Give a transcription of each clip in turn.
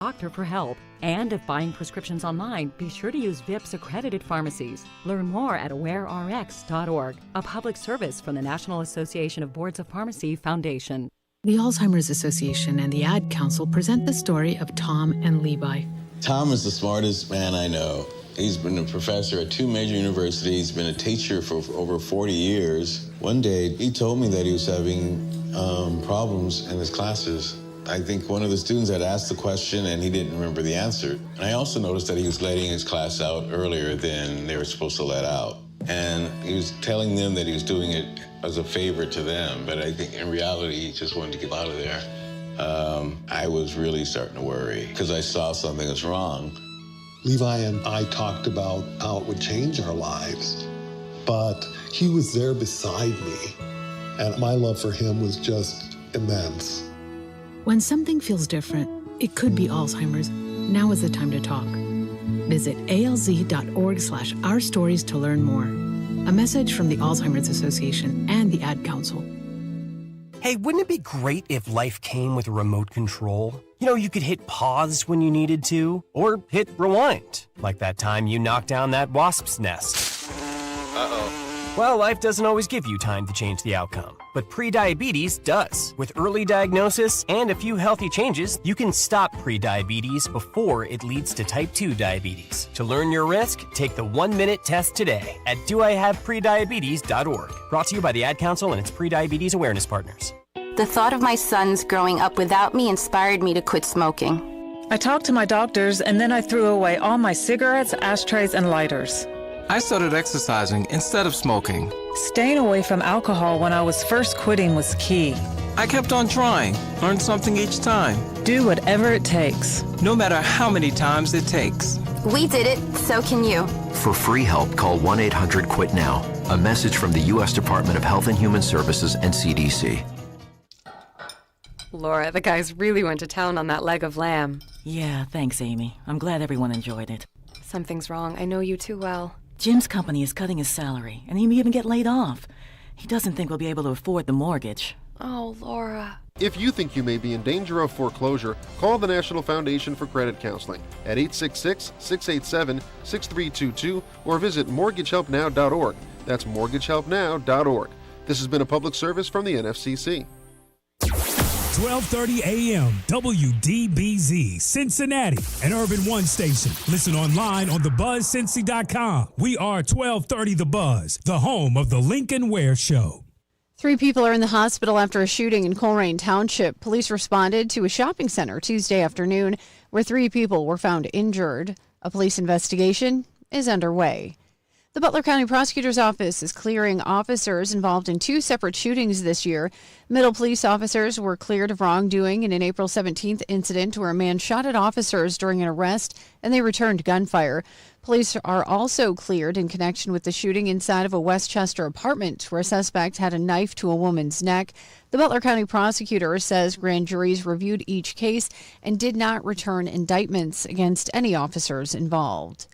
doctor for help. And if buying prescriptions online, be sure to use VIP's accredited pharmacies. Learn more at awarerx.org, a public service from the National Association of Boards of Pharmacy Foundation. The Alzheimer's Association and the Ad Council present the story of Tom and Levi. Tom is the smartest man I know. He's been a professor at 2 major universities, been a teacher for over 40 years. One day, he told me that he was having problems in his classes. I think one of the students had asked the question and he didn't remember the answer. And I also noticed that he was letting his class out earlier than they were supposed to let out. And he was telling them that he was doing it as a favor to them, but I think in reality, he just wanted to get out of there. I was really starting to worry because I saw something was wrong. Levi and I talked about how it would change our lives, but he was there beside me, and my love for him was just immense. When something feels different, it could be Alzheimer's. Now is the time to talk. Visit alz.org/ourstories to learn more. A message from the Alzheimer's Association and the Ad Council. Hey, wouldn't it be great if life came with a remote control? You know, you could hit pause when you needed to, or hit rewind, like that time you knocked down that wasp's nest. Uh-oh. Well, life doesn't always give you time to change the outcome, but prediabetes does. With early diagnosis and a few healthy changes, you can stop prediabetes before it leads to type 2 diabetes. To learn your risk, take the 1-minute test today at doihaveprediabetes.org. Brought to you by the Ad Council and its prediabetes awareness partners. The thought of my sons growing up without me inspired me to quit smoking. I talked to my doctors, and then I threw away all my cigarettes, ashtrays, and lighters. I started exercising instead of smoking. Staying away from alcohol when I was first quitting was key. I kept on trying, learned something each time. Do whatever it takes. No matter how many times it takes. We did it, so can you. For free help, call 1-800-QUIT-NOW. A message from the U.S. Department of Health and Human Services and CDC. Laura, the guys really went to town on that leg of lamb. Yeah, thanks, Amy. I'm glad everyone enjoyed it. Something's wrong. I know you too well. Jim's company is cutting his salary, and he may even get laid off. He doesn't think we'll be able to afford the mortgage. Oh, Laura. If you think you may be in danger of foreclosure, call the National Foundation for Credit Counseling at 866-687-6322 or visit mortgagehelpnow.org. That's mortgagehelpnow.org. This has been a public service from the NFCC. 1230 AM, WDBZ, Cincinnati, an Urban One station. Listen online on thebuzzcincy.com. We are 1230 The Buzz, the home of the Lincoln Ware Show. 3 people are in the hospital after a shooting in Coleraine Township. Police responded to a shopping center Tuesday afternoon where 3 people were found injured. A police investigation is underway. The Butler County Prosecutor's Office is clearing officers involved in 2 separate shootings this year. Middle police officers were cleared of wrongdoing in an April 17th incident where a man shot at officers during an arrest and they returned gunfire. Police are also cleared in connection with the shooting inside of a Westchester apartment where a suspect had a knife to a woman's neck. The Butler County prosecutor says grand juries reviewed each case and did not return indictments against any officers involved.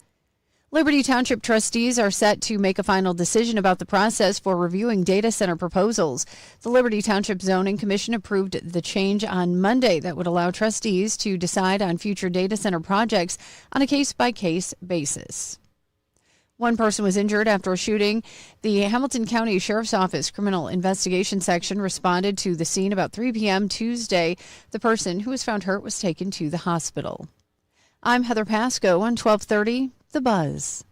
Liberty Township trustees are set to make a final decision about the process for reviewing data center proposals. The Liberty Township Zoning Commission approved the change on Monday that would allow trustees to decide on future data center projects on a case-by-case basis. 1 person was injured after a shooting. The Hamilton County Sheriff's Office Criminal Investigation Section responded to the scene about 3 p.m. Tuesday. The person who was found hurt was taken to the hospital. I'm Heather Pasco on 1230 The Buzz.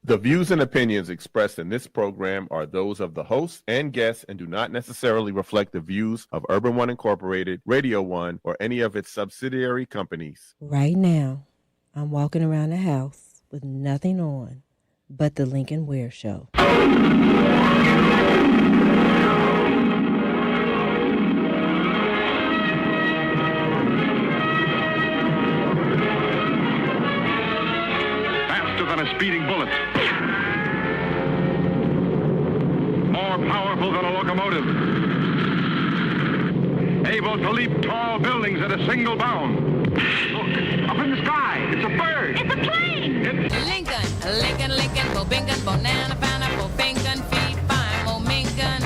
The views and opinions expressed in this program are those of the hosts and guests and do not necessarily reflect the views of Urban One Incorporated, Radio One, or any of its subsidiary companies. Right now, I'm walking around the house with nothing on but the Lincoln Ware Show. Than a speeding bullet. More powerful than a locomotive. Able to leap tall buildings at a single bound. Look, up in the sky, it's a bird. It's a plane. Lincoln, Lincoln, Bobingan, Bonana, Banana, Bobingan, Feed, Fine, Momingan,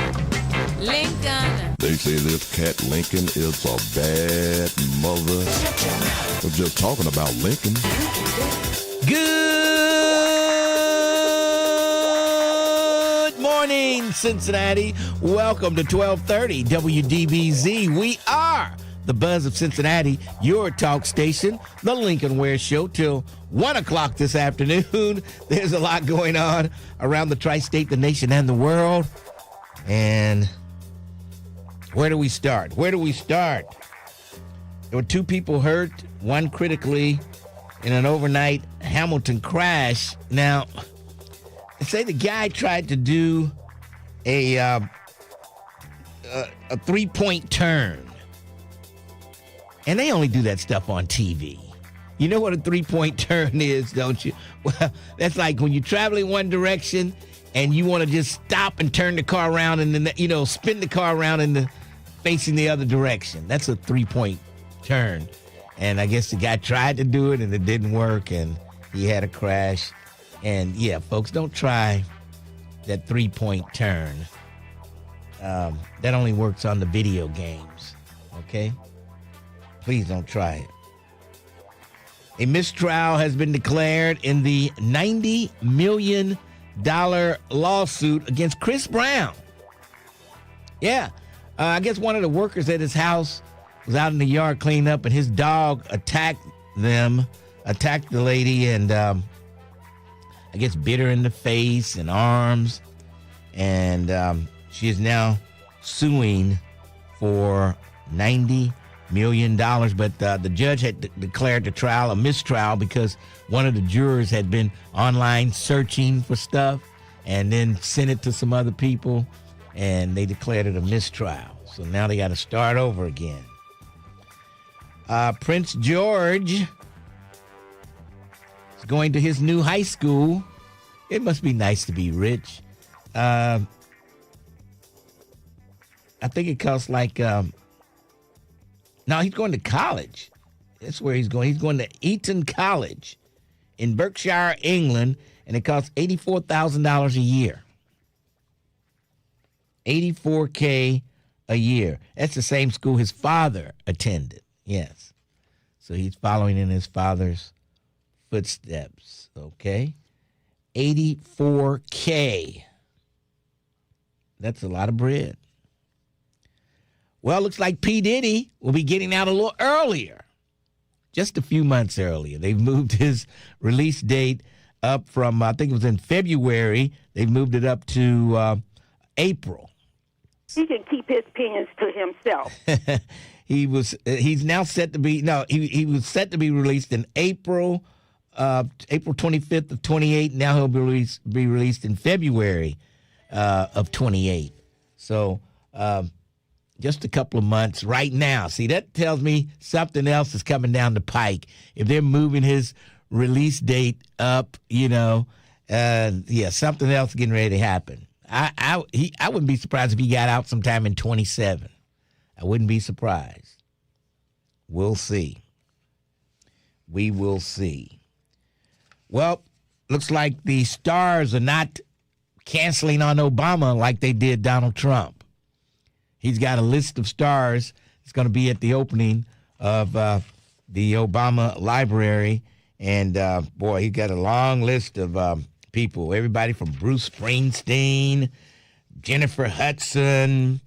Lincoln. They say this cat Lincoln is a bad mother. We're just talking about Lincoln. Good morning, Cincinnati. Welcome to 1230 WDBZ. We are the Buzz of Cincinnati, your talk station, the Lincoln Ware Show, till 1 o'clock this afternoon. There's a lot going on around the tri-state, the nation, and the world. And where do we start? There were 2 people hurt, 1 critically, in an overnight Hamilton crash. Now, they say the guy tried to do a 3-point turn. And they only do that stuff on TV. You know what a 3-point turn is, don't you? Well, that's like when you're traveling one direction and you want to just stop and turn the car around and then, spin the car around and facing the other direction. That's a 3-point turn. And I guess the guy tried to do it and it didn't work and he had a crash. And yeah, folks, don't try that 3-point turn. That only works on the video games, okay? Please don't try it. A mistrial has been declared in the $90 million lawsuit against Chris Brown. Yeah, I guess one of the workers at his house was out in the yard cleaning up, and his dog attacked the lady, and I guess bit her in the face and arms, and she is now suing for $90 million, but the judge had declared the trial a mistrial because one of the jurors had been online searching for stuff and then sent it to some other people, and they declared it a mistrial. So now they got to start over again. Prince George is going to his new high school. It must be nice to be rich. I think it costs like... No, he's going to college. That's where he's going. He's going to Eton College in Berkshire, England, and it costs $84,000 a year. $84K a year. That's the same school his father attended. Yes. So he's following in his father's footsteps. Okay. $84K. That's a lot of bread. Well, looks like P. Diddy will be getting out a little earlier, just a few months earlier. They've moved his release date up from, I think it was in February. They've moved it up to April. He can keep his opinions to himself. He's now set to be, he was set to be released in April 25th of 28. Now he'll be released in February of 28. So, just a couple of months right now. See, that tells me something else is coming down the pike. If they're moving his release date up, something else getting ready to happen. I wouldn't be surprised if he got out sometime in 27. I wouldn't be surprised. We'll see. We will see. Well, looks like the stars are not canceling on Obama like they did Donald Trump. He's got a list of stars. It's going to be at the opening of the Obama Library. And, boy, he got a long list of people. Everybody from Bruce Springsteen, Jennifer Hudson,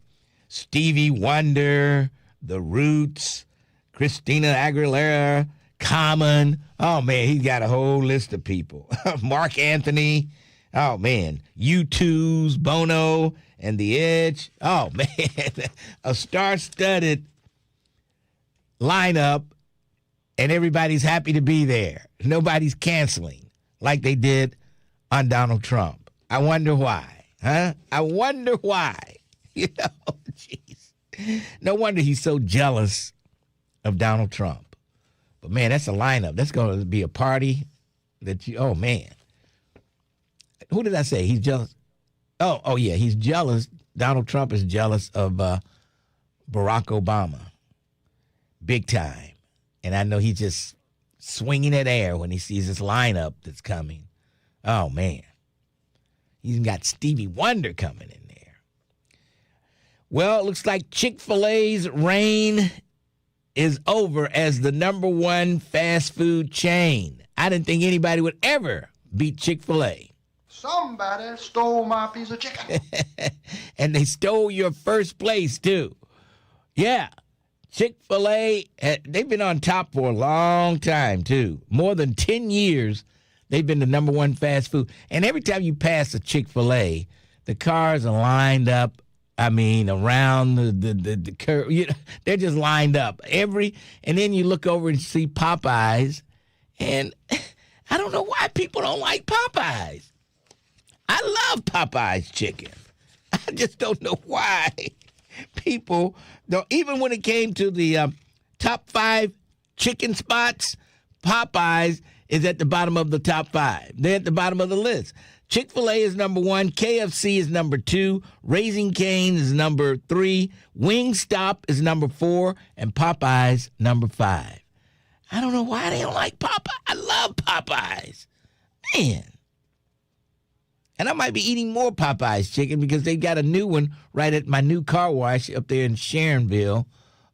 Stevie Wonder, The Roots, Christina Aguilera, Common. Oh, man, he's got a whole list of people. Mark Anthony. Oh, man. U2's, Bono, and The Edge. Oh, man. A star-studded lineup, and everybody's happy to be there. Nobody's canceling like they did on Donald Trump. I wonder why, huh? I wonder why. Jeez. No wonder he's so jealous of Donald Trump. But, man, that's a lineup. That's going to be a party that oh, man. Who did I say? He's jealous. Oh, yeah, he's jealous. Donald Trump is jealous of Barack Obama. Big time. And I know he's just swinging at air when he sees this lineup that's coming. Oh, man. He's even got Stevie Wonder coming in there. Well, it looks like Chick-fil-A's reign is over as the number one fast food chain. I didn't think anybody would ever beat Chick-fil-A. Somebody stole my piece of chicken. And they stole your first place, too. Yeah. Chick-fil-A, they've been on top for a long time, too. More than 10 years, they've been the number one fast food. And every time you pass a Chick-fil-A, the cars are lined up, around the curve. They're just lined up. And then you look over and see Popeyes, and I don't know why people don't like Popeyes. I love Popeyes chicken. I just don't know why people don't. Even when it came to the top 5 chicken spots, Popeyes is at the bottom of the top 5. They're at the bottom of the list. Chick-fil-A is number 1. KFC is number 2. Raising Cane's is number 3. Wingstop is number 4. And Popeyes number 5. I don't know why they don't like Popeyes. I love Popeyes. Man. And I might be eating more Popeyes chicken because they got a new one right at my new car wash up there in Sharonville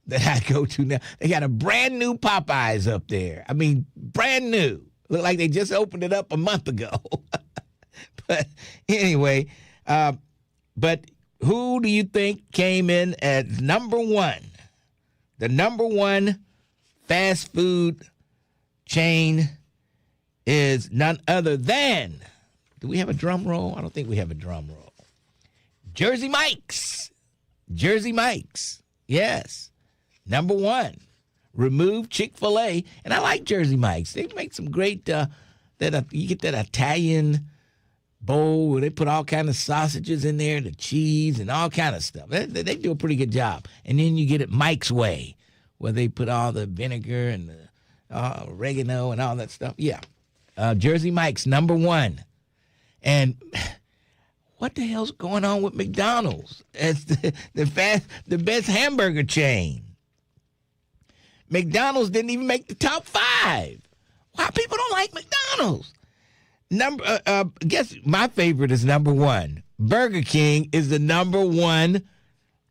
that I go to now. They got a brand new Popeyes up there. Brand new. Look like they just opened it up a month ago. But anyway, but who do you think came in as number 1? The number 1 fast food chain is none other than, do we have a drum roll? I don't think we have a drum roll. Jersey Mike's. Jersey Mike's. Yes. Number 1. Remove Chick-fil-A. And I like Jersey Mike's. They make some great, you get that Italian bowl where they put all kind of sausages in there, the cheese and all kind of stuff. They do a pretty good job. And then you get it Mike's way, where they put all the vinegar and the oregano and all that stuff. Yeah. Jersey Mike's, number 1. And what the hell's going on with McDonald's as the best hamburger chain? McDonald's didn't even make the top 5. Why people don't like McDonald's? Guess my favorite is number 1. Burger King is the number 1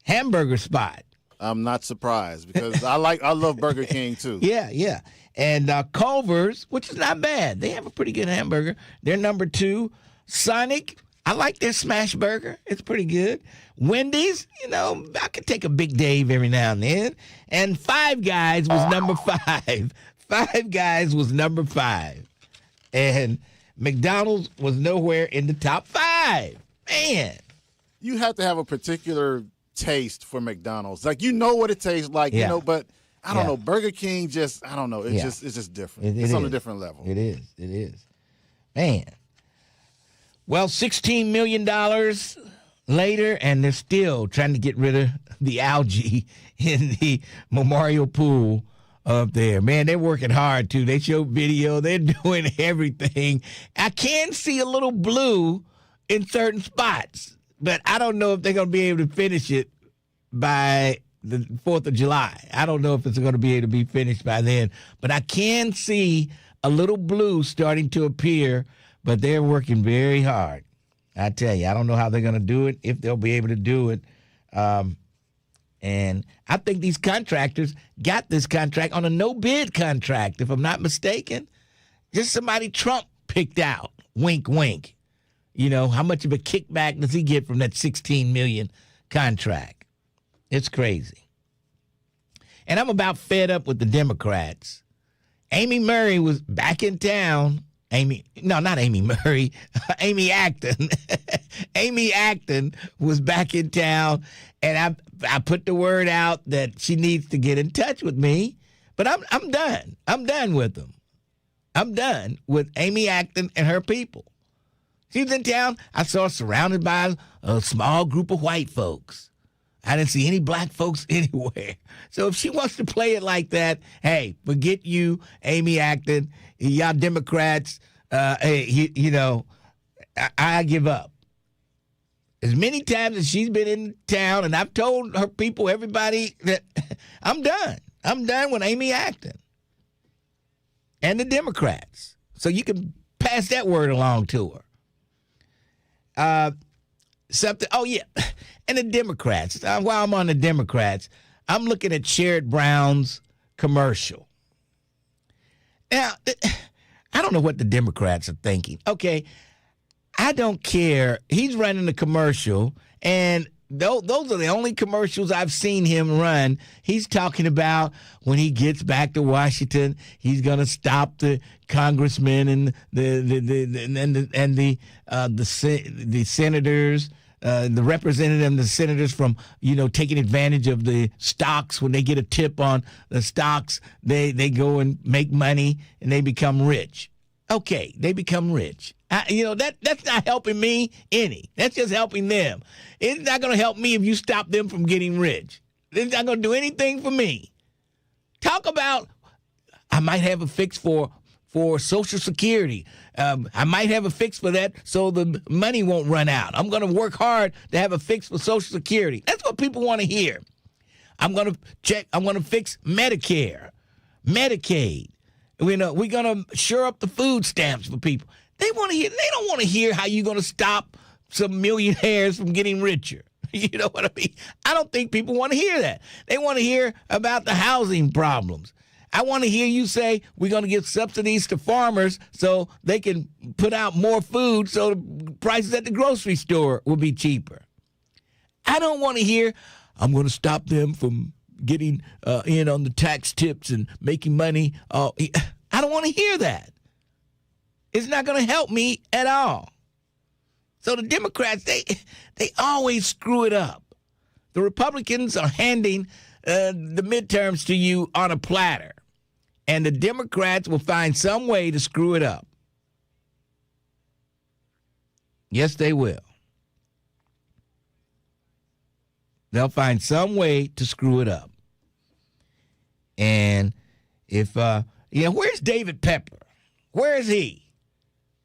hamburger spot. I'm not surprised because I love Burger King too. Yeah. And Culver's, which is not bad. They have a pretty good hamburger. They're number 2. Sonic, I like their smash burger. It's pretty good. Wendy's, I could take a Big Dave every now and then. And Five Guys was number 5. Five Guys was number 5. And McDonald's was nowhere in the top 5. Man. You have to have a particular taste for McDonald's. Like, what it tastes like, but I don't know. Burger King I don't know. It's just different. It's on a different level. It is. Man. Well, $16 million later, and they're still trying to get rid of the algae in the Memorial Pool up there. Man, they're working hard, too. They show video. They're doing everything. I can see a little blue in certain spots, but I don't know if they're going to be able to finish it by the 4th of July. I don't know if it's going to be able to be finished by then, but I can see a little blue starting to appear, but they're working very hard. I tell you, I don't know how they're going to do it, if they'll be able to do it. And I think these contractors got this contract on a no-bid contract, if I'm not mistaken. Just somebody Trump picked out. Wink, wink. How much of a kickback does he get from that $16 million contract? It's crazy. And I'm about fed up with the Democrats. Amy Murray was back in town. Not Amy Murray. Amy Acton. Amy Acton was back in town, and I put the word out that she needs to get in touch with me. But I'm done. I'm done with them. I'm done with Amy Acton and her people. She was in town. I saw her surrounded by a small group of white folks. I didn't see any black folks anywhere. So if she wants to play it like that, hey, forget you, Amy Acton, y'all Democrats. I give up. As many times as she's been in town, and I've told her people, everybody, that I'm done. I'm done with Amy Acton and the Democrats. So you can pass that word along to her. something. Oh, yeah. And the Democrats. While I'm on the Democrats, I'm looking at Sherrod Brown's commercial. Now, I don't know what the Democrats are thinking. Okay, I don't care. He's running a commercial, and those are the only commercials I've seen him run. He's talking about when he gets back to Washington, he's going to stop the congressmen and the senators, the representative and the senators from, taking advantage of the stocks. When they get a tip on the stocks, they go and make money and they become rich. Okay, they become rich. That's not helping me any. That's just helping them. It's not going to help me if you stop them from getting rich. It's not going to do anything for me. Talk about, I might have a fix for Social Security. I might have a fix for that so the money won't run out. I'm going to work hard to have a fix for Social Security. That's what people want to hear. I'm going to fix Medicare, Medicaid. We're going to shore up the food stamps for people. They don't want to hear how you're going to stop some millionaires from getting richer. You know what I mean? I don't think people want to hear that. They want to hear about the housing problems. I want to hear you say we're going to give subsidies to farmers so they can put out more food so the prices at the grocery store will be cheaper. I don't want to hear I'm going to stop them from getting in on the tax tips and making money. I don't want to hear that. It's not going to help me at all. So the Democrats, they always screw it up. The Republicans are handing the midterms to you on a platter, and the Democrats will find some way to screw it up. Yes, they will. They'll find some way to screw it up. And if, where's David Pepper? Where is he?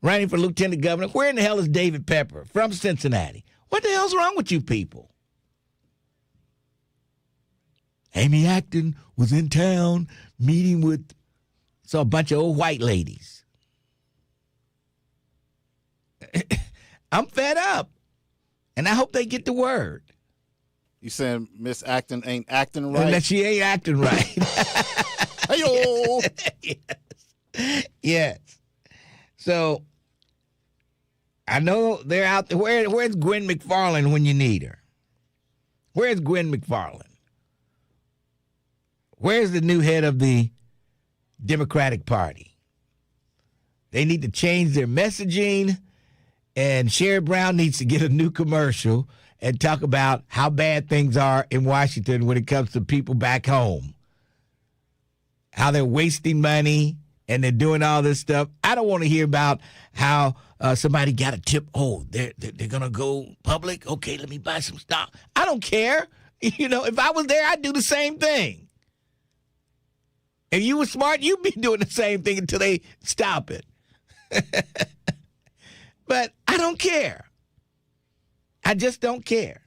Running for lieutenant governor. Where in the hell is David Pepper from Cincinnati? What the hell's wrong with you people? Amy Acton was in town meeting with a bunch of old white ladies. I'm fed up, and I hope they get the word. You saying Miss Acton ain't acting right? And that she ain't acting right. Hey-yo! Yes. So, I know they're out there. Where's Gwen McFarland when you need her? Where's Gwen McFarland? Where's the new head of the Democratic Party? They need to change their messaging, and Sherrod Brown needs to get a new commercial and talk about how bad things are in Washington when it comes to people back home. How they're wasting money and they're doing all this stuff. I don't want to hear about how somebody got a tip. Oh, they're going to go public. Okay, let me buy some stock. I don't care. If I was there, I'd do the same thing. If you were smart, you'd be doing the same thing until they stop it. But I don't care. I just don't care.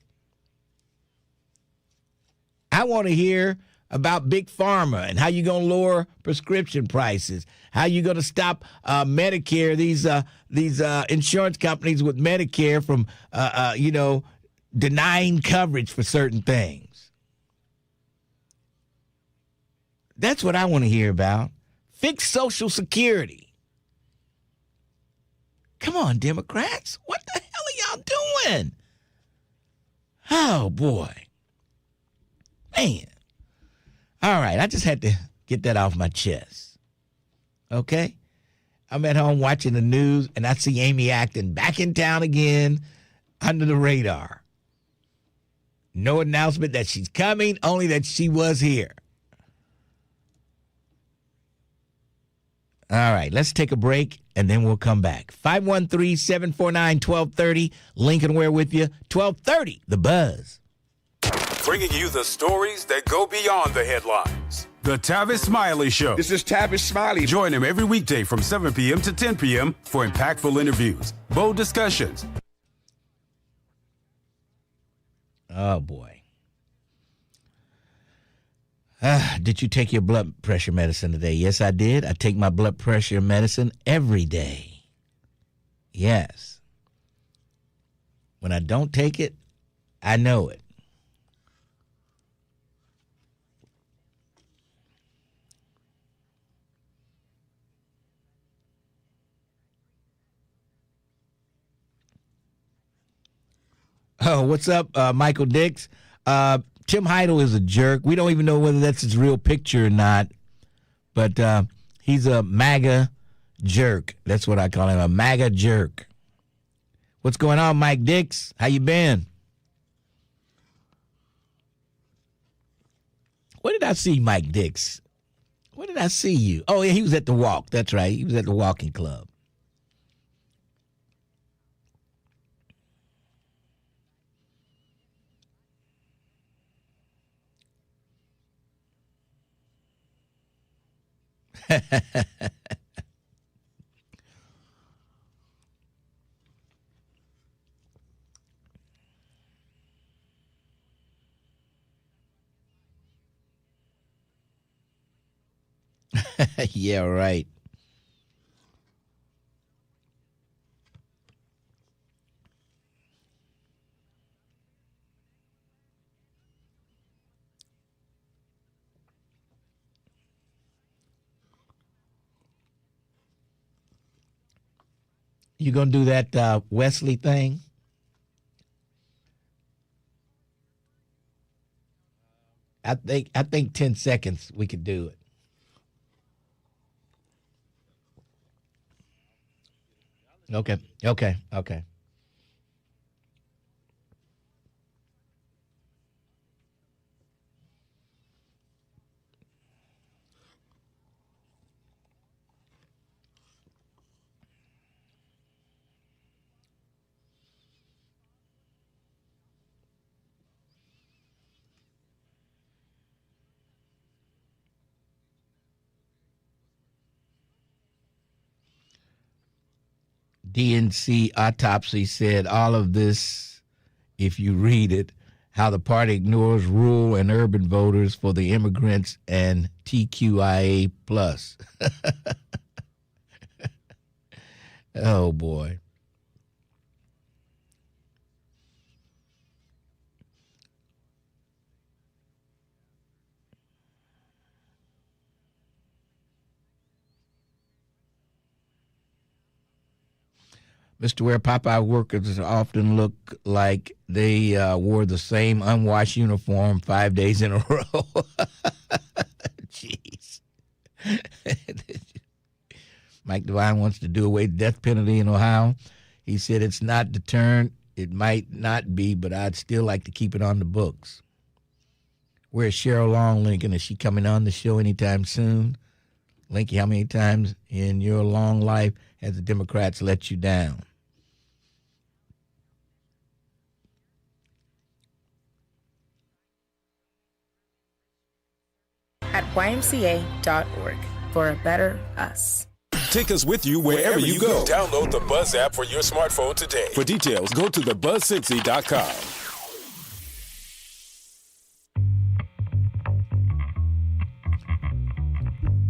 I want to hear about Big Pharma and how you're going to lower prescription prices, how you're going to stop Medicare, these insurance companies with Medicare from, denying coverage for certain things. That's what I want to hear about. Fix Social Security. Come on, Democrats. What the hell are y'all doing? Oh, boy. Man. All right, I just had to get that off my chest. Okay? I'm at home watching the news, and I see Amy Acton back in town again under the radar. No announcement that she's coming, only that she was here. All right, let's take a break, and then we'll come back. 513-749-1230. Lincoln Ware with you. 1230, The Buzz. Bringing you the stories that go beyond the headlines. The Tavis Smiley Show. This is Tavis Smiley. Join him every weekday from 7 p.m. to 10 p.m. for impactful interviews, bold discussions. Oh, boy. Did you take your blood pressure medicine today? Yes, I did. I take my blood pressure medicine every day. Yes. When I don't take it, I know it. Oh, what's up, Michael Dix? Tim Heidel is a jerk. We don't even know whether that's his real picture or not, but he's a MAGA jerk. That's what I call him, a MAGA jerk. What's going on, Mike Dix? How you been? Where did I see Mike Dix? Where did I see you? Oh, yeah, he was at the walk. That's right. He was at the walking club. Yeah, right. You gonna do that Wesley thing? I think 10 seconds we could do it. Okay. DNC autopsy said all of this, if you read it, how the party ignores rural and urban voters for the immigrants and TQIA plus. Oh, boy. Mr. Ware, Popeye workers often look like they wore the same unwashed uniform 5 days in a row. Jeez. Mike Devine wants to do away with the death penalty in Ohio. He said it's not deterrent. It might not be, but I'd still like to keep it on the books. Where's Cheryl Long, Lincoln? Is she coming on the show anytime soon? Linky, how many times in your long life has the Democrats let you down? At ymca.org for a better us. Take us with you wherever you go. Download the Buzz app for your smartphone today. For details, go to thebuzzcincy.com.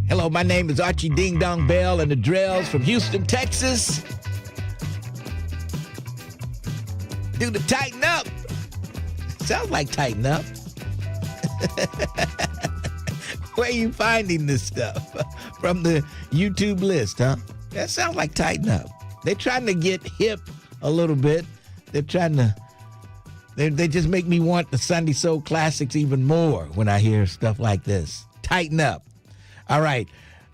Hello, my name is Archie Ding Dong Bell and the Drells from Houston, Texas. Do the tighten up. Sounds like tighten up. Where are you finding this stuff? From the YouTube list, huh? That sounds like tighten up. They're trying to get hip a little bit. They're trying to, they just make me want the Sunday Soul Classics even more when I hear stuff like this. Tighten up. All right,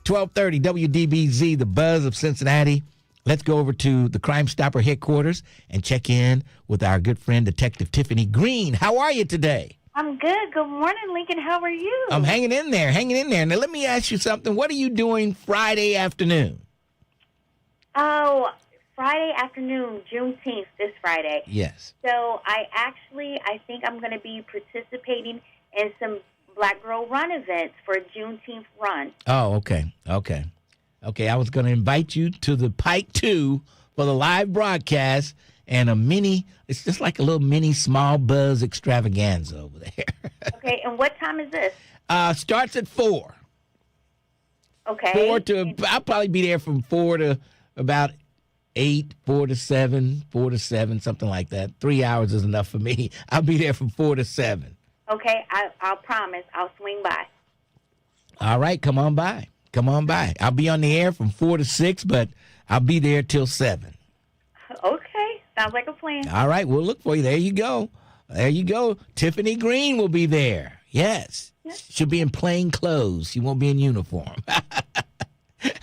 1230 WDBZ, the Buzz of Cincinnati. Let's go over to the Crime Stopper headquarters and check in with our good friend, Detective Tiffany Green. How are you today? I'm good. Good morning, Lincoln. How are you? I'm hanging in there. Now, let me ask you something. What are you doing Friday afternoon? Oh, Friday afternoon, Juneteenth, this Friday. Yes. So I think I'm going to be participating in some Black Girl Run events for a Juneteenth run. Oh, okay. I was going to invite you to the Pike 2 for the live broadcast and it's just like a little mini small buzz extravaganza over there. Okay, and what time is this? Starts at 4. Okay. I'll probably be there from 4 to about 8, 4 to 7, 4 to 7, something like that. 3 hours is enough for me. I'll be there from 4 to 7. Okay, I'll promise. I'll swing by. All right, come on by. Come on by. I'll be on the air from 4 to 6, but I'll be there till 7. Okay, sounds like a plan. All right, we'll look for you. There you go. There you go. Tiffany Green will be there. Yes. She'll be in plain clothes. She won't be in uniform.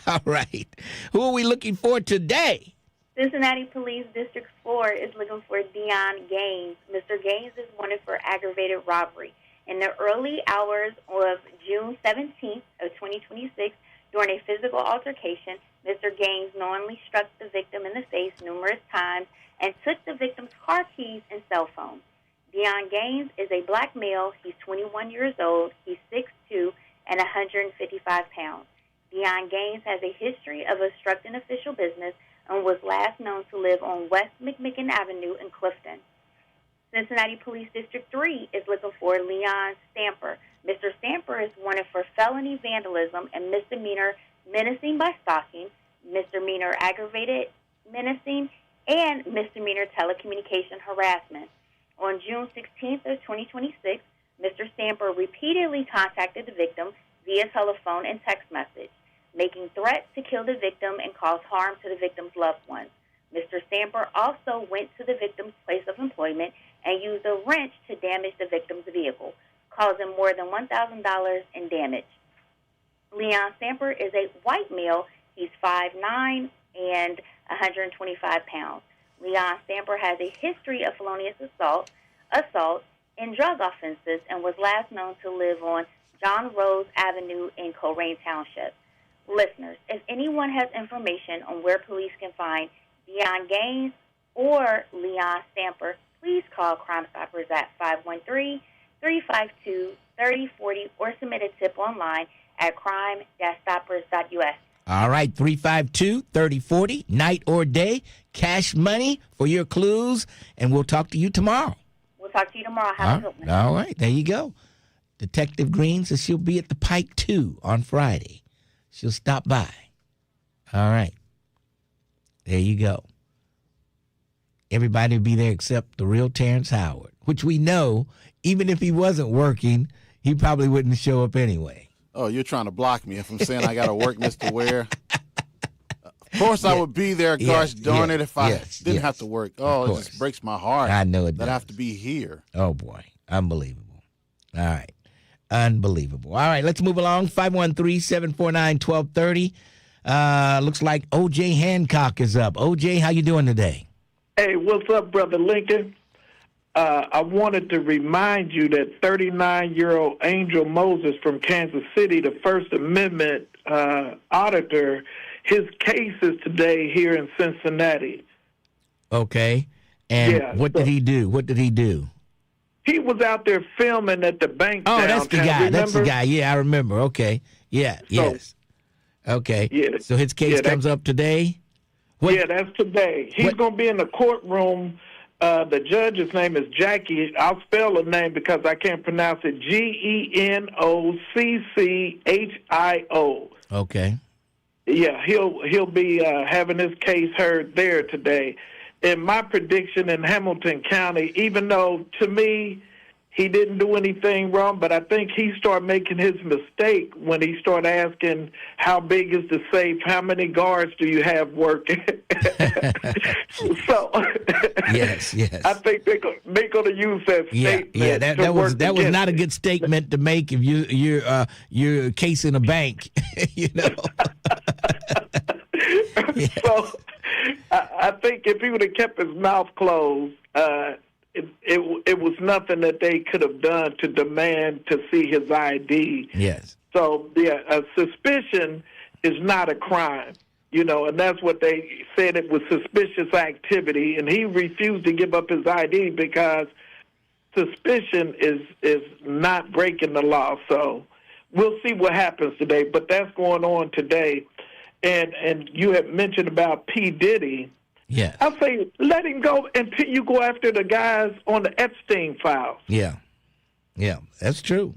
All right. Who are we looking for today? Cincinnati Police District 4 is looking for Dion Gaines. Mr. Gaines is wanted for aggravated robbery. In the early hours of June 17th of 2026, during a physical altercation, Mr. Gaines knowingly struck the victim in the face numerous times and took the victim's car keys and cell phone. Dion Gaines is a black male. He's 21 years old. He's 6'2" and 155 pounds. Dion Gaines has a history of obstructing official business and was last known to live on West McMicken Avenue in Clifton. Cincinnati Police District 3 is looking for Leon Stamper. Mr. Stamper is wanted for felony vandalism and misdemeanor menacing by stalking, misdemeanor aggravated menacing, and misdemeanor telecommunication harassment. On June 16th of 2026, Mr. Stamper repeatedly contacted the victim via telephone and text message, making threats to kill the victim and cause harm to the victim's loved ones. Mr. Stamper also went to the victim's place of employment and used a wrench to damage the victim's vehicle, causing more than $1,000 in damage. Leon Stamper is a white male. He's 5'9" and 125 pounds. Leon Stamper has a history of felonious assault, and drug offenses, and was last known to live on John Rose Avenue in Coleraine Township. Listeners, if anyone has information on where police can find Dion Gaines or Leon Stamper, please call Crime Stoppers at 513-352-3040 or submit a tip online at crime-stoppers.us. All right, 352-3040, night or day, cash money for your clues, and we'll talk to you tomorrow. We'll talk to you tomorrow. Have a good one. All right, there you go. Detective Green says she'll be at the Pike 2 on Friday. She'll stop by. All right. There you go. Everybody will be there except the real Terrence Howard, which we know, even if he wasn't working, he probably wouldn't show up anyway. Oh, you're trying to block me if I'm saying I got to work, Mr. Ware. Of course I would be there, gosh darn it, if I didn't have to work. Oh, it just breaks my heart. I know it does. That I have to be here. Oh, boy. Unbelievable. All right. Unbelievable. All right, let's move along. 513-749-1230. Looks like O.J. Hancock is up. O.J., how you doing today? Hey, what's up, Brother Lincoln? I wanted to remind you that 39-year-old Angel Moses from Kansas City, the First Amendment auditor, his case is today here in Cincinnati. Okay. And what did he do? What did he do? He was out there filming at the bank downtown. That's the guy. Remember? That's the guy. Yeah, I remember. Okay. Yeah, yes. Okay. Yeah, so his case comes up today? Yeah, that's today. He's going to be in the courtroom. The judge's name is Jackie. I'll spell the name because I can't pronounce it. Genoccchio. Okay. Yeah, he'll be having his case heard there today. And my prediction in Hamilton County, even though to me he didn't do anything wrong, but I think he started making his mistake when he started asking how big is the safe, how many guards do you have working? So yes. I think they're going to use that statement. Yeah, that was not a good statement to make if you're casing a bank, you know. So I think if he would have kept his mouth closed, it was nothing that they could have done to demand to see his ID. Yes. So a suspicion is not a crime, you know, and that's what they said. It was suspicious activity, and he refused to give up his ID because suspicion is not breaking the law. So we'll see what happens today, but that's going on today. And you had mentioned about P. Diddy. Yeah. I say let him go until you go after the guys on the Epstein files. Yeah, that's true.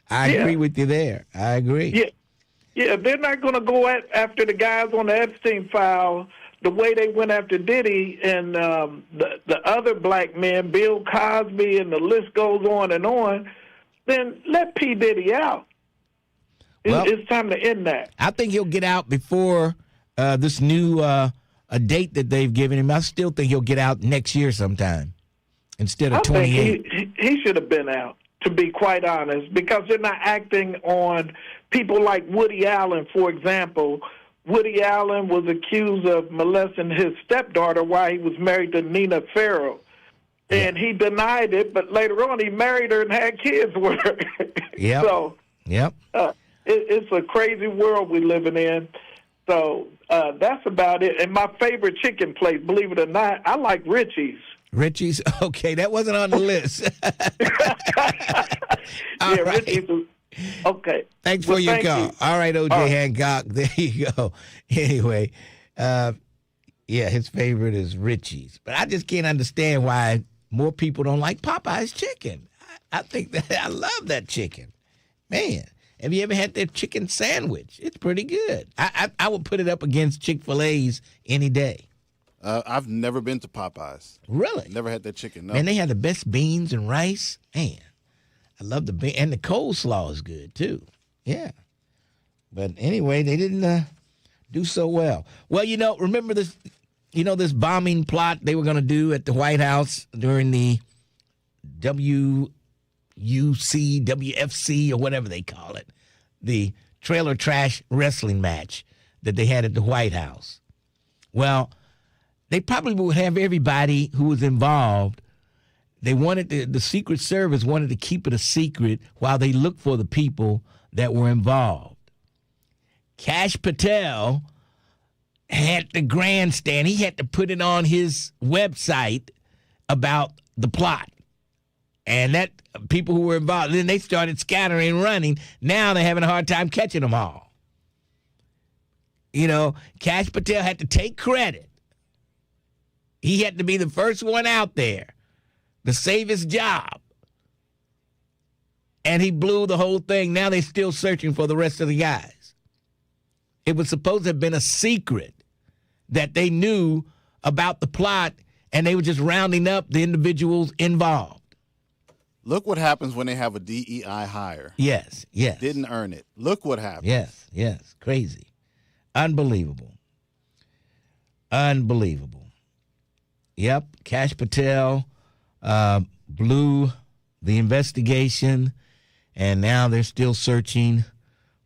I agree with you there. I agree. Yeah, they're not going to go after the guys on the Epstein file the way they went after Diddy and the other black men, Bill Cosby, and the list goes on, then let P. Diddy out. It's time to end that. I think he'll get out before this new a date that they've given him. I still think he'll get out next year sometime instead of 28. He should have been out, to be quite honest, because they're not acting on people like Woody Allen, for example. Woody Allen was accused of molesting his stepdaughter while he was married to Nina Farrow. And he denied it, but later on he married her and had kids with her. Yep. So, it's a crazy world we're living in. So that's about it. And my favorite chicken place, believe it or not, I like Richie's. Richie's? Okay, that wasn't on the list. Richie's. Okay. Thanks for your call. All right, O.J. Hancock. There you go. Anyway, his favorite is Richie's. But I just can't understand why more people don't like Popeye's chicken. I think that I love that chicken. Man, have you ever had their chicken sandwich? It's pretty good. I would put it up against Chick-fil-A's any day. I've never been to Popeyes. Really? Never had that chicken, no. Man, they have the best beans and rice. Man, I love the beans. And the coleslaw is good, too. Yeah. But anyway, they didn't do so well. Well, remember this, this bombing plot they were going to do at the White House during the WUC, WFC, or whatever they call it, the trailer trash wrestling match that they had at the White House. Well, they probably would have everybody who was involved. They wanted the Secret Service wanted to keep it a secret while they looked for the people that were involved. Kash Patel had the grandstand. He had to put it on his website about the plot. And that people who were involved, then they started scattering and running. Now they're having a hard time catching them all. Kash Patel had to take credit. He had to be the first one out there to save his job. And he blew the whole thing. Now they're still searching for the rest of the guys. It was supposed to have been a secret that they knew about the plot, and they were just rounding up the individuals involved. Look what happens when they have a DEI hire. Yes. Didn't earn it. Look what happened. Yes. Crazy. Unbelievable. Yep, Kash Patel blew the investigation, and now they're still searching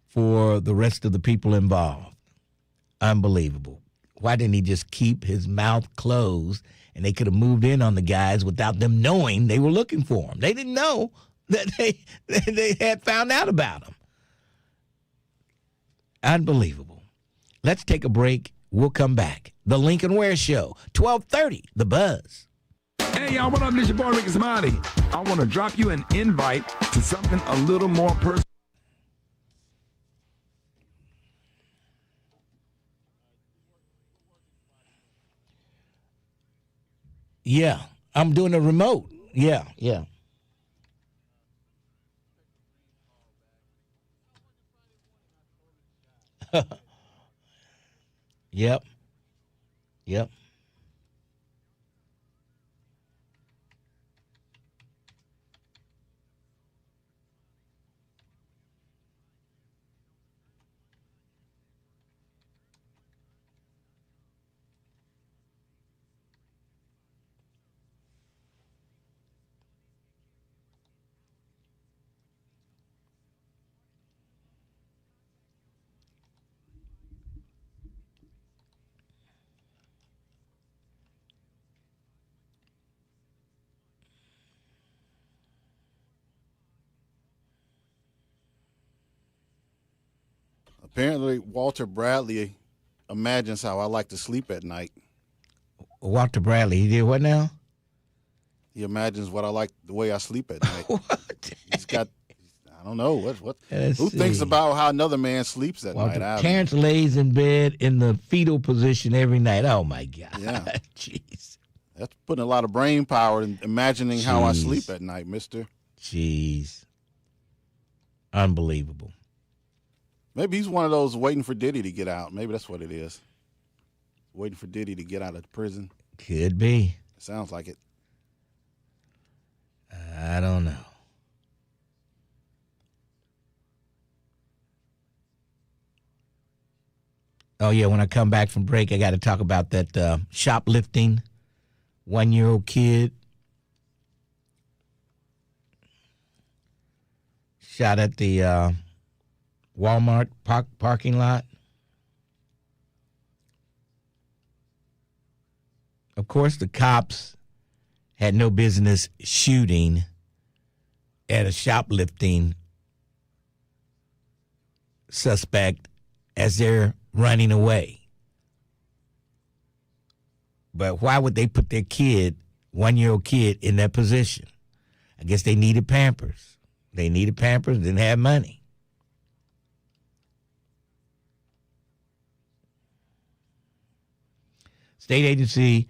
for the rest of the people involved. Unbelievable. Why didn't he just keep his mouth closed, and they could have moved in on the guys without them knowing they were looking for them? They didn't know that they had found out about them. Unbelievable. Let's take a break. We'll come back. The Lincoln Ware Show, 1230, The Buzz. Hey, y'all, what up? This your boy, Ricky Smiley. I want to drop you an invite to something a little more personal. Yeah, I'm doing a remote. Yeah. Yep. Apparently, Walter Bradley imagines how I like to sleep at night. Walter Bradley, he did what now? He imagines what I like, the way I sleep at night. What? He's got, I don't know, who thinks about how another man sleeps at night? Terrence lays in bed in the fetal position every night. Oh, my God. Yeah. Jeez. That's putting a lot of brain power in imagining how I sleep at night, mister. Jeez. Unbelievable. Maybe he's one of those waiting for Diddy to get out. Maybe that's what it is. waiting for Diddy to get out of prison. Could be. Sounds like it. I don't know. Oh, yeah, when I come back from break, I got to talk about that shoplifting 1-year-old kid shot at the Walmart parking lot. Of course, the cops had no business shooting at a shoplifting suspect as they're running away. But why would they put their kid, 1-year-old kid, in that position? I guess they needed Pampers. They needed Pampers, didn't have money. State agency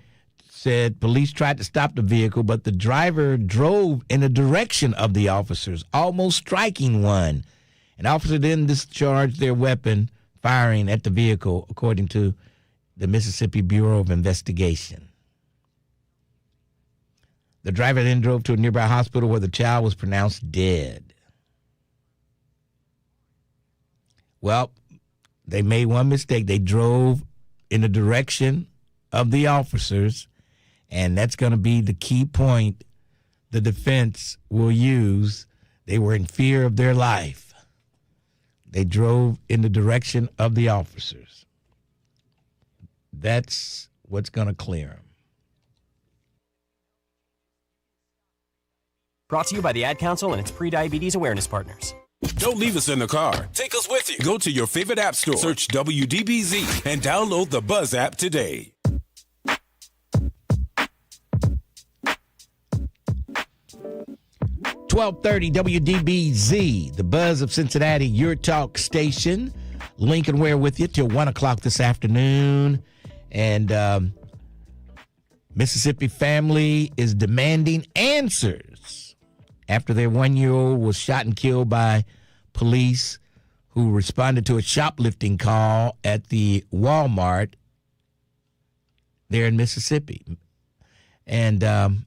said police tried to stop the vehicle, but the driver drove in the direction of the officers, almost striking one. An officer then discharged their weapon, firing at the vehicle, according to the Mississippi Bureau of Investigation. The driver then drove to a nearby hospital where the child was pronounced dead. Well, they made one mistake. They drove in the direction of the officers, and that's going to be the key point the defense will use. They were in fear of their life. They drove in the direction of the officers. That's what's going to clear them. Brought to you by the Ad Council and its pre-diabetes awareness partners. Don't leave us in the car. Take us with you. Go to your favorite app store, search WDBZ, and download the Buzz app today. .1230 WDBZ, the Buzz of Cincinnati, your talk station. Lincoln Ware with you till 1 o'clock this afternoon. And Mississippi family is demanding answers after their 1-year-old was shot and killed by police who responded to a shoplifting call at the Walmart there in Mississippi. And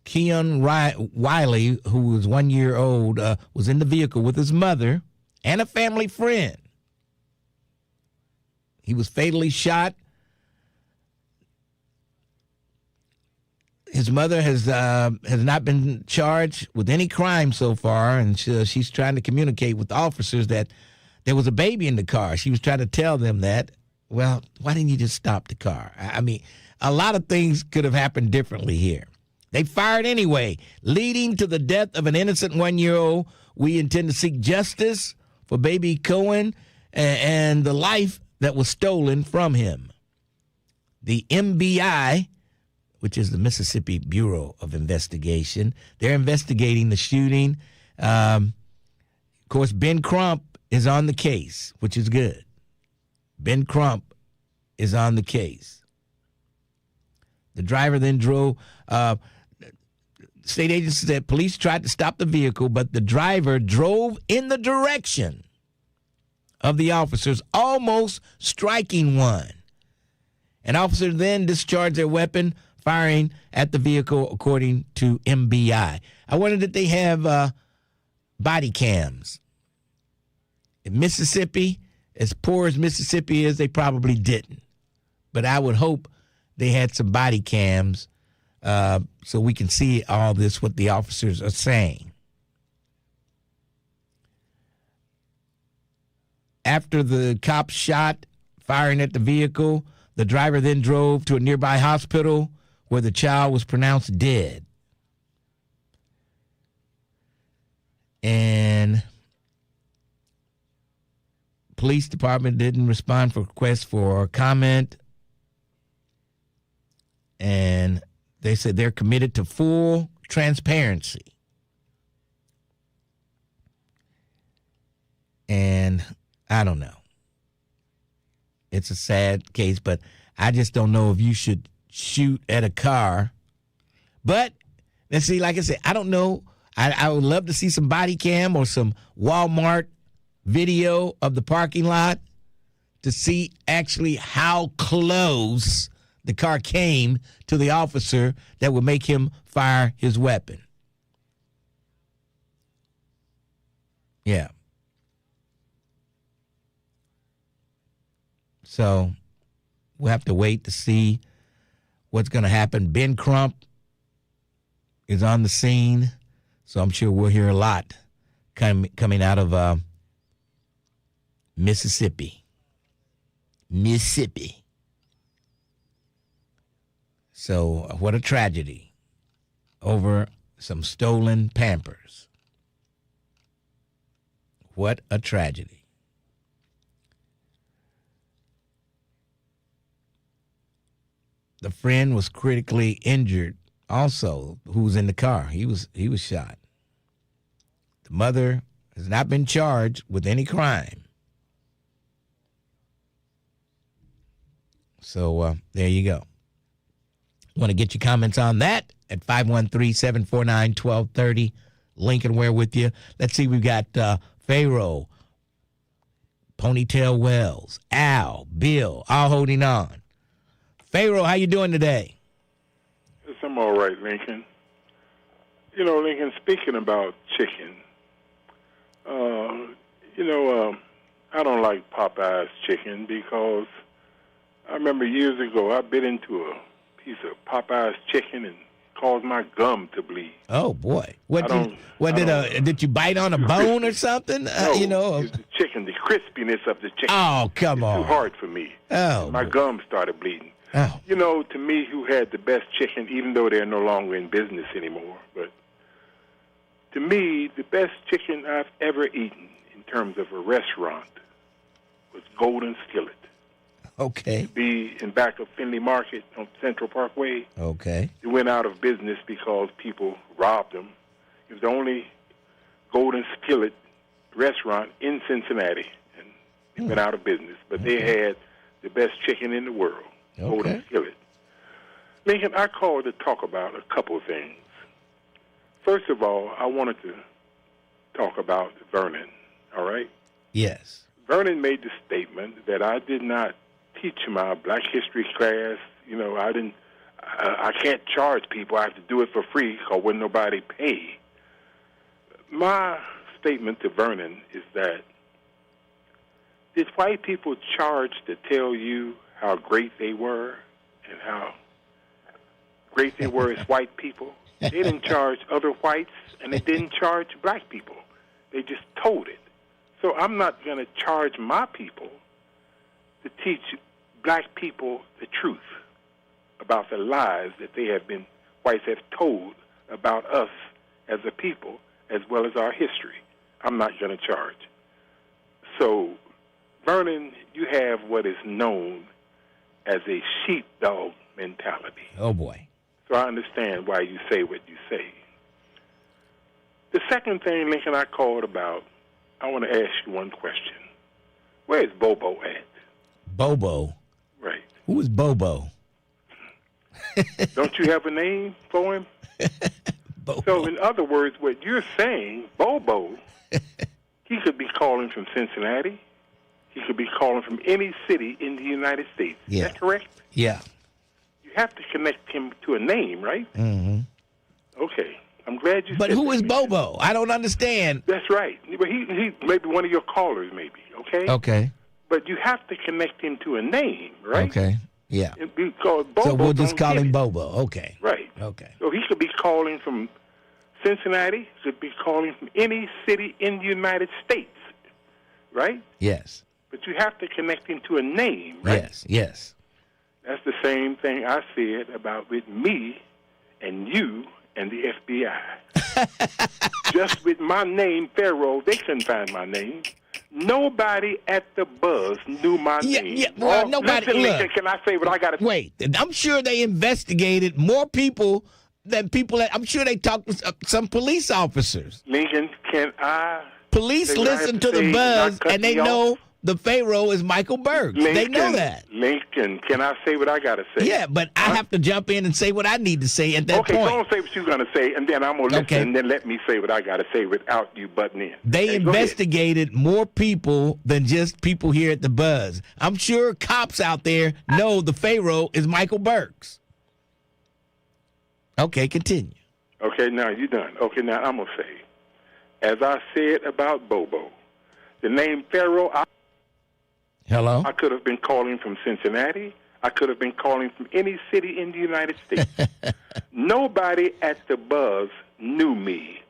Keon Wiley, who was 1 year old, was in the vehicle with his mother and a family friend. He was fatally shot. His mother has not been charged with any crime so far, and she's trying to communicate with the officers that there was a baby in the car. She was trying to tell them that, well, why didn't you just stop the car? I mean, a lot of things could have happened differently here. They fired anyway, leading to the death of an innocent 1-year-old. We intend to seek justice for baby Cohen and the life that was stolen from him. The MBI, which is the Mississippi Bureau of Investigation, they're investigating the shooting. Of course, Ben Crump is on the case, which is good. Ben Crump is on the case. The driver then drove. State agency said police tried to stop the vehicle, but the driver drove in the direction of the officers, almost striking one. An officer then discharged their weapon, firing at the vehicle, according to MBI. I wonder if they have body cams. In Mississippi, as poor as Mississippi is, they probably didn't. But I would hope they had some body cams so we can see all this, what the officers are saying. After the cops shot, firing at the vehicle, the driver then drove to a nearby hospital where the child was pronounced dead. And police department didn't respond for requests for comment. And they said they're committed to full transparency. And I don't know. It's a sad case, but I just don't know if you should shoot at a car. But, let's see, like I said, I don't know. I would love to see some body cam or some Walmart video of the parking lot to see actually how close the car came to the officer that would make him fire his weapon. Yeah. So we'll have to wait to see what's going to happen. Ben Crump is on the scene, so I'm sure we'll hear a lot coming out of Mississippi. So what a tragedy over some stolen Pampers. What a tragedy. The friend was critically injured also, who was in the car. He was shot. The mother has not been charged with any crime. So there you go. Want to get your comments on that at 513-749-1230. Lincoln Ware with you. Let's see, we've got Pharaoh, Ponytail Wells, Al, Bill, all holding on. Pharaoh, how you doing today? Yes, I'm all right, Lincoln. You know, Lincoln, speaking about chicken, I don't like Popeye's chicken because I remember years ago I bit into a piece of Popeye's chicken and caused my gum to bleed. Oh boy! Did you bite on a bone or something? No, it's the chicken, the crispiness of the chicken. Oh, come on! Too hard for me. Oh, my gum started bleeding. Oh. You know, to me, who had the best chicken, even though they're no longer in business anymore, but to me, the best chicken I've ever eaten in terms of a restaurant was Golden Skillet. Okay. Be in back of Findlay Market on Central Parkway. Okay. It went out of business because people robbed them. It was the only Golden Skillet restaurant in Cincinnati, and it went out of business. But they had the best chicken in the world, Golden Skillet. Lincoln, I called to talk about a couple of things. First of all, I wanted to talk about Vernon, all right? Yes. Vernon made the statement that I did not teach my Black History class. You know, I can't charge people. I have to do it for free because when nobody pay. My statement to Vernon is that did white people charge to tell you how great they were and how great they were as white people? They didn't charge other whites, and they didn't charge black people. They just told it. So I'm not going to charge my people to teach black people the truth about the lies that whites have told about us as a people, as well as our history. I'm not going to charge. So, Vernon, you have what is known as a sheepdog mentality. Oh, boy. So I understand why you say what you say. The second thing, Lincoln, I called about, I want to ask you one question. Where is Bobo at? Bobo? Right. Who is Bobo? Don't you have a name for him? Bobo. So, in other words, what you're saying, Bobo, he could be calling from Cincinnati. He could be calling from any city in the United States. Yeah. Is that correct? Yeah. You have to connect him to a name, right? Mm-hmm. Okay. I'm glad you But said who that. is Bobo? I don't understand. That's right. But he maybe one of your callers, maybe, okay? Okay. But you have to connect him to a name, right? Okay. Yeah. Because Bobo So we'll just don't call get him it. Bobo. Okay. Right. Okay. So he could be calling from Cincinnati, could be calling from any city in the United States, right? Yes. But you have to connect him to a name, right? Yes. Yes. That's the same thing I said about with me and you and the FBI. Just with my name, Pharaoh, they couldn't find my name. Nobody at the Buzz knew my name. Yeah, well, nobody. Listen, Look, Lincoln, can I say what I got to Wait, I'm sure they investigated more people than people. I'm sure they talked to some police officers. Lincoln, can I? Police say what I listen have to say the and Buzz, not cut and they me off? know the Pharaoh is Michael Burks. They know that. Lincoln, can I say what I got to say? Yeah, but I have to jump in and say what I need to say at that point. Okay, don't say what you're going to say, and then I'm going to listen, and then let me say what I got to say without you butting in. They investigated more people than just people here at the Buzz. I'm sure cops out there know the Pharaoh is Michael Burks. Okay, continue. Okay, now you're done. Okay, now I'm going to say, as I said about Bobo, the name Pharaoh, Hello? I could have been calling from Cincinnati. I could have been calling from any city in the United States. Nobody at the Buzz knew me.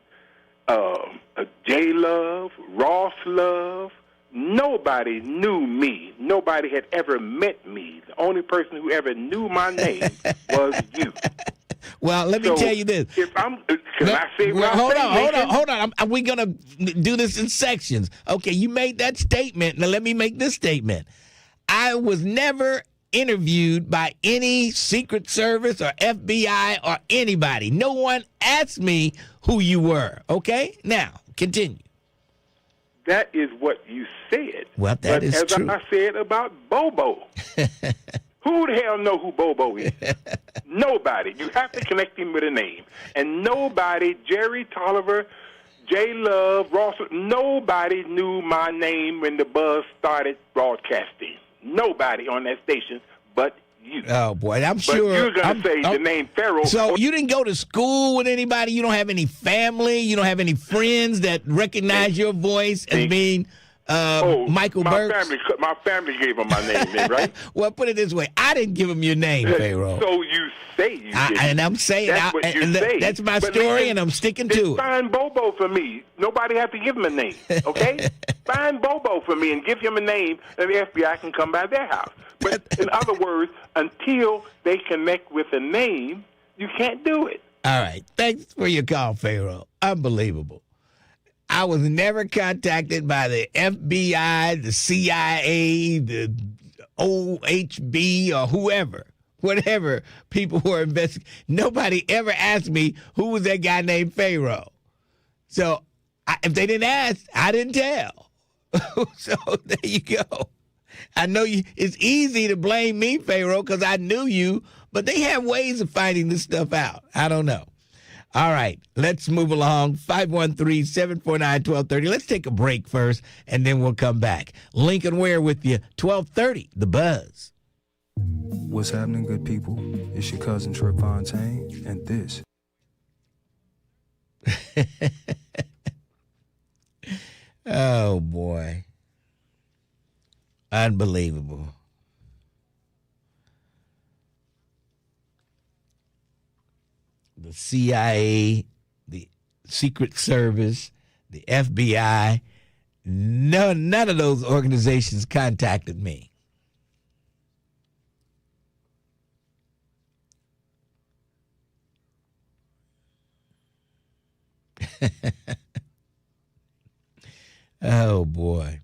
J Love, Ross Love, nobody knew me. Nobody had ever met me. The only person who ever knew my name was you. Well, let me tell you this. If I'm, can I say what hold on. Are we going to do this in sections? Okay, you made that statement. Now let me make this statement. I was never interviewed by any Secret Service or FBI or anybody. No one asked me who you were. Okay? Now, continue. That is what you said. Well, that is true. As I said about Bobo. Who the hell know who Bobo is? Nobody. You have to connect him with a name. And nobody, Jerry Tolliver, J Love, Ross, nobody knew my name when the Buzz started broadcasting. Nobody on that station but you. Oh, boy, I'm but sure. You're going to say the name Pharaoh. So you didn't go to school with anybody? You don't have any family? You don't have any friends that recognize your voice as being Michael Burks? My family gave him my name, then, right? Well, put it this way. I didn't give him your name, Pharaoh. So you say you did. And I'm saying that's what you say. That's my story, and I'm sticking to it. Find Bobo for me. Nobody have to give him a name, okay? Find Bobo for me and give him a name, and the FBI can come by their house. But in other words, until they connect with a name, you can't do it. All right. Thanks for your call, Pharaoh. Unbelievable. I was never contacted by the FBI, the CIA, the OHB, or whoever, whatever people were investigating. Nobody ever asked me who was that guy named Pharaoh. So if they didn't ask, I didn't tell. So there you go. I know it's easy to blame me, Pharaoh, because I knew you, but they have ways of finding this stuff out. I don't know. All right, let's move along. 513-749-1230. Let's take a break first, and then we'll come back. Lincoln Ware with you, 1230, The Buzz. What's happening, good people? It's your cousin Trip Fontaine, and this. Oh, boy. Unbelievable. The CIA, the Secret Service, the FBI, none of those organizations contacted me. Oh, boy.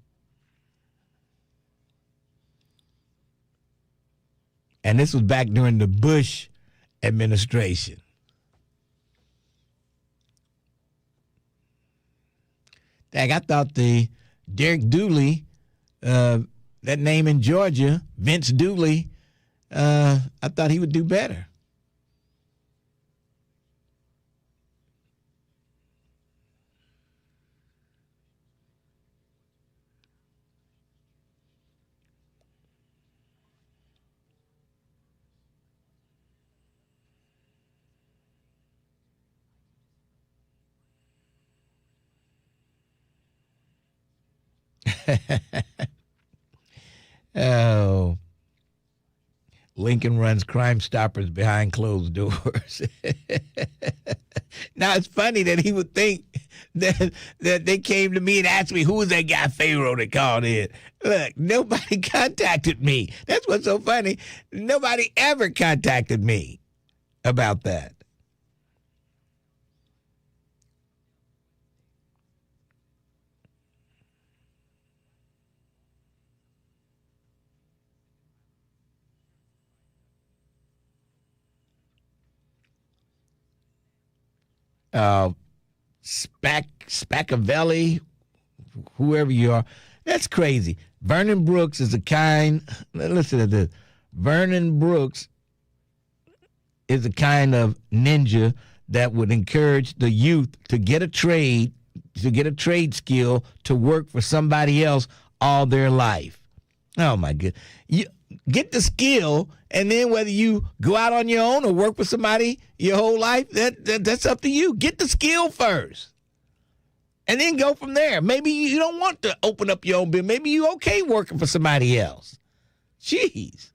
And this was back during the Bush administration. Dang, I thought the Derek Dooley, that name in Georgia, Vince Dooley, I thought he would do better. Oh, Lincoln runs Crime Stoppers behind closed doors. Now, it's funny that he would think that they came to me and asked me, who was that guy Pharaoh that called in? Look, nobody contacted me. That's what's so funny. Nobody ever contacted me about that. Spaccavelli, whoever you are. That's crazy. Vernon Brooks is listen to this. Vernon Brooks is a kind of ninja that would encourage the youth to get a trade skill to work for somebody else all their life. Oh, my goodness. You get the skill, and then whether you go out on your own or work for somebody your whole life, that's up to you. Get the skill first, and then go from there. Maybe you don't want to open up your own business. Maybe you're okay working for somebody else. Jeez.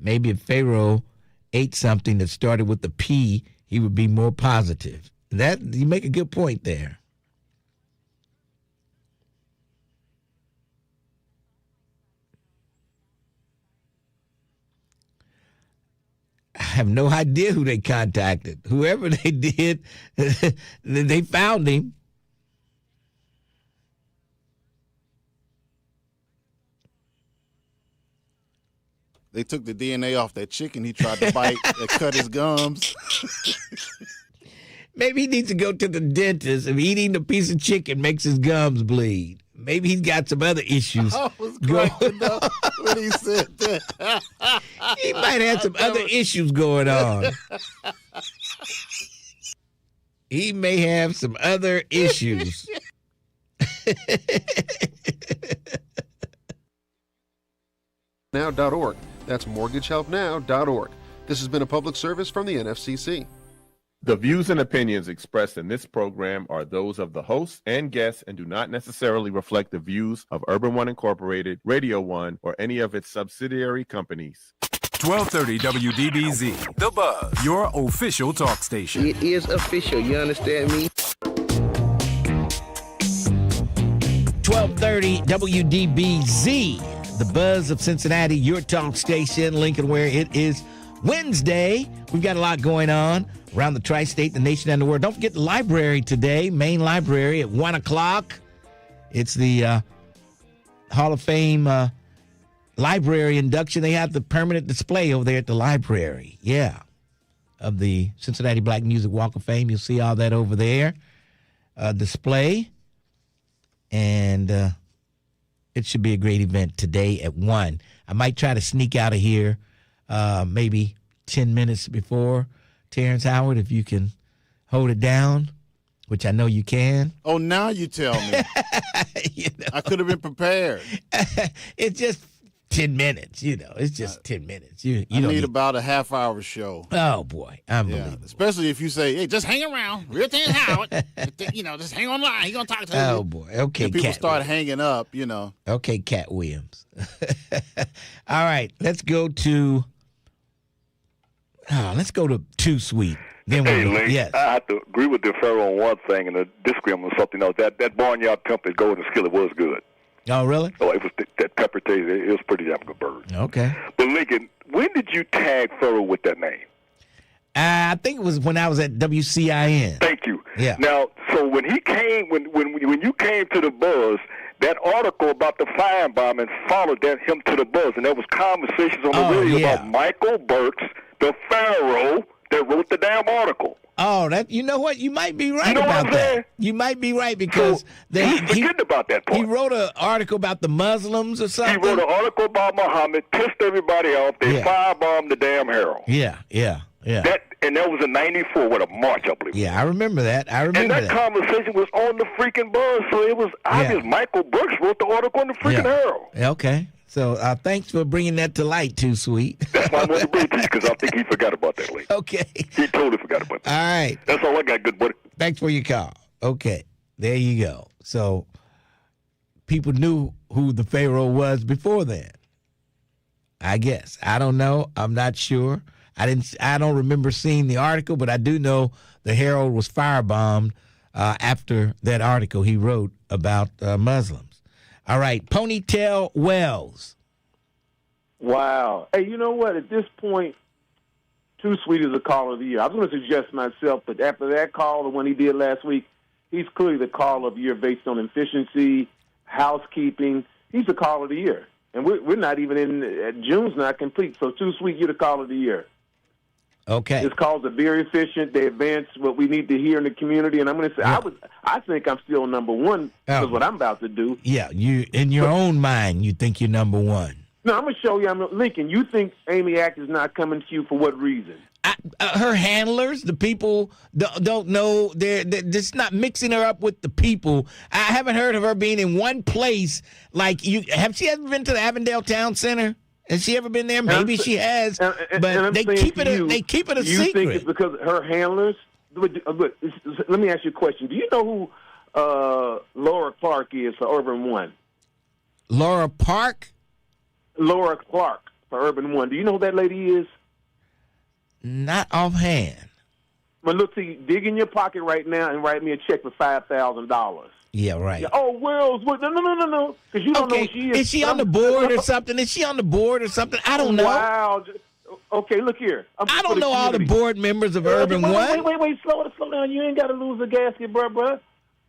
Maybe if Pharaoh ate something that started with the P, he would be more positive. You make a good point there. I have no idea who they contacted. Whoever they did, they found him. They took the DNA off that chicken he tried to bite that cut his gums. Maybe he needs to go to the dentist. If eating a piece of chicken makes his gums bleed. Maybe he's got some other issues. I was cracking up when he said that. He might have some other issues going on. He may have some other issues. Now.org. That's mortgagehelpnow.org. This has been a public service from the NFCC. The views and opinions expressed in this program are those of the hosts and guests and do not necessarily reflect the views of Urban One Incorporated, Radio One, or any of its subsidiary companies. 1230 WDBZ, The Buzz, your official talk station. It is official, you understand me? 1230 WDBZ. The Buzz of Cincinnati, your talk station, Lincoln, where it is Wednesday. We've got a lot going on around the tri-state, the nation, and the world. Don't forget the library today, main library at 1 o'clock. It's the Hall of Fame library induction. They have the permanent display over there at the library, of the Cincinnati Black Music Walk of Fame. You'll see all that over there, display, and it should be a great event today at 1. I might try to sneak out of here maybe 10 minutes before. Terrence Howard, if you can hold it down, which I know you can. Oh, now you tell me. I could have been prepared. It's just 10 minutes, It's just 10 minutes. You I need about a half-hour show. Oh, boy. Unbelievable. Yeah, especially if you say, hey, just hang around. Real Terrence Howard. Just hang on the line. He's going to talk to you. Oh, boy. Okay, and people Cat start Williams. hanging up, Okay, Cat Williams. All right, let's go to 2 Sweet. Then hey, Link, yes. I have to agree with the Pharaoh on one thing and disagree on something else. That barnyard pimp at Golden Skillet was good. Oh, really? Oh, it was that pepper taste. It was pretty damn good bird. Okay. But Lincoln, when did you tag Pharaoh with that name? I think it was when I was at WCIN. Thank you. Yeah. Now, so when he came, when you came to the Buzz, that article about the firebombing followed him to the Buzz, and there was conversations on the radio about Michael Burks, the Pharaoh, that wrote the damn article. Oh, you know what? You might be right you know about what I'm that. Saying? You might be right because he's forgetting about that part. He wrote an article about the Muslims or something. He wrote an article about Muhammad, pissed everybody off. They firebombed the damn Herald. Yeah. That was in '94 with a march, I believe. Yeah, I remember that. And that conversation was on the freaking Buzz, so it was obvious. Michael Brooks wrote the article on the freaking Herald. Okay. So thanks for bringing that to light, Too Sweet. That's why I wanted to bring it to you, because I think he forgot about that late. Okay. He totally forgot about that. All right. That's all I got, good buddy. Thanks for your call. Okay. There you go. So people knew who the Pharaoh was before then. I guess. I don't know. I'm not sure. I don't remember seeing the article, but I do know the Herald was firebombed after that article he wrote about Muslims. All right, Ponytail Wells. Wow. Hey, you know what? At this point, Too Sweet is a caller of the year. I was going to suggest myself, but after that call, the one he did last week, he's clearly the caller of the year based on efficiency, housekeeping, he's the Caller of the Year. And we're not even in June's not complete. So Too Sweet, you're the Caller of the Year. Okay. His calls are very efficient. They advance what we need to hear in the community. And I'm going to say, I think I'm still number one because what I'm about to do. Yeah, you in your own mind, you think you're number one. No, I'm going to show you. Lincoln, you think Amy Act is not coming to you for what reason? Her handlers, the people don't know. They're just not mixing her up with the people. I haven't heard of her being in one place like you. Have she ever been to the Avondale Town Center? Has she ever been there? Maybe she has, but they keep it a secret. You think it's because her handlers? Let me ask you a question. Do you know who Laura Clark is for Urban One? Laura Park? Laura Clark for Urban One. Do you know who that lady is? Not offhand. Well, look, see, dig in your pocket right now and write me a check for $5,000. Yeah, right. Yeah, oh, Wells, no. Because you don't know who she is. Is she on the board or something? Is she on the board or something? I don't know. Wow. Okay, look here. I don't know all the board members of Urban One. Wait. Slow down. You ain't got to lose a gasket, bruh.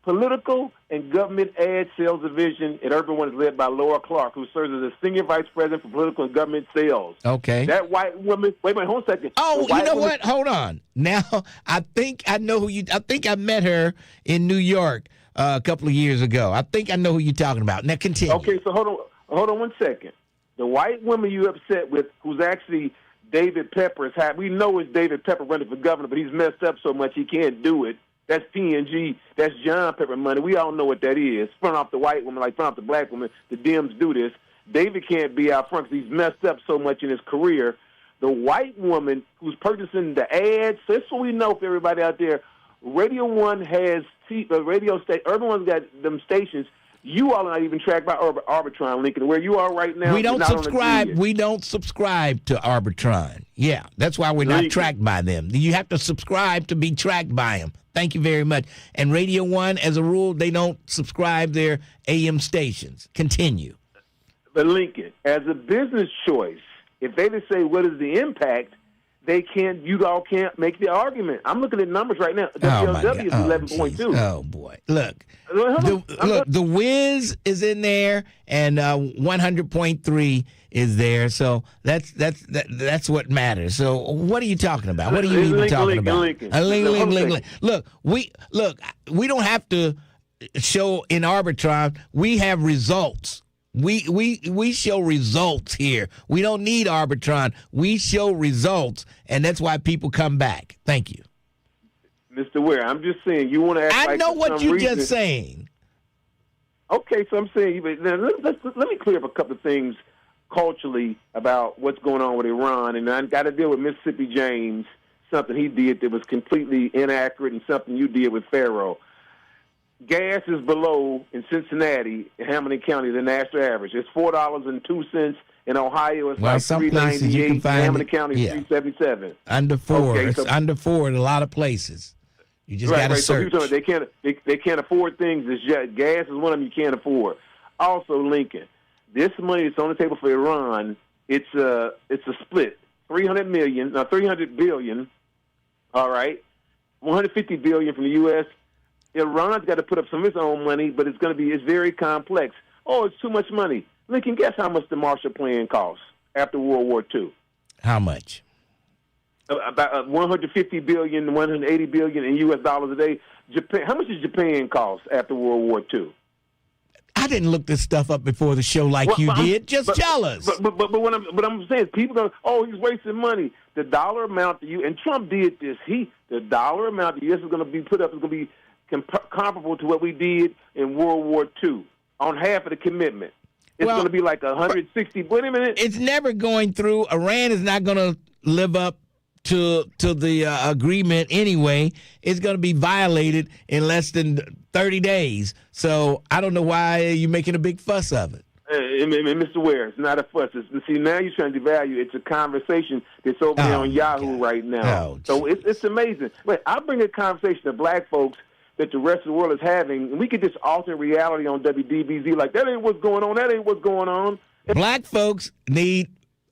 Political and Government Ad Sales Division at Urban One is led by Laura Clark, who serves as the Senior Vice President for Political and Government Sales. Okay. That white woman. Wait, hold on a second. Oh, you know what? Hold on. Now, I think I know who you. I think I met her in New York a couple of years ago. I think I know who you're talking about. Now, continue. Okay, so hold on 1 second. The white woman you upset with, who's actually David Pepper, we know it's David Pepper running for governor, but he's messed up so much he can't do it. That's PNG. That's John Pepper money. We all know what that is. Front off the white woman, like front off the black woman. The Dems do this. David can't be out front because he's messed up so much in his career. The white woman who's purchasing the ads, that's what we know for everybody out there. Radio One has radio station. Urban One's got them stations. You all are not even tracked by Arbitron, Lincoln. Where you are right now, we don't subscribe. We don't subscribe to Arbitron. Yeah, that's why we're not tracked by them. You have to subscribe to be tracked by them. Thank you very much. And Radio One, as a rule, they don't subscribe their AM stations. Continue. But Lincoln, as a business choice, if they just say what is the impact, you all can't make the argument. I'm looking at numbers right now. WLW is 11.2. Oh boy! Look, the Wiz is in there, and 100.3 is there. So that's what matters. So what are you talking about? What are you even talking about? Look, we don't have to show in Arbitron. We have results. We show results here. We don't need Arbitron. We show results, and that's why people come back. Thank you. Mr. Ware, I'm just saying, you want to act I like know what you're reason, just saying. Okay, so I'm saying, let me clear up a couple of things culturally about what's going on with Iran, and I got to deal with Mississippi James, something he did that was completely inaccurate, and something you did with Pharaoh. Gas is below in Cincinnati, Hamilton County, the national average. It's $4.02 in Ohio. It's like $3.98. In Hamilton County, $3.77. Under four. Okay, it's under four in a lot of places. You just got to search. So they can't afford things. Gas is one of them you can't afford. Also, Lincoln, this money that's on the table for Iran, it's a split. $300 billion. All right, $150 billion from the U.S. Iran's got to put up some of its own money, but it's very complex. Oh, it's too much money. Lincoln, guess how much the Marshall Plan costs after World War II? How much? About $150 billion, $180 billion in U.S. dollars a day. Japan. How much does Japan cost after World War II? I didn't look this stuff up before the show like you did. Just tell us. But what I'm saying is people go, oh, he's wasting money. The dollar amount to you, and Trump did this. The dollar amount the U.S. is going to be put up is going to be comparable to what we did in World War II on half of the commitment. It's going to be like 160. Wait a minute. It's never going through. Iran is not going to live up to the agreement anyway. It's going to be violated in less than 30 days. So I don't know why you're making a big fuss of it. Mr. Ware, it's not a fuss. See, now you're trying to devalue. It's a conversation that's over there on Yahoo right now. So it's amazing. Wait, I bring a conversation to black folks that the rest of the world is having, and we could just alter reality on WDBZ like that ain't what's going on. That ain't what's going on. Black folks need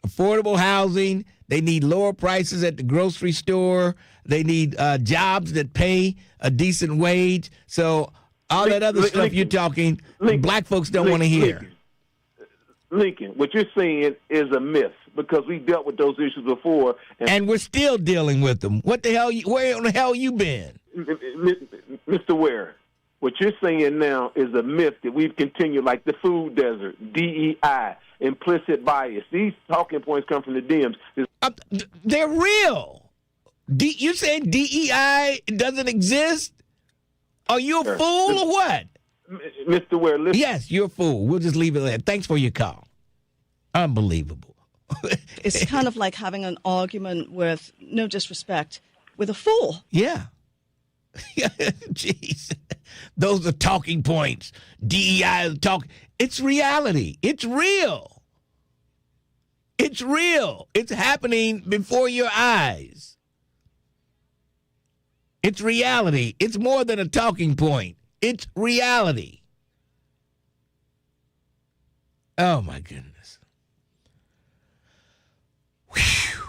affordable housing. They need lower prices at the grocery store. They need jobs that pay a decent wage. So all that other stuff you're talking, black folks don't want to hear. Lincoln, what you're saying is a myth because we dealt with those issues before. And we're still dealing with them. What the hell? Where in the hell you been? Mr. Ware, what you're saying now is a myth that we've continued, like the food desert, DEI, implicit bias. These talking points come from the Dems. They're real. You saying DEI doesn't exist? Are you a fool or what? Mr. Ware, listen. Yes, you're a fool. We'll just leave it there. Thanks for your call. Unbelievable. It's kind of like having an argument with, no disrespect, with a fool. Yeah. Jeez. Those are talking points. DEI is talk. It's reality. It's real. It's real. It's happening before your eyes. It's reality. It's more than a talking point. It's reality. Oh, my goodness. Whew.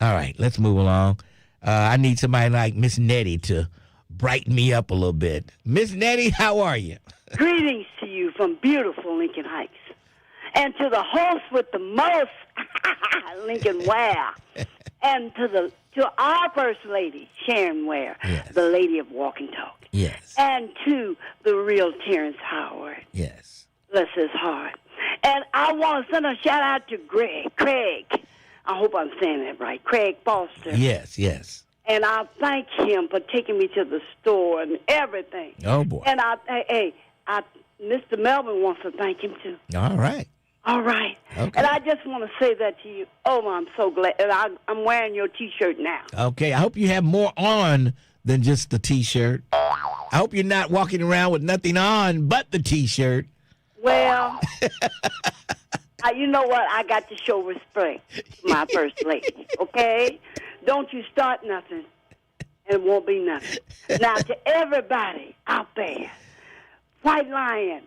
All right, let's move along. I need somebody like Miss Nettie to brighten me up a little bit. Miss Nettie, how are you? Greetings to you from beautiful Lincoln Heights. And to the host with the most, Lincoln Ware. And to our First Lady, Sharon Ware, yes. The Lady of Walking Talk. Yes. And to the real Terrence Howard. Yes. Bless his heart. And I want to send a shout out to Craig. I hope I'm saying that right. Craig Foster. Yes, yes. And I thank him for taking me to the store and everything. Oh, boy. And Mr. Melvin wants to thank him, too. All right. All right. Okay. And I just want to say that to you. Oh, I'm so glad. And I'm wearing your T-shirt now. Okay. I hope you have more on than just the T-shirt. I hope you're not walking around with nothing on but the T-shirt. Well, you know what? I got to show respect to my First Lady, okay? Don't you start nothing, and it won't be nothing. Now, to everybody out there, White Lion,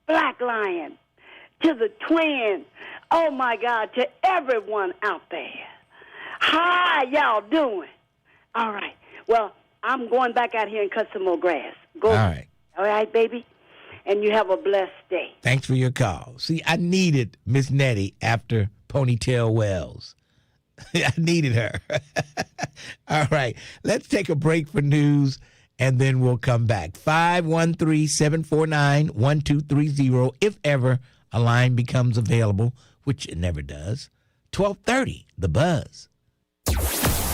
Black Lion, to the twin, oh, my God, to everyone out there. How y'all doing? All right. Well, I'm going back out here and cut some more grass. Go. All right. All right, baby? And you have a blessed day. Thanks for your call. See, I needed Miss Nettie after Ponytail Wells. I needed her. All right. Let's take a break for news, and then we'll come back. 513-749-1230, if ever a line becomes available, which it never does. 1230, The Buzz.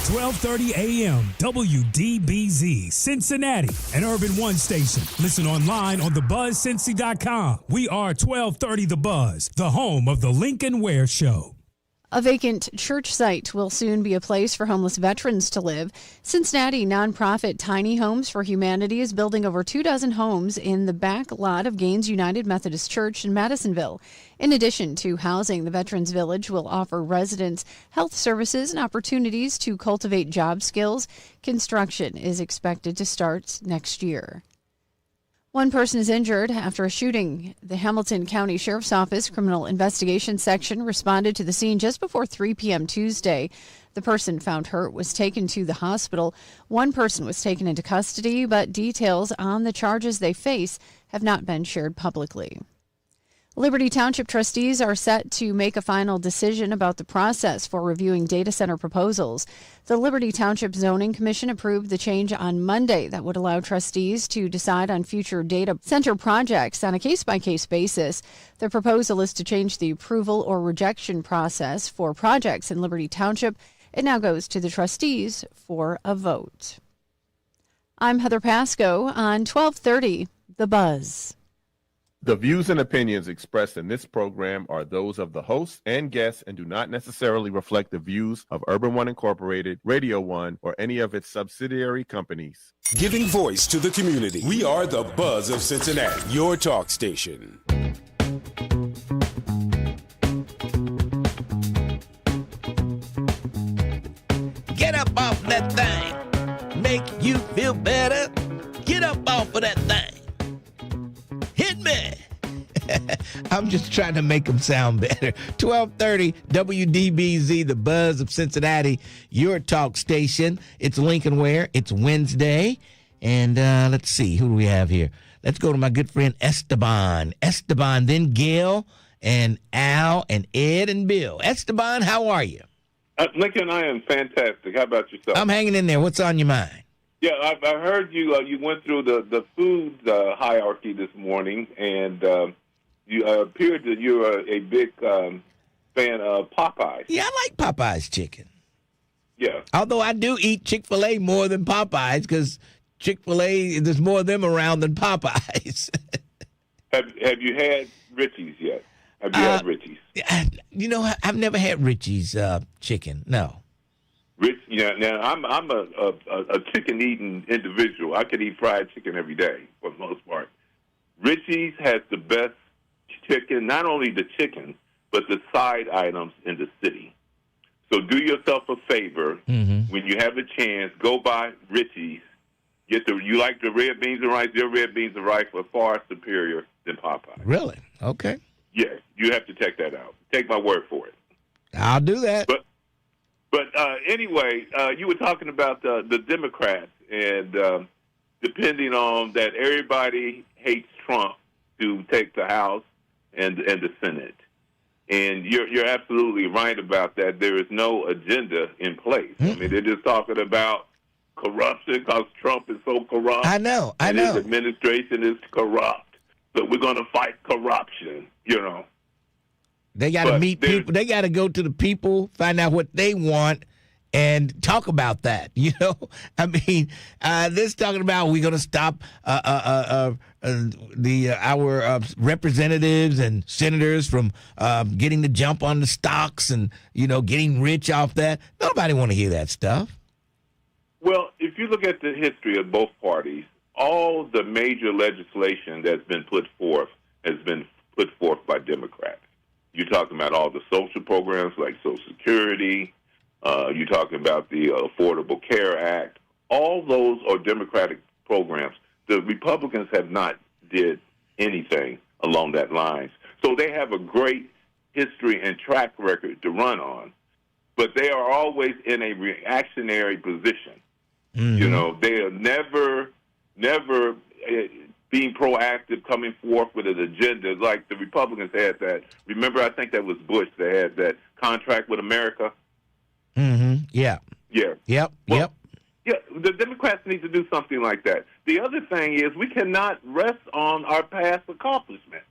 1230 AM, WDBZ, Cincinnati, an Urban One station. Listen online on thebuzzcincy.com. We are 1230 The Buzz, the home of the Lincoln Ware Show. A vacant church site will soon be a place for homeless veterans to live. Cincinnati nonprofit Tiny Homes for Humanity is building over 24 homes in the back lot of Gaines United Methodist Church in Madisonville. In addition to housing, the Veterans Village will offer residents health services and opportunities to cultivate job skills. Construction is expected to start next year. One person is injured after a shooting. The Hamilton County Sheriff's Office Criminal Investigation Section responded to the scene just before 3 p.m. Tuesday. The person found hurt was taken to the hospital. One person was taken into custody, but details on the charges they face have not been shared publicly. Liberty Township trustees are set to make a final decision about the process for reviewing data center proposals. The Liberty Township Zoning Commission approved the change on Monday that would allow trustees to decide on future data center projects on a case-by-case basis. The proposal is to change the approval or rejection process for projects in Liberty Township. It now goes to the trustees for a vote. I'm Heather Pasco on 1230 The Buzz. The views and opinions expressed in this program are those of the host and guests and do not necessarily reflect the views of Urban One Incorporated, Radio One, or any of its subsidiary companies. Giving voice to the community. We are the Buzz of Cincinnati, your talk station. Get up off that thing. Make you feel better. Get up off of that thing. Hit me. I'm just trying to make them sound better. 1230 WDBZ, the Buzz of Cincinnati, your talk station. It's Lincoln Ware. It's Wednesday. And let's see, who do we have here? Let's go to my good friend Esteban. Esteban, then Gail and Al and Ed and Bill. Esteban, how are you? Lincoln, I am fantastic. How about yourself? I'm hanging in there. What's on your mind? Yeah, I heard you. You went through the food hierarchy this morning, and you appeared that you're a big fan of Popeyes. Yeah, I like Popeyes chicken. Yeah. Although I do eat Chick-fil-A more than Popeyes because Chick-fil-A, there's more of them around than Popeyes. Have you had Richie's yet? Have you had Richie's? You know, I've never had Richie's chicken. No. Now I'm a chicken eating individual. I could eat fried chicken every day for the most part. Richie's has the best chicken, not only the chicken, but the side items in the city. So do yourself a favor when you have a chance. Go by Richie's. You like the red beans and rice? Their red beans and rice are far superior than Popeye. Really? Okay. Yes, you have to check that out. Take my word for it. I'll do that. But anyway, you were talking about the Democrats, and depending on that, everybody hates Trump to take the House and the Senate. And you're absolutely right about that. There is no agenda in place. I mean, they're just talking about corruption because Trump is so corrupt. I know. His administration is corrupt. So we're going to fight corruption, you know. They got to meet people. They got to go to the people, find out what they want, and talk about that. You know, I mean, this talking about we're going to stop our representatives and senators from getting the jump on the stocks and getting rich off that. Nobody want to hear that stuff. Well, if you look at the history of both parties, all the major legislation that's been put forth has been put forth by Democrats. You're talking about all the social programs like Social Security. You're talking about the Affordable Care Act. All those are Democratic programs. The Republicans have not did anything along that lines. So they have a great history and track record to run on. But they are always in a reactionary position. You know, they are never being proactive, coming forth with an agenda like the Republicans had that. Remember, I think that was Bush that had that contract with America. Yeah. Yeah. Yep. Well, yep. Yeah, the Democrats need to do something like that. The other thing is we cannot rest on our past accomplishments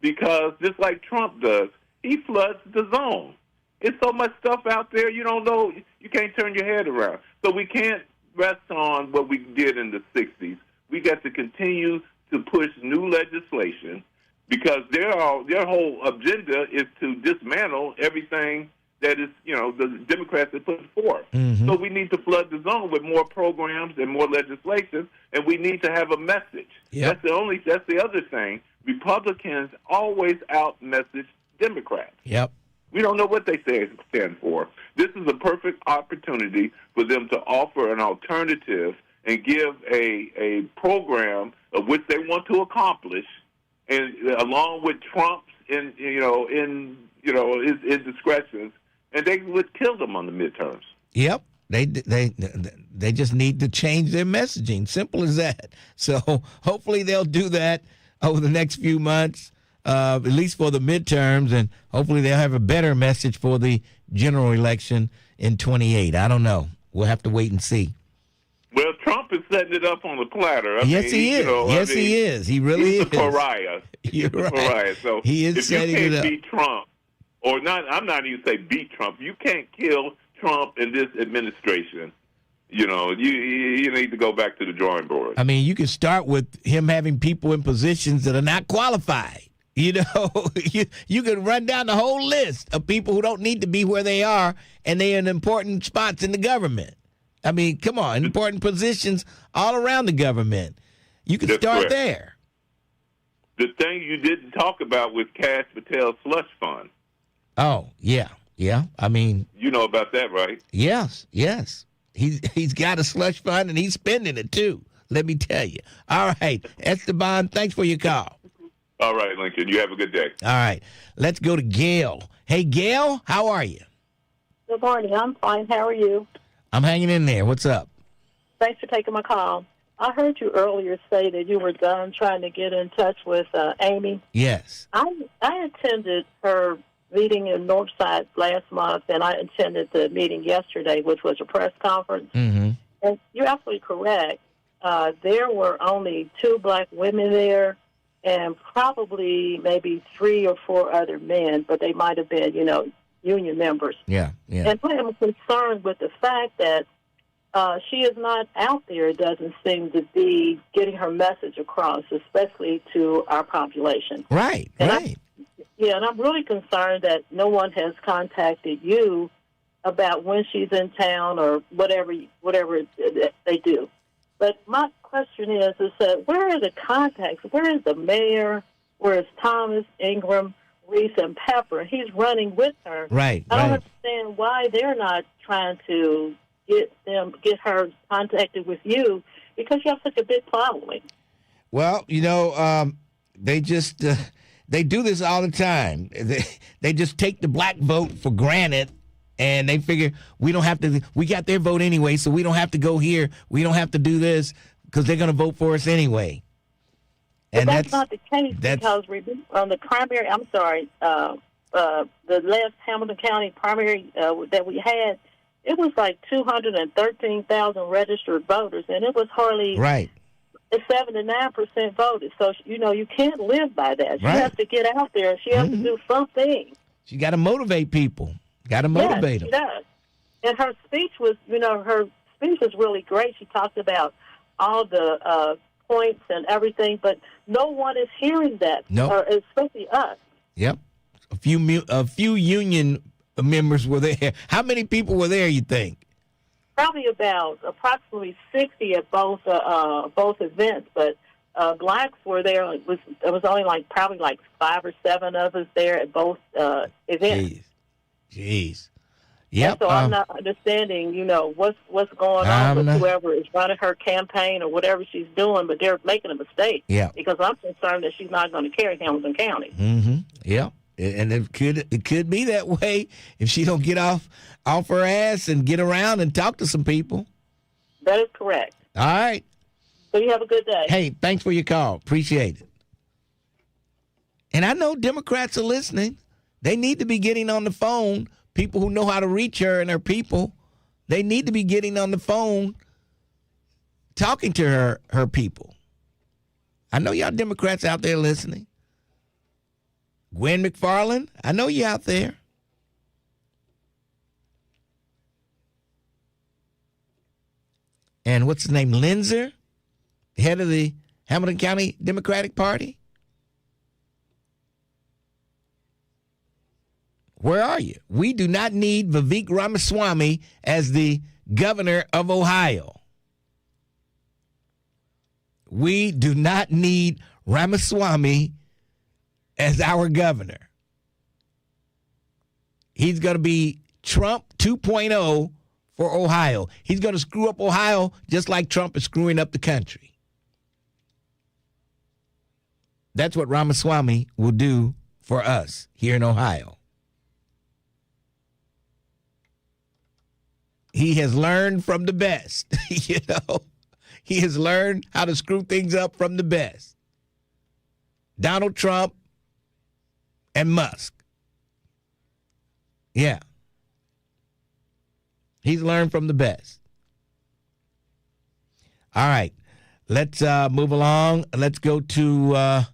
because just like Trump does, he floods the zone. There's so much stuff out there you don't know, you can't turn your head around. So we can't rest on what we did in the 60s. We got to continue to push new legislation because their whole agenda is to dismantle everything that is, the Democrats have put forth. So we need to flood the zone with more programs and more legislation, and we need to have a message. Yep. That's the other thing. Republicans always out-message Democrats. Yep. We don't know what they stand for. This is a perfect opportunity for them to offer an alternative and give a program of which they want to accomplish, and along with Trump's his discretions, and they would kill them on the midterms. Yep. They just need to change their messaging. Simple as that. So hopefully they'll do that over the next few months, at least for the midterms, and hopefully they'll have a better message for the general election in 28. I don't know. We'll have to wait and see. Well, Trump is setting it up on the platter. Yes, he is. He is. He really is. He's a pariah. You're right. Pariah. So he is setting it up. If you can't beat Trump, or not, I'm not even say beat Trump. You can't kill Trump in this administration. You need to go back to the drawing board. I mean, you can start with him having people in positions that are not qualified. You can run down the whole list of people who don't need to be where they are, and they're in important spots in the government. I mean, come on, important positions all around the government. You can start there. The thing you didn't talk about was Cash Patel's slush fund. Oh, yeah. Yeah. I mean, you know about that, right? Yes. He's got a slush fund, and he's spending it, too. Let me tell you. All right. Esteban, thanks for your call. All right, Lincoln. You have a good day. All right. Let's go to Gail. Hey, Gail, how are you? Good morning. I'm fine. How are you? I'm hanging in there. What's up? Thanks for taking my call. I heard you earlier say that you were done trying to get in touch with Amy. Yes. I attended her meeting in Northside last month, and I attended the meeting yesterday, which was a press conference. Mm-hmm. And you're absolutely correct. There were only 2 black women there and probably maybe 3 or 4 other men, but they might have been, union members. Yeah. And I am concerned with the fact that she is not out there. It doesn't seem to be getting her message across, especially to our population. Right. And I'm really concerned that no one has contacted you about when she's in town or whatever they do. But my question is that where are the contacts? Where is the mayor? Where is Thomas, Ingram, Reese, and Pepper? He's running with her. Right. I don't understand why they're not trying to get her contacted with you, because you have such a big following. Well, they just they do this all the time. They just take the black vote for granted, and they figure we don't have to. We got their vote anyway, so we don't have to go here. We don't have to do this because they're going to vote for us anyway. And that's not the case, because on the primary, the last Hamilton County primary that we had, it was like 213,000 registered voters, and it was hardly 7 to 9% voted. So, you can't live by that. She has to get out there. She has to do something. She got to motivate people. Got to motivate them. She does. And her speech was, really great. She talked about all the points and everything, but no one is hearing that, especially us. Yep. A few union members were there. How many people were there, you think? Probably approximately 60 at both events, but blacks were there. It was only probably 5 or 7 of us there at both events. Jeez. Yep. So I'm not understanding, what's going on with whoever is running her campaign or whatever she's doing, but they're making a mistake. Yeah. Because I'm concerned that she's not going to carry Hamilton County. Mm-hmm. Yeah. And it could be that way if she don't get off her ass and get around and talk to some people. That is correct. All right. So you have a good day. Hey, thanks for your call. Appreciate it. And I know Democrats are listening. They need to be getting on the phone. People who know how to reach her and her people, they need to be getting on the phone, talking to her people. I know y'all Democrats out there listening. Gwen McFarland, I know you out there. And what's his name? Linzer, head of the Hamilton County Democratic Party. Where are you? We do not need Vivek Ramaswamy as the governor of Ohio. We do not need Ramaswamy as our governor. He's going to be Trump 2.0 for Ohio. He's going to screw up Ohio just like Trump is screwing up the country. That's what Ramaswamy will do for us here in Ohio. He has learned from the best, He has learned how to screw things up from the best. Donald Trump and Musk. Yeah. He's learned from the best. All right. Let's move along. Let's go to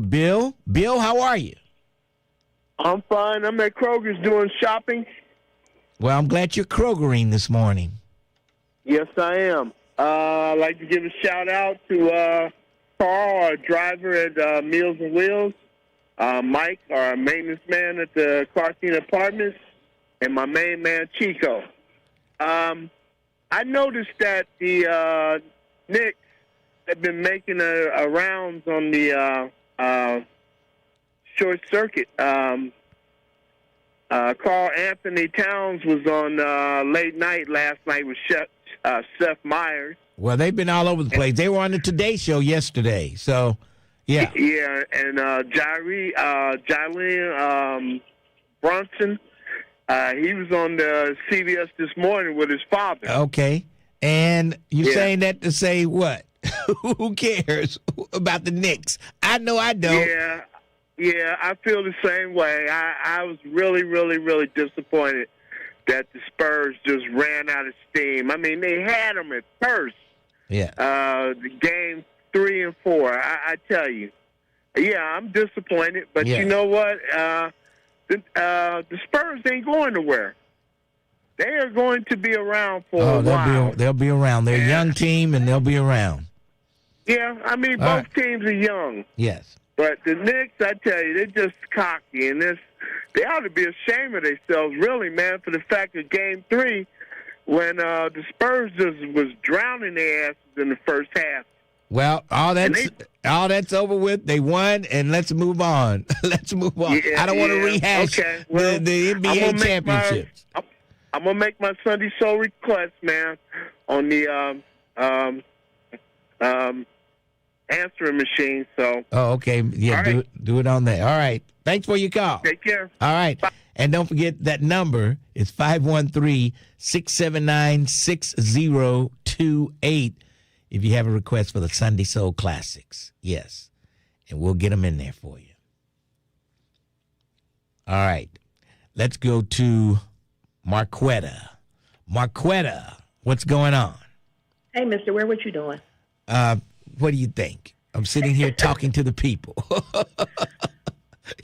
Bill. Bill, how are you? I'm fine. I'm at Kroger's doing shopping. Well, I'm glad you're Krogering this morning. Yes, I am. I'd like to give a shout-out to Carl, our driver at Meals and Wheels, Mike, our maintenance man at the Clarkson Apartments, and my main man, Chico. I noticed that the Knicks have been making a rounds on the short circuit. Carl Anthony Towns was on late night last night with Seth Meyers. Well, they've been all over the place. They were on the Today Show yesterday, so yeah. Yeah, and Jalen Brunson, he was on the CBS this morning with his father. Okay, And you're saying that to say what? Who cares about the Knicks? I know I don't. Yeah, I feel the same way. I was really, really, really disappointed that the Spurs just ran out of steam. I mean, they had them at first. Yeah. Game 3 and 4. I tell you. Yeah, I'm disappointed. But you know what? The Spurs ain't going nowhere. They are going to be around for a while. They'll be around. They're a young team, and they'll be around. Yeah, I mean, both teams are young. Yes. But the Knicks, I tell you, they're just cocky. And they ought to be ashamed of themselves, really, man, for the fact that Game 3, when the Spurs just was drowning their asses in the first half. Well, all that's over with. They won, and let's move on. Let's move on. Yeah, I don't want to rehash the NBA championship. I'm going to make my Sunday Soul request, man, on the answering machine. So. Oh, okay. Yeah, do it on there. All right. Thanks for your call. Take care. All right. Bye. And don't forget that number is 513-679-6028 if you have a request for the Sunday Soul Classics. Yes. And we'll get them in there for you. All right. Let's go to Marquetta. Marquetta, what's going on? Hey, Mr. Ware, what you doing? What do you think? I'm sitting here talking to the people.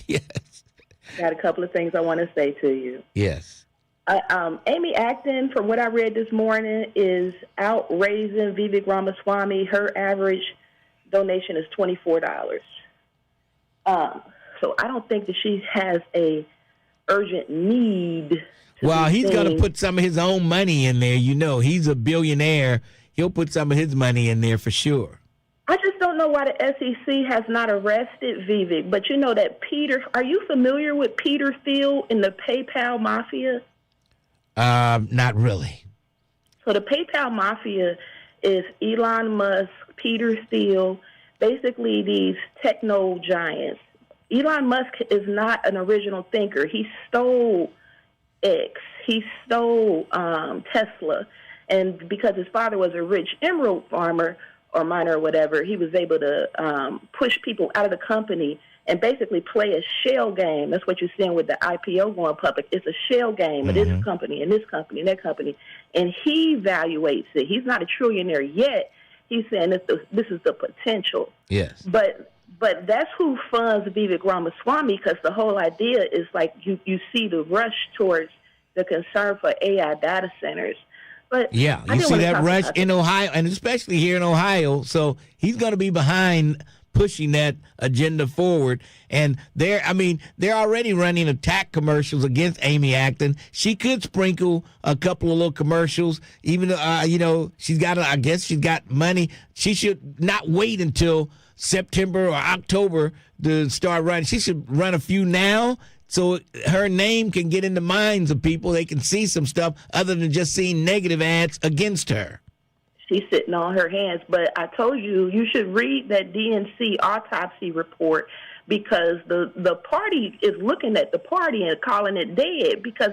Yes. Got a couple of things I want to say to you. Yes. Amy Acton, from what I read this morning, is outraising Vivek Ramaswamy. Her average donation is $24. So I don't think that she has a urgent need. Well, he's going to put some of his own money in there. You know, he's a billionaire. He'll put some of his money in there for sure. I just don't know why the SEC has not arrested Vivek. But you know that are you familiar with Peter Thiel and the PayPal Mafia? Not really. So the PayPal Mafia is Elon Musk, Peter Thiel, basically these techno giants. Elon Musk is not an original thinker. He stole X. He stole Tesla. And because his father was a rich emerald farmer or miner or whatever, he was able to push people out of the company and basically play a shell game. That's what you're seeing with the IPO going public. It's a shell game of this company and this company and that company. And he evaluates it. He's not a trillionaire yet. He's saying this is the potential. Yes. But that's who funds Vivek Ramaswamy, because the whole idea is like you see the rush towards the concern for AI data centers. But yeah, you see that rush in Ohio, and especially here in Ohio. So he's going to be behind pushing that agenda forward. And they're already running attack commercials against Amy Acton. She could sprinkle a couple of little commercials, even she's got money. She should not wait until September or October to start running. She should run a few now, so her name can get in the minds of people. They can see some stuff other than just seeing negative ads against her. She's sitting on her hands. But I told you should read that DNC autopsy report, because the party is looking at the party and calling it dead. Because,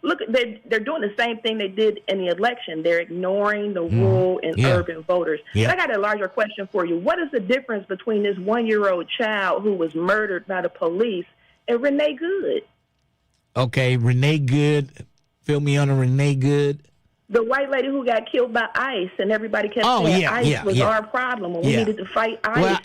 look, they're doing the same thing they did in the election. They're ignoring the rural and urban voters. Yeah. But I got a larger question for you. What is the difference between this 1-year-old child who was murdered by the police and Renee Good? Okay, Renee Good. Fill me on a Renee Good. The white lady who got killed by ICE, and everybody kept saying ICE was our problem, and we needed to fight ICE. Well,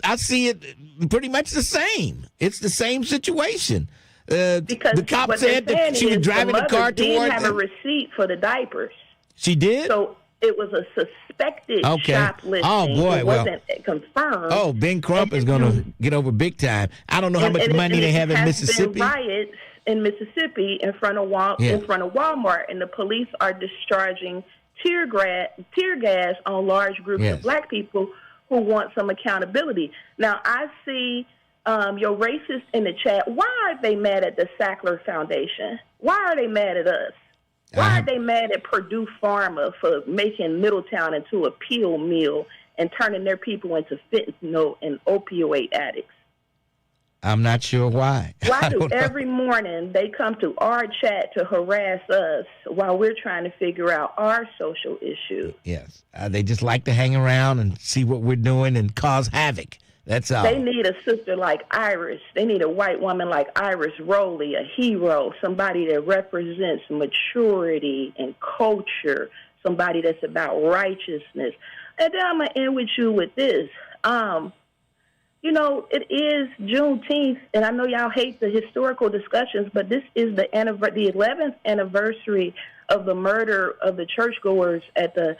I see it pretty much the same. It's the same situation. Because the cop said that she was driving the car towards. She didn't have a receipt for the diapers. She did? So it was a suspected shoplifting. Oh, boy. It wasn't confirmed. Oh, Ben Crump is going to get over big time. I don't know how much money they have in Mississippi. There has been riots in Mississippi in front of Walmart, and the police are discharging tear gas on large groups of black people who want some accountability. Now, I see your racists in the chat. Why are they mad at the Sackler Foundation? Why are they mad at us? Why are they mad at Purdue Pharma for making Middletown into a peel mill and turning their people into fentanyl and opioid addicts? I'm not sure why. Why do every morning they come to our chat to harass us while we're trying to figure out our social issues? Yes. They just like to hang around and see what we're doing and cause havoc. That's all. They need a sister like Iris. They need a white woman like Iris Rowley, a hero, somebody that represents maturity and culture, somebody that's about righteousness. And then I'm going to end with you with this. You know, it is Juneteenth, and I know y'all hate the historical discussions, but this is the 11th anniversary of the murder of the churchgoers at the,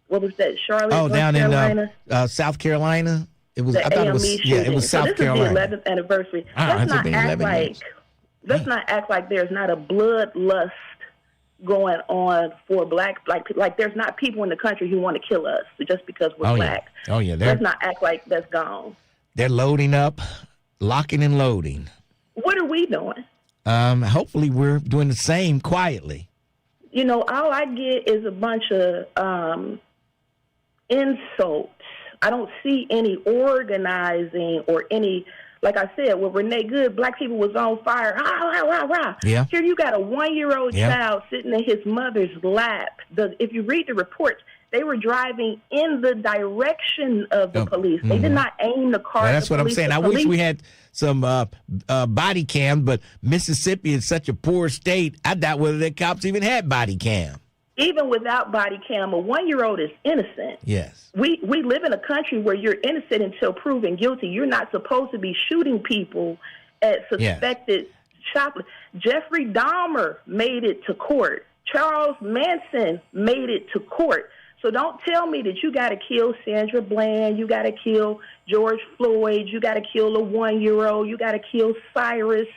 what was that, Charlotte, North down Carolina? In South Carolina? It was. The I thought AME it was. shooting. Yeah, it was South Carolina. This is the 11th anniversary. Let's not act like there's not a bloodlust going on for black people. Like there's not people in the country who want to kill us just because we're black. Yeah. Oh yeah. Let's not act like that's gone. They're loading up, locking and loading. What are we doing? Hopefully we're doing the same quietly. You know, all I get is a bunch of insults. I don't see any organizing or any, like I said, with Renee Good, black people was on fire. Rah, rah, rah, rah. Yeah. Here you got a 1-year-old child sitting in his mother's lap. If you read the reports, they were driving in the direction of the police. They did not aim the car. Well, that's what I'm saying. I wish we had some body cams, but Mississippi is such a poor state. I doubt whether the cops even had body cam. Even without body cam, a 1-year-old is innocent. Yes. We live in a country where you're innocent until proven guilty. You're not supposed to be shooting people at suspected shoplifting. Jeffrey Dahmer made it to court. Charles Manson made it to court. So don't tell me that you got to kill Sandra Bland, you got to kill George Floyd, you got to kill a 1-year-old, you got to kill Cyrus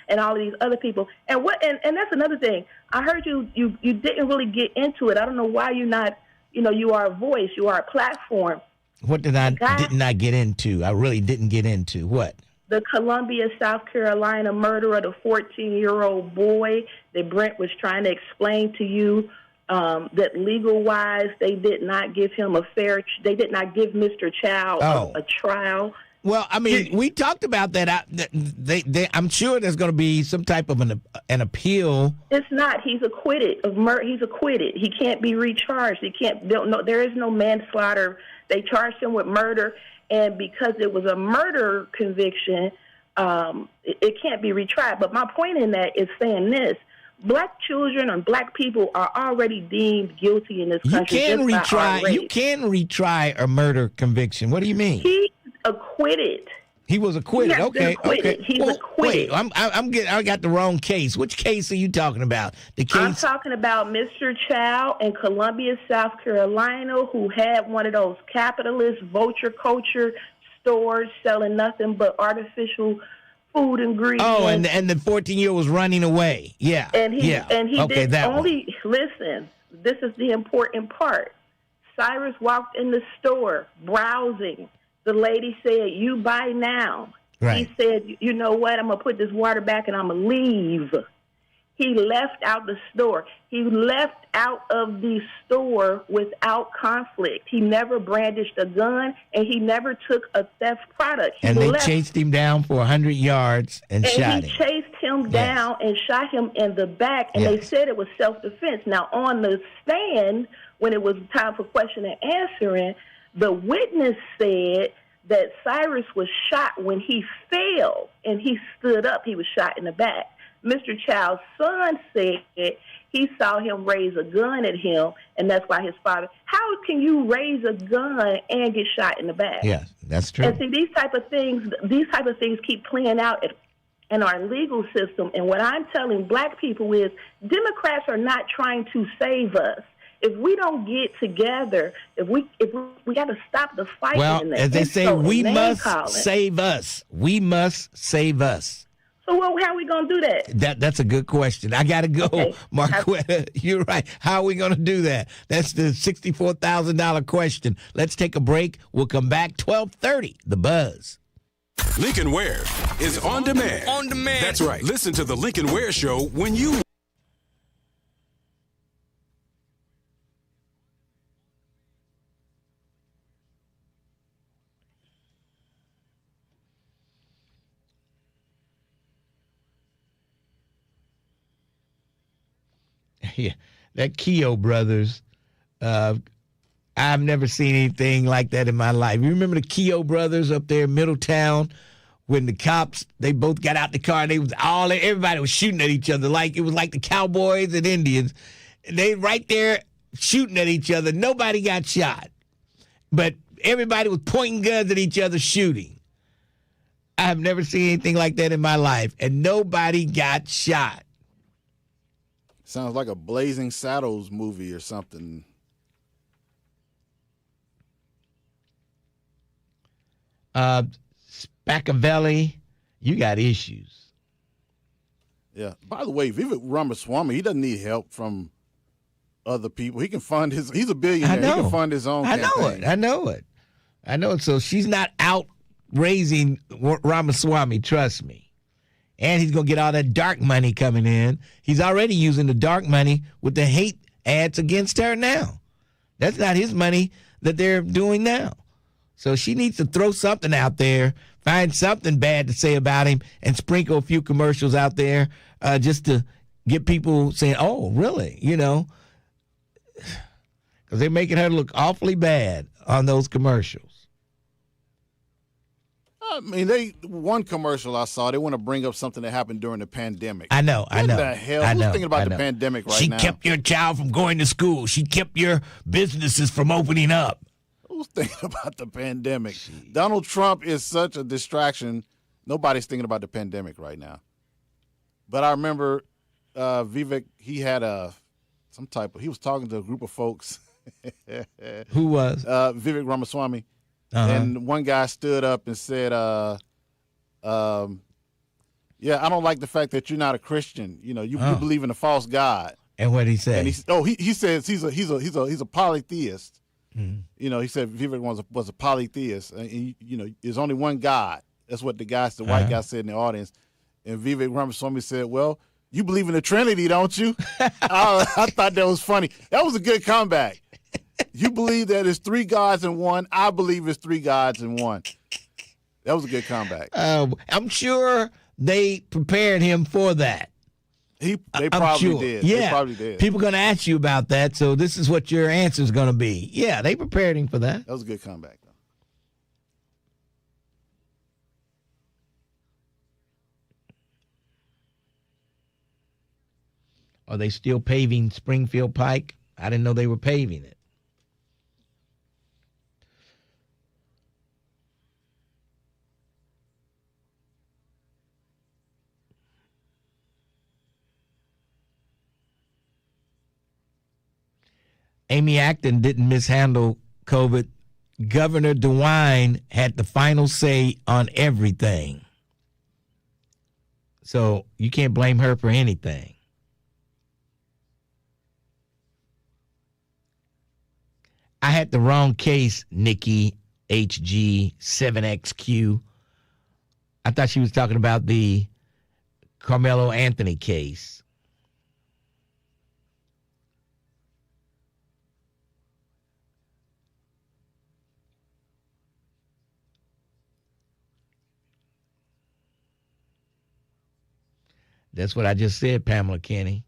and all of these other people. And that's another thing. I heard you didn't really get into it. I don't know why you're not, you are a voice, you are a platform. What did I get into? I really didn't get into what? The Columbia, South Carolina murder of the 14-year-old boy that Brent was trying to explain to you that legal-wise they did not give him they did not give Mr. Child a trial. Well, I mean, we talked about that. I'm sure there's going to be some type of an appeal. It's not. He's acquitted of murder. He's acquitted. He can't be recharged. He can't. There is no manslaughter. They charged him with murder, and because it was a murder conviction, it can't be retried. But my point in that is saying this: black children or black people are already deemed guilty in this country. You can retry a murder conviction. What do you mean? He acquitted. He was acquitted. Okay. He's acquitted. Wait, I got the wrong case. Which case are you talking about? The case I'm talking about Mr. Child in Columbia, South Carolina, who had one of those capitalist vulture culture stores selling nothing but artificial food ingredients. Oh, and the 14-year-old was running away. Yeah. And he did only listen. This is the important part. Cyrus walked in the store browsing. The lady said, "You buy now." Right. He said, "You know what? I'm going to put this water back and I'm going to leave." He left out the store. He left out of the store without conflict. He never brandished a gun, and he never took a theft product. They chased him down for 100 yards and shot him. He chased him down and shot him in the back, and they said it was self-defense. Now, on the stand, when it was time for question and answering, the witness said that Cyrus was shot when he fell and he stood up. He was shot in the back. Mr. Child's son said he saw him raise a gun at him, and that's why his father. How can you raise a gun and get shot in the back? Yes, that's true. And see, these type of things keep playing out in our legal system. And what I'm telling black people is Democrats are not trying to save us. If we don't get together, if we got to stop the fighting. Well, as they say, we must save us. We must save us. So, how are we going to do that? That's a good question. I got to go, okay. Marquetta. You're right. How are we going to do that? That's the $64,000 question. Let's take a break. We'll come back 12:30. The Buzz. Lincoln Ware is on demand. On demand. That's right. Listen to the Lincoln Ware Show when you. Yeah, that Keogh brothers. I've never seen anything like that in my life. You remember the Keogh brothers up there in Middletown when the cops, they both got out the car and everybody was shooting at each other like it was like the Cowboys and Indians. They right there shooting at each other. Nobody got shot. But everybody was pointing guns at each other shooting. I have never seen anything like that in my life. And nobody got shot. Sounds like a Blazing Saddles movie or something. Spaccavelli, you got issues. Yeah. By the way, Vivek Ramaswamy, he doesn't need help from other people. He can fund he's a billionaire. He can fund his own campaign. I know it. So she's not out raising Ramaswamy, trust me. And he's going to get all that dark money coming in. He's already using the dark money with the hate ads against her now. That's not his money that they're doing now. So she needs to throw something out there, find something bad to say about him, and sprinkle a few commercials out there just to get people saying, oh, really? You know, because they're making her look awfully bad on those commercials. I mean, one commercial I saw, they want to bring up something that happened during the pandemic. I know. What the hell? Who's thinking about the pandemic right now? She kept your child from going to school. She kept your businesses from opening up. Who's thinking about the pandemic? Donald Trump is such a distraction. Nobody's thinking about the pandemic right now. But I remember Vivek, he had he was talking to a group of folks. Who was? Vivek Ramaswamy. Uh-huh. And one guy stood up and said, yeah, I don't like the fact that you're not a Christian. You know, you believe in a false God. And what did he say? And he says he's a polytheist. Mm-hmm. You know, he said Vivek was a polytheist. And, you know, there's only one God. That's what the white guy said in the audience. And Vivek Ramaswamy said, well, you believe in the Trinity, don't you? I thought that was funny. That was a good comeback. You believe that it's three gods in one. I believe it's three gods in one. That was a good comeback. I'm sure they prepared him for that. They probably did. Yeah. They probably did. People are going to ask you about that, so this is what your answer is going to be. Yeah, they prepared him for that. That was a good comeback, though. Are they still paving Springfield Pike? I didn't know they were paving it. Amy Acton didn't mishandle COVID. Governor DeWine had the final say on everything. So you can't blame her for anything. I had the wrong case, Nikki HG7XQ. I thought she was talking about the Carmelo Anthony case. That's what I just said, Pamela Kenny.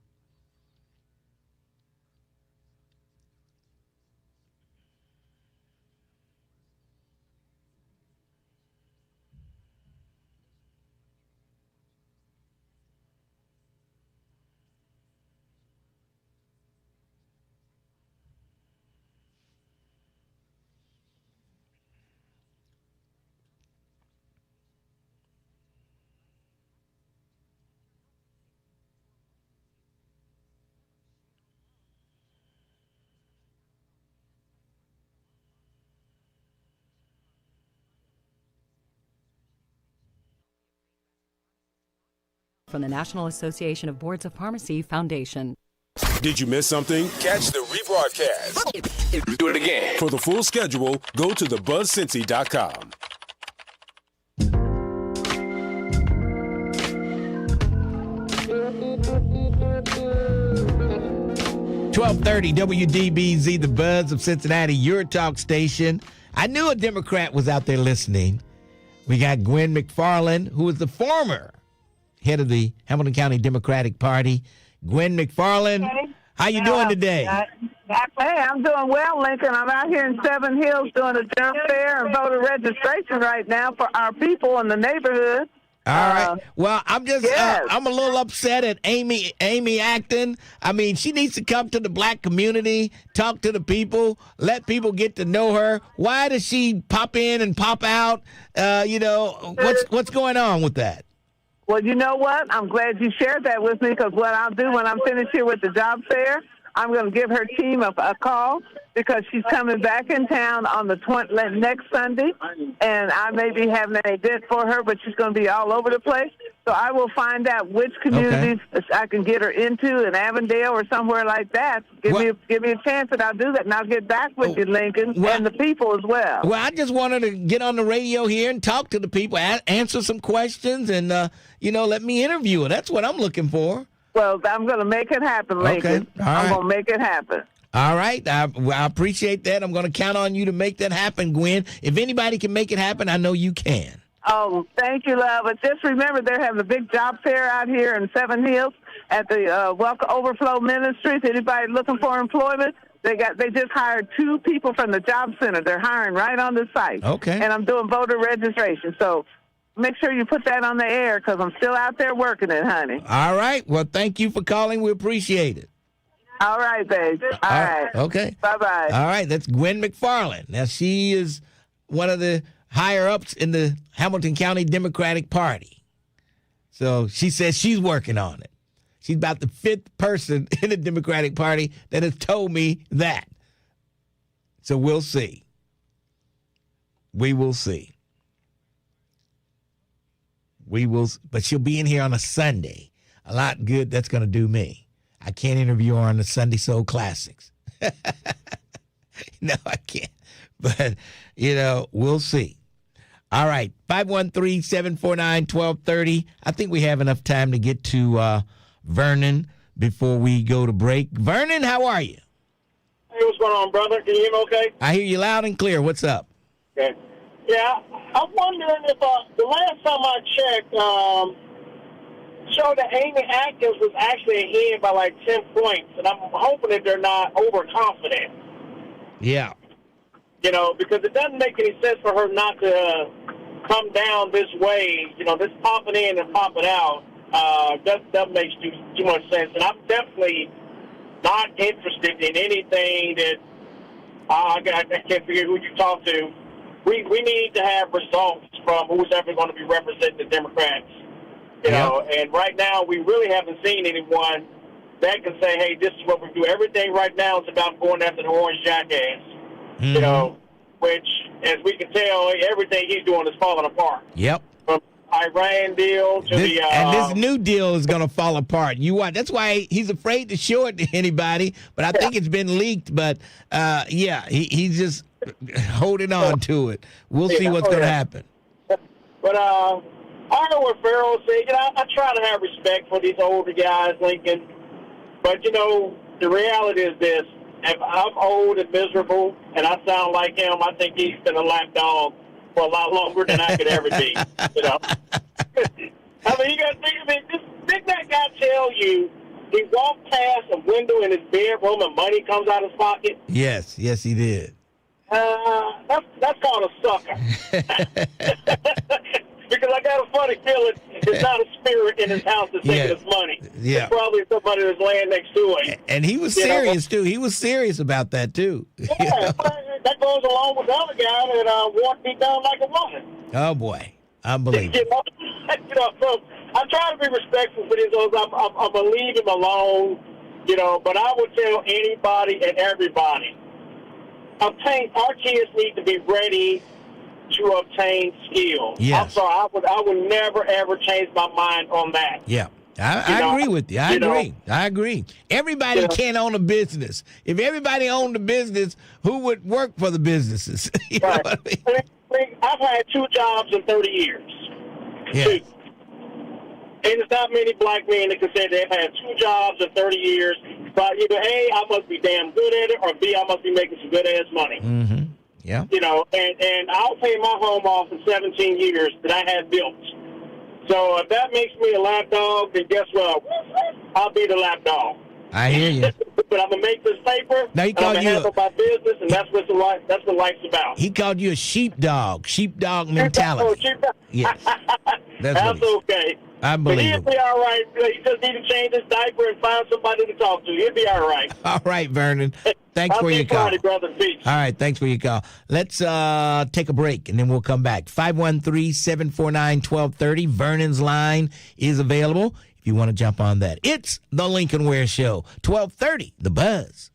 From the National Association of Boards of Pharmacy Foundation. Did you miss something? Catch the rebroadcast. Do it again. For the full schedule, go to thebuzzcincy.com. 1230 WDBZ, the Buzz of Cincinnati, your talk station. I knew a Democrat was out there listening. We got Gwen McFarland, who is the former head of the Hamilton County Democratic Party. Gwen McFarland, How you doing today? Hey, I'm doing well, Lincoln. I'm out here in Seven Hills doing a job fair and voter registration right now for our people in the neighborhood. All right. Well, I'm just I'm a little upset at Amy Acton. I mean, she needs to come to the black community, talk to the people, let people get to know her. Why does she pop in and pop out? What's going on with that? Well, you know what? I'm glad you shared that with me, because what I'll do when I'm finished here with the job fair, I'm going to give her team a call, because she's coming back in town on the next Sunday, and I may be having an event for her, but she's going to be all over the place. So I will find out which communities I can get her into, in Avondale or somewhere like that. Give me a chance, and I'll do that, and I'll get back with you, Lincoln, and the people as well. Well, I just wanted to get on the radio here and talk to the people, answer some questions, and let me interview her. That's what I'm looking for. Well, I'm going to make it happen, Lincoln. Okay. All right. I'm going to make it happen. All right. I appreciate that. I'm going to count on you to make that happen, Gwen. If anybody can make it happen, I know you can. Oh, thank you, love. But just remember, they're having a big job fair out here in Seven Hills at the Welcome Overflow Ministries. Anybody looking for employment? They just hired 2 people from the job center. They're hiring right on the site. Okay. And I'm doing voter registration. So make sure you put that on the air, because I'm still out there working it, honey. All right. Well, thank you for calling. We appreciate it. All right, babe. All right. Okay. Bye-bye. All right. That's Gwen McFarland. Now, she is one of the higher-ups in the Hamilton County Democratic Party. So she says she's working on it. She's about the 5th person in the Democratic Party that has told me that. So we'll see. We will see. But she'll be in here on a Sunday. A lot good that's going to do me. I can't interview her on the Sunday Soul Classics. No, I can't. But, we'll see. All right, 513-749-1230. I think we have enough time to get to Vernon before we go to break. Vernon, how are you? Hey, what's going on, brother? Can you hear me okay? I hear you loud and clear. What's up? Okay. Yeah, I'm wondering if the last time I checked showed that Amy Atkins was actually ahead by like 10 points, and I'm hoping that they're not overconfident. Yeah. Because it doesn't make any sense for her not to come down this way. This popping in and popping out that makes too much sense. And I'm definitely not interested in anything that I can't figure who you talk to. We need to have results from who's ever going to be representing the Democrats. And right now we really haven't seen anyone that can say, hey, this is what we do. Everything right now is about going after the orange jackass. Mm-hmm. Which, as we can tell, everything he's doing is falling apart. Yep. From Iran deal to and this new deal is going to fall apart. That's why he's afraid to show it to anybody, but I think it's been leaked. But, he's just holding on to it. We'll see what's going to happen. But I know what Farrell said. I try to have respect for these older guys, Lincoln. But, the reality is this. If I'm old and miserable and I sound like him, I think he's been a lapdog for a lot longer than I could ever be. I mean, you got to think of it. Didn't that guy tell you he walked past a window in his bedroom and money comes out of his pocket? Yes, he did. That's called a sucker. Because I got a funny feeling there's not a spirit in his house that's taking his money. Yeah. It's probably somebody that's laying next to him. And he was serious, too. He was serious about that, too. Yeah, that goes along with the other guy that won't be done like a woman. Oh, boy. Unbelievable. So I try to be respectful for these others. I'm going to leave him alone, but I would tell anybody and everybody, our kids need to be ready to obtain skills. Yes. I'm sorry, I would never, ever change my mind on that. Yeah. I agree with you. I agree. Everybody can't own a business. If everybody owned a business, who would work for the businesses? You know what I mean? I've had 2 jobs in 30 years. Yeah. 2. And there's not many black men that can say they've had 2 jobs in 30 years. But either A, I must be damn good at it, or B, I must be making some good-ass money. Mm-hmm. Yeah. And I'll pay my home off in 17 years that I had built. So if that makes me a lapdog, then guess what? I'll be the lapdog. I hear you. But I'm going to make this paper, now, and I'm going to handle my business, and that's what life's about. He called you a sheepdog mentality. Sheepdog. Yes. That's okay. Unbelievable. But he'll be all right. He just need to change his diaper and find somebody to talk to. He'll be all right. All right, Vernon. Thanks for your call. Friday, brother. Peace. All right, thanks for your call. Let's take a break, and then we'll come back. 513-749-1230. Vernon's line is available if you want to jump on that. It's The Lincoln Ware Show, 1230, The Buzz.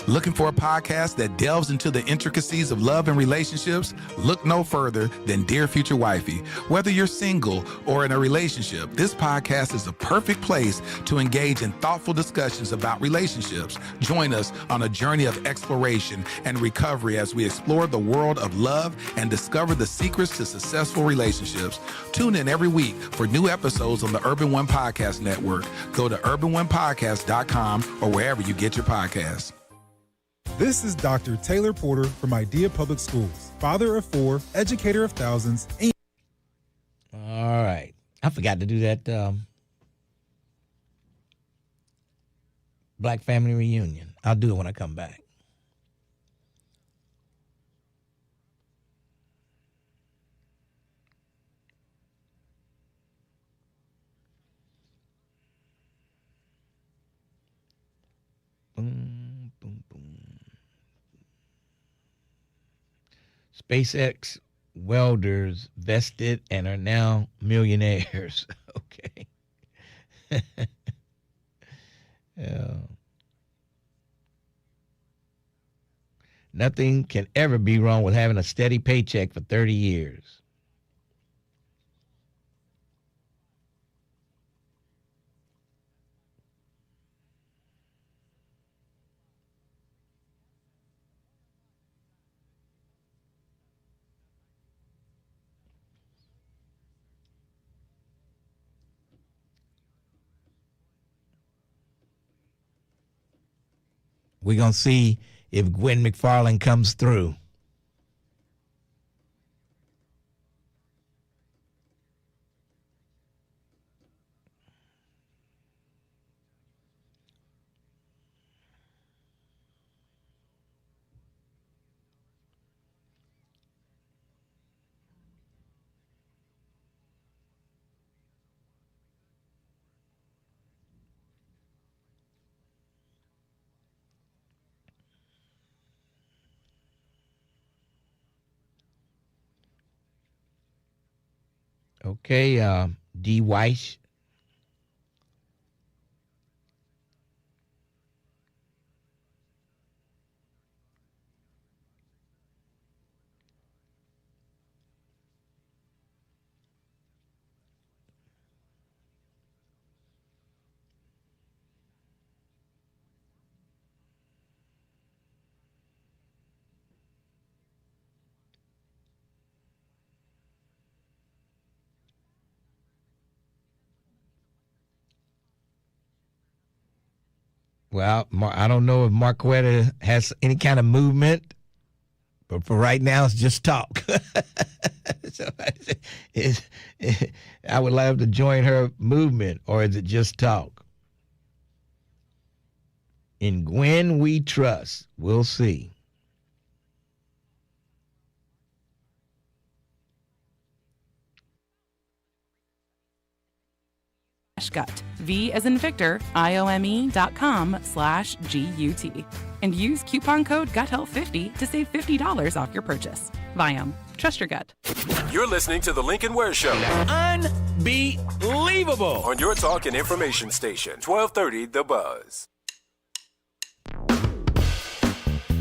Looking for a podcast that delves into the intricacies of love and relationships? Look no further than Dear Future Wifey. Whether you're single or in a relationship, this podcast is the perfect place to engage in thoughtful discussions about relationships. Join us on a journey of exploration and recovery as we explore the world of love and discover the secrets to successful relationships. Tune in every week for new episodes on the Urban One Podcast Network. Go to urbanonepodcast.com or wherever you get your podcasts. This is Dr. Taylor Porter from Idea Public Schools, father of 4, educator of thousands. All right. I forgot to do that Black Family Reunion. I'll do it when I come back. SpaceX welders vested and are now millionaires. Okay. Nothing can ever be wrong with having a steady paycheck for 30 years. We're going to see if Gwen McFarland comes through. Okay, D. Weiss. Well, I don't know if Marquetta has any kind of movement, but for right now, it's just talk. So I would love to join her movement, or is it just talk? In Gwen we trust. We'll see. GUT. V as in Victor, IOME.com/GUT. And use coupon code GUTHEALTH50 to save $50 off your purchase. Viome. Trust your gut. You're listening to The Lincoln Ware Show. Unbelievable. On your talk and information station, 1230 The Buzz.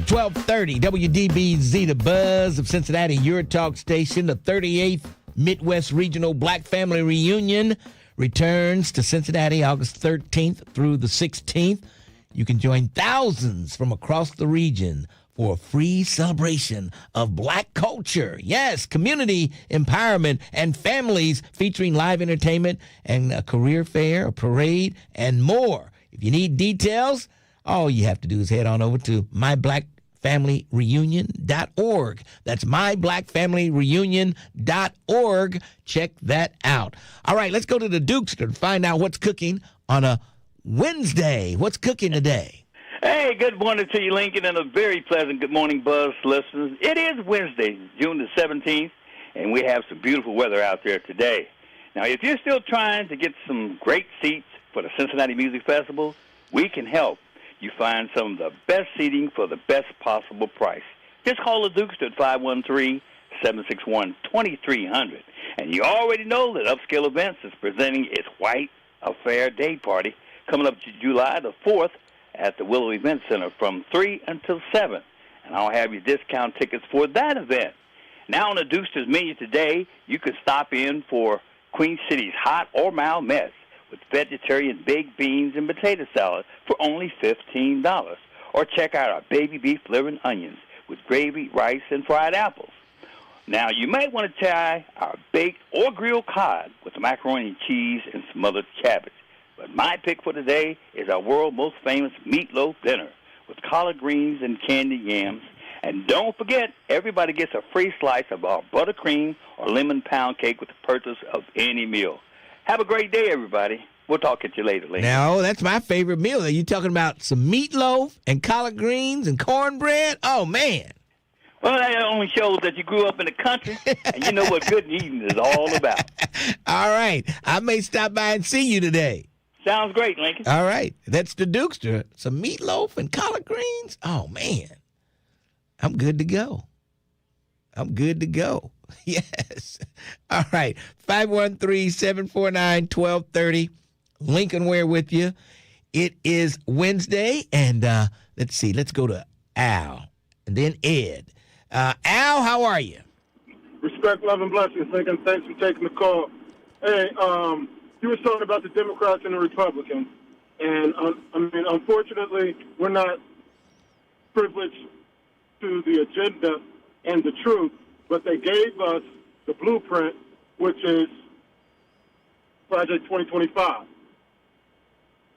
1230 WDBZ, The Buzz of Cincinnati, your talk station. The 38th Midwest Regional Black Family Reunion returns to Cincinnati August 13th through the 16th. You can join thousands from across the region for a free celebration of black culture. Yes, community empowerment and families, featuring live entertainment and a career fair, a parade, and more. If you need details, all you have to do is head on over to myblackfamilyreunion.org. That's myblackfamilyreunion.org. Check that out. All right, let's go to the Dukes to find out what's cooking on a Wednesday. What's cooking today? Hey, good morning to you, Lincoln, and a very pleasant good morning, Buzz listeners. It is Wednesday, June the 17th, and we have some beautiful weather out there today. Now, if you're still trying to get some great seats for the Cincinnati Music Festival, we can help you find some of the best seating for the best possible price. Just call the Dukes at 513-761-2300. And you already know that Upscale Events is presenting its White Affair Day Party coming up July the 4th at the Willow Event Center from 3 until 7. And I'll have your discount tickets for that event. Now on the Dukes' menu today, you can stop in for Queen City's hot or mild mess with vegetarian baked beans and potato salad for only $15. Or check out our baby beef liver and onions with gravy, rice, and fried apples. Now, you might want to try our baked or grilled cod with macaroni and cheese and smothered cabbage. But my pick for today is our world most famous meatloaf dinner with collard greens and candied yams. And don't forget, everybody gets a free slice of our buttercream or lemon pound cake with the purchase of any meal. Have a great day, everybody. We'll talk at you later, ladies. No, that's my favorite meal. Are you talking about some meatloaf and collard greens and cornbread? Oh, man. Well, that only shows that you grew up in the country, and you know what good eating is all about. All right. I may stop by and see you today. Sounds great, Lincoln. All right. That's the Dukester. Some meatloaf and collard greens. Oh, man. I'm good to go. Yes. All right. 513-749-1230. Lincoln Ware with you. It is Wednesday, and let's see. Let's go to Al and then Ed. Al, how are you? Respect, love, and blessings, Lincoln. Thanks for taking the call. Hey, you were talking about the Democrats and the Republicans, and unfortunately, we're not privileged to the agenda and the truth, but they gave us the blueprint, which is Project 2025.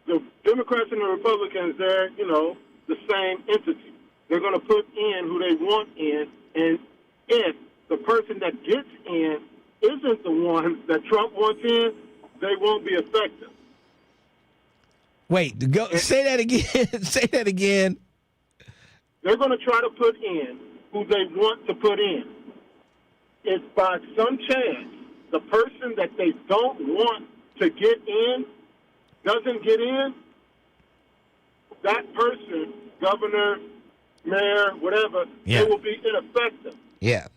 The Democrats and the Republicans, they're, the same entity. They're going to put in who they want in, and if the person that gets in isn't the one that Trump wants in, they won't be effective. Wait, say that again. Say that again. They're going to try to put in who they want to put in. If by some chance the person that they don't want to get in doesn't get in, that person, governor, mayor, whatever, they will be ineffective. Yeah.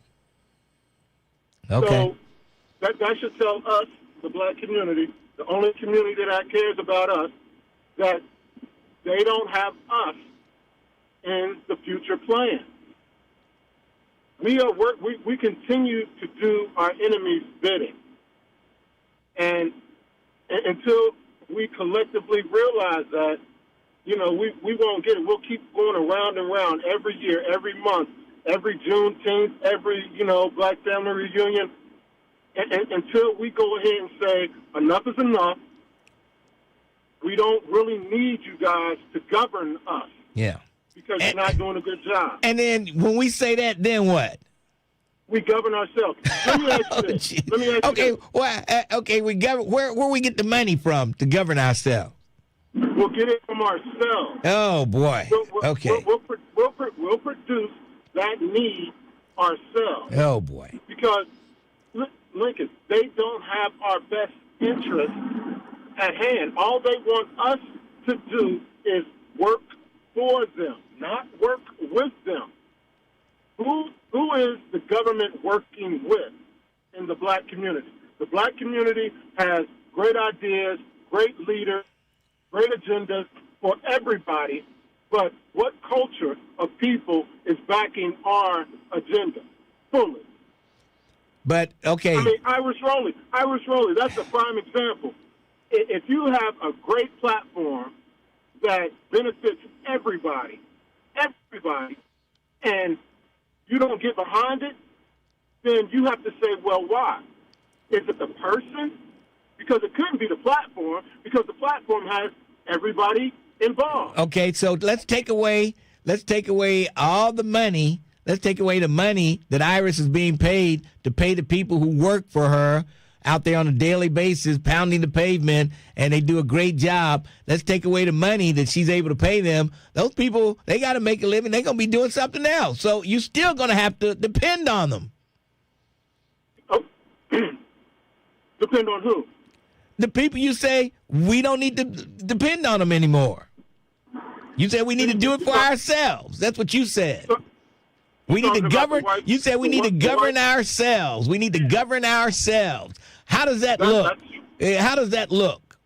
Okay. So that should tell us, the black community, the only community that cares about us, that they don't have us in the future plan. We continue to do our enemy's bidding. And until we collectively realize that, we won't get it. We'll keep going around and around every year, every month, every Juneteenth, every, Black Family Reunion, and until we go ahead and say, enough is enough. We don't really need you guys to govern us. Yeah. Because you're not doing a good job. And then when we say that, then what? We govern ourselves. Let me ask you this. Where we get the money from to govern ourselves? We'll get it from ourselves. Oh, boy. Okay. We'll produce that need ourselves. Oh, boy. Because, Lincoln, they don't have our best interest at hand. All they want us to do is work for them, not work with them. Who is the government working with in the black community? The black community has great ideas, great leaders, great agendas for everybody, but what culture of people is backing our agenda fully? But, okay. Irish Rowley, that's a prime example. If you have a great platform that benefits everybody, and you don't get behind it, then you have to say, well, why? Is it the person? Because it couldn't be the platform, because the platform has everybody involved. Okay, so let's take away all the money. Let's take away the money that Iris is being paid to pay the people who work for her out there on a daily basis pounding the pavement, and they do a great job. Let's take away the money that she's able to pay them. Those people, they got to make a living. They're going to be doing something else. So you're still going to have to depend on them. Oh. Depend on who? The people you say we don't need to depend on them anymore. You said we need to do it for ourselves. That's what you said. We need to govern. You said we need to govern ourselves. We need to govern ourselves. How does that look? How does that look?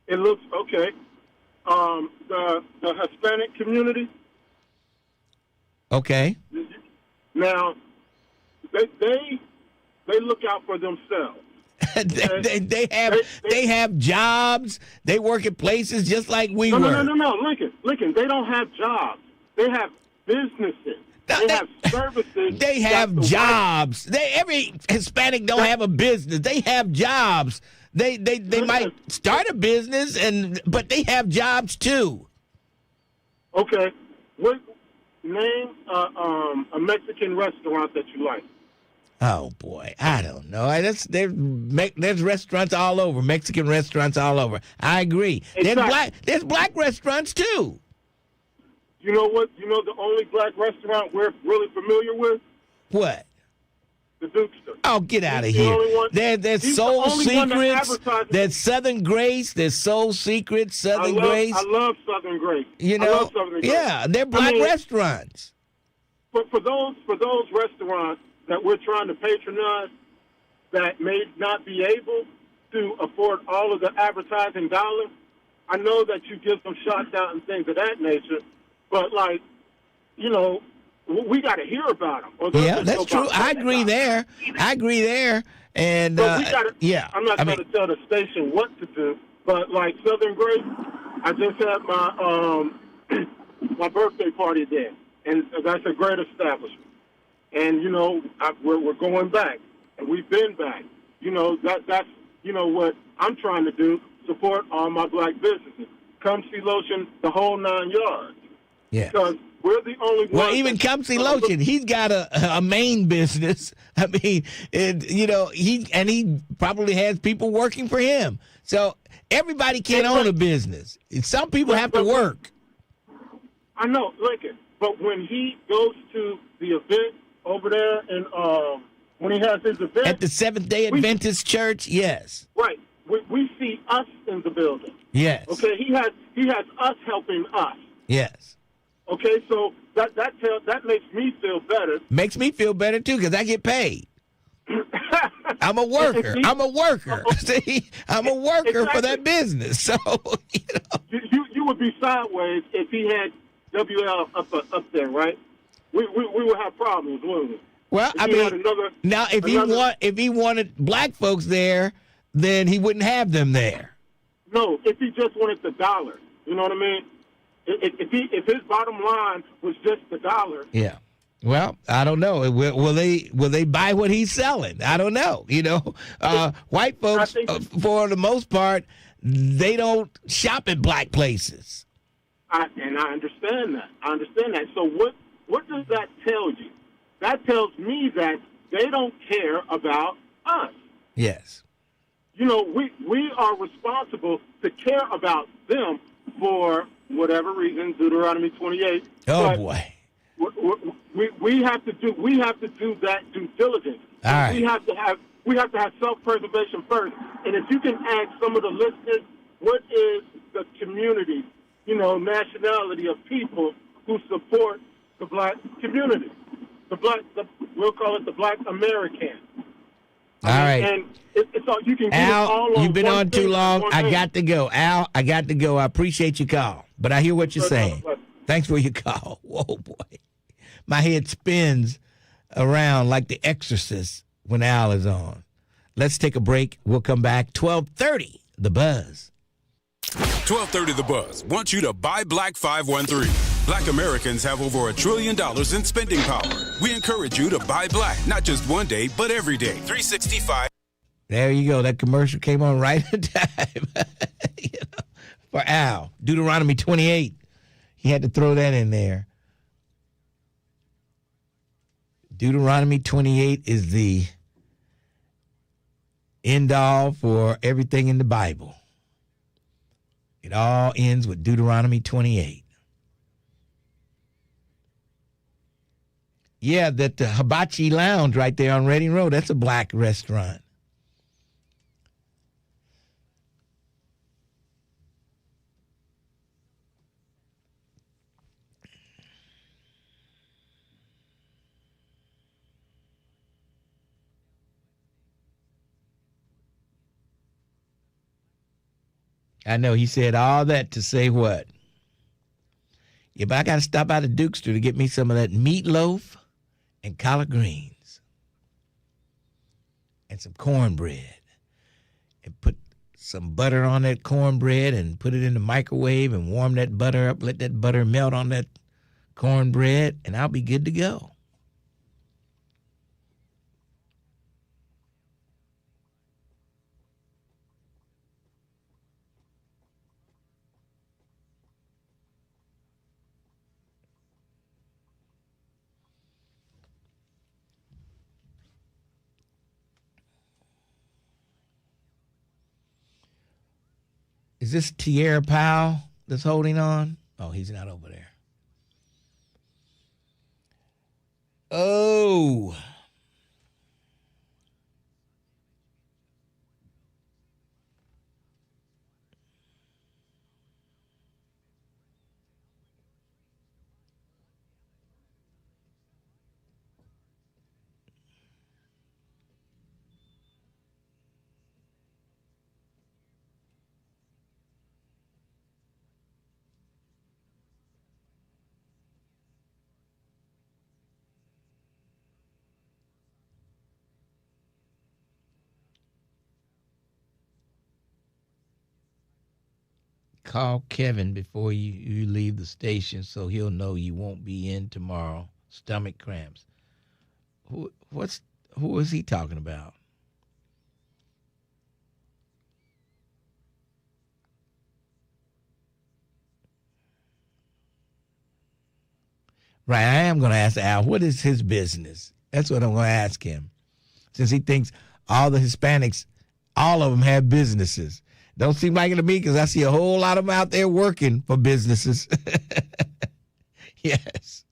It looks okay. The Hispanic community. Okay. Now, they look out for themselves. they have jobs. They work at places just like we were. No, Lincoln. They don't have jobs. They have businesses. They have services. They have jobs. Every Hispanic don't have a business. They have jobs. They might start a business, but they have jobs too. Okay. Name a Mexican restaurant that you like. Oh boy, I don't know. There's restaurants all over, Mexican restaurants all over. I agree. There's black restaurants too. You know what? You know the only black restaurant we're really familiar with? What? The Dukester. Oh, get out of here. There's Soul Secrets. There's Southern Grace. There's Soul Secrets, Southern Grace. I love Southern Grace. You know? I love Southern Grace. Yeah, they're black restaurants. But for those restaurants that we're trying to patronize that may not be able to afford all of the advertising dollars, I know that you give them shots out and things of that nature, but, we got to hear about them. Yeah, that's true. I agree there. And, I'm not going to tell the station what to do, but, like Southern Grace, I just had my my birthday party there, and that's a great establishment. And, we're going back, and we've been back. That's what I'm trying to do, support all my black businesses. Come see Lotion, the whole 9 yards. Yeah. Because we're the only ones. Well, even Come See Lotion, he's got a main business. I mean, he probably has people working for him. So everybody can't own a business. Some people have to work. I know, Lincoln. But when he goes to the event over there, and when he has his event at the Seventh-day Adventist Church, yes. Right. We see us in the building. Yes. Okay. He has us helping us. Yes. Okay. So that makes me feel better. Makes me feel better too because I get paid. I'm a worker. See, I'm a worker for that business. So you would be sideways if he had WL up there, right? We would have problems, wouldn't we? Well, if he wanted black folks there, then he wouldn't have them there. No, if he just wanted the dollar, you know what I mean? If his bottom line was just the dollar. Yeah. Well, I don't know. Will they buy what he's selling? I don't know. White folks, for the most part, they don't shop at black places. I understand that. So what does that tell you? That tells me that they don't care about us. Yes. We are responsible to care about them for whatever reason, Deuteronomy 28. Oh, but boy. We have to do that due diligence. All right. We have to have self-preservation first. And if you can ask some of the listeners, what is the community, nationality of people who support the black community? We'll call it the Black American. All right. And it's all you can get. Al, you've been on too long. I got to go. Al, I got to go. I appreciate your call, but I hear what you're saying. Thanks for your call. Whoa, boy. My head spins around like The Exorcist when Al is on. Let's take a break. We'll come back. 12:30, The Buzz. 12:30 The Buzz wants you to buy Black 513. Black Americans have over $1 trillion in spending power. We encourage you to buy black, not just one day, but every day. 365. There you go. That commercial came on right in time. For Al. Deuteronomy 28. He had to throw that in there. Deuteronomy 28 is the end all for everything in the Bible. It all ends with Deuteronomy 28. Yeah, that the Hibachi Lounge right there on Reading Road, that's a black restaurant. I know he said all that to say what? Yeah, but I got to stop out of Dukester to get me some of that meatloaf and collard greens and some cornbread and put some butter on that cornbread and put it in the microwave and warm that butter up, let that butter melt on that cornbread, and I'll be good to go. Is this Tierra Powell that's holding on? Oh, he's not over there. Oh. Call Kevin before you leave the station so he'll know you won't be in tomorrow. Stomach cramps. Who is he talking about? Right, I am going to ask Al, what is his business? That's what I'm going to ask him. Since he thinks all the Hispanics, all of them have businesses. Don't seem like it to me because I see a whole lot of them out there working for businesses. Yes.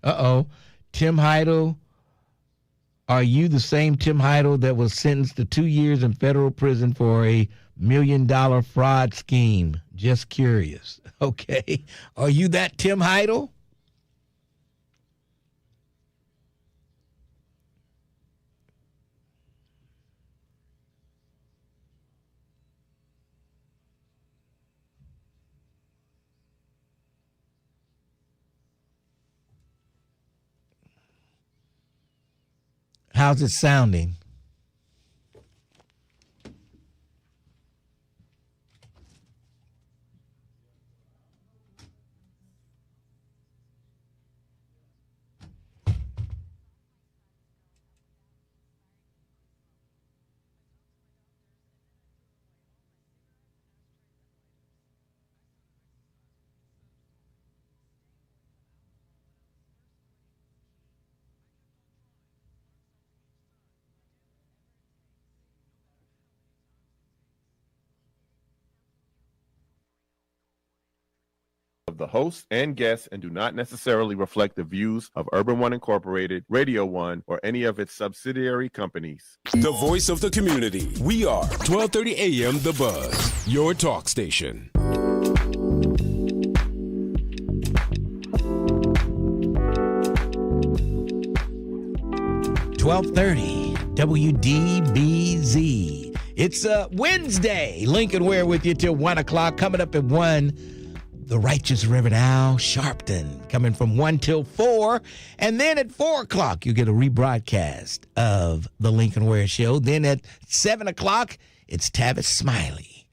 Uh-oh. Tim Heidel. Are you the same Tim Heidel that was sentenced to 2 years in federal prison for a $1 million fraud scheme? Just curious. Okay. Are you that Tim Heidel? How's it sounding? Of the hosts and guests and do not necessarily reflect the views of Urban One Incorporated, Radio One, or any of its subsidiary companies. The voice of the community. We are 1230 AM The Buzz, your talk station. 1230 WDBZ. It's Wednesday. Lincoln Ware with you till 1 o'clock. Coming up at 1, the Righteous Reverend Al Sharpton. Coming from 1 till 4. And then at 4 o'clock, you get a rebroadcast of the Lincoln Ware Show. Then at 7 o'clock, it's Tavis Smiley.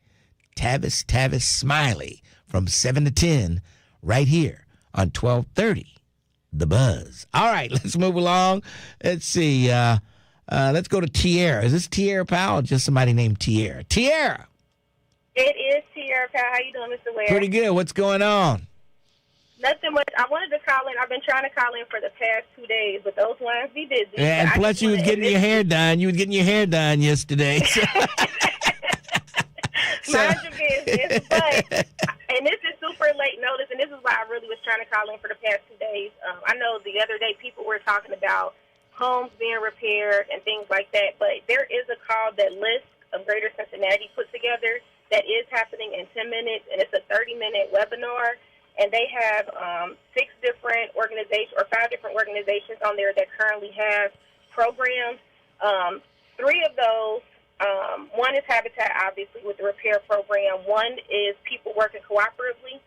Tavis Smiley from 7 to 10 right here on 1230 the buzz. All right, let's move along. Let's see. Let's go to Tierra. Is this Tierra Powell or just somebody named Tierra? Tierra! It is Tierra Powell. How you doing, Mr. Ware? Pretty good. What's going on? Nothing much. I wanted to call in. I've been trying to call in for the past 2 days, but those lines be busy. Yeah, and plus you was getting your hair done. You was getting your hair done yesterday. Mind your business. But, and this is super late notice, and this is why I really was trying to call in for the past 2 days. I know the other day people were talking about homes being repaired and things like that, but there is a call that LISC of Greater Cincinnati put together that is happening in 10 minutes, and it's a 30-minute webinar, and they have 6 different organizations or 5 different organizations on there that currently have programs. 3 of those, one is Habitat, obviously, with the repair program. One is people working cooperatively.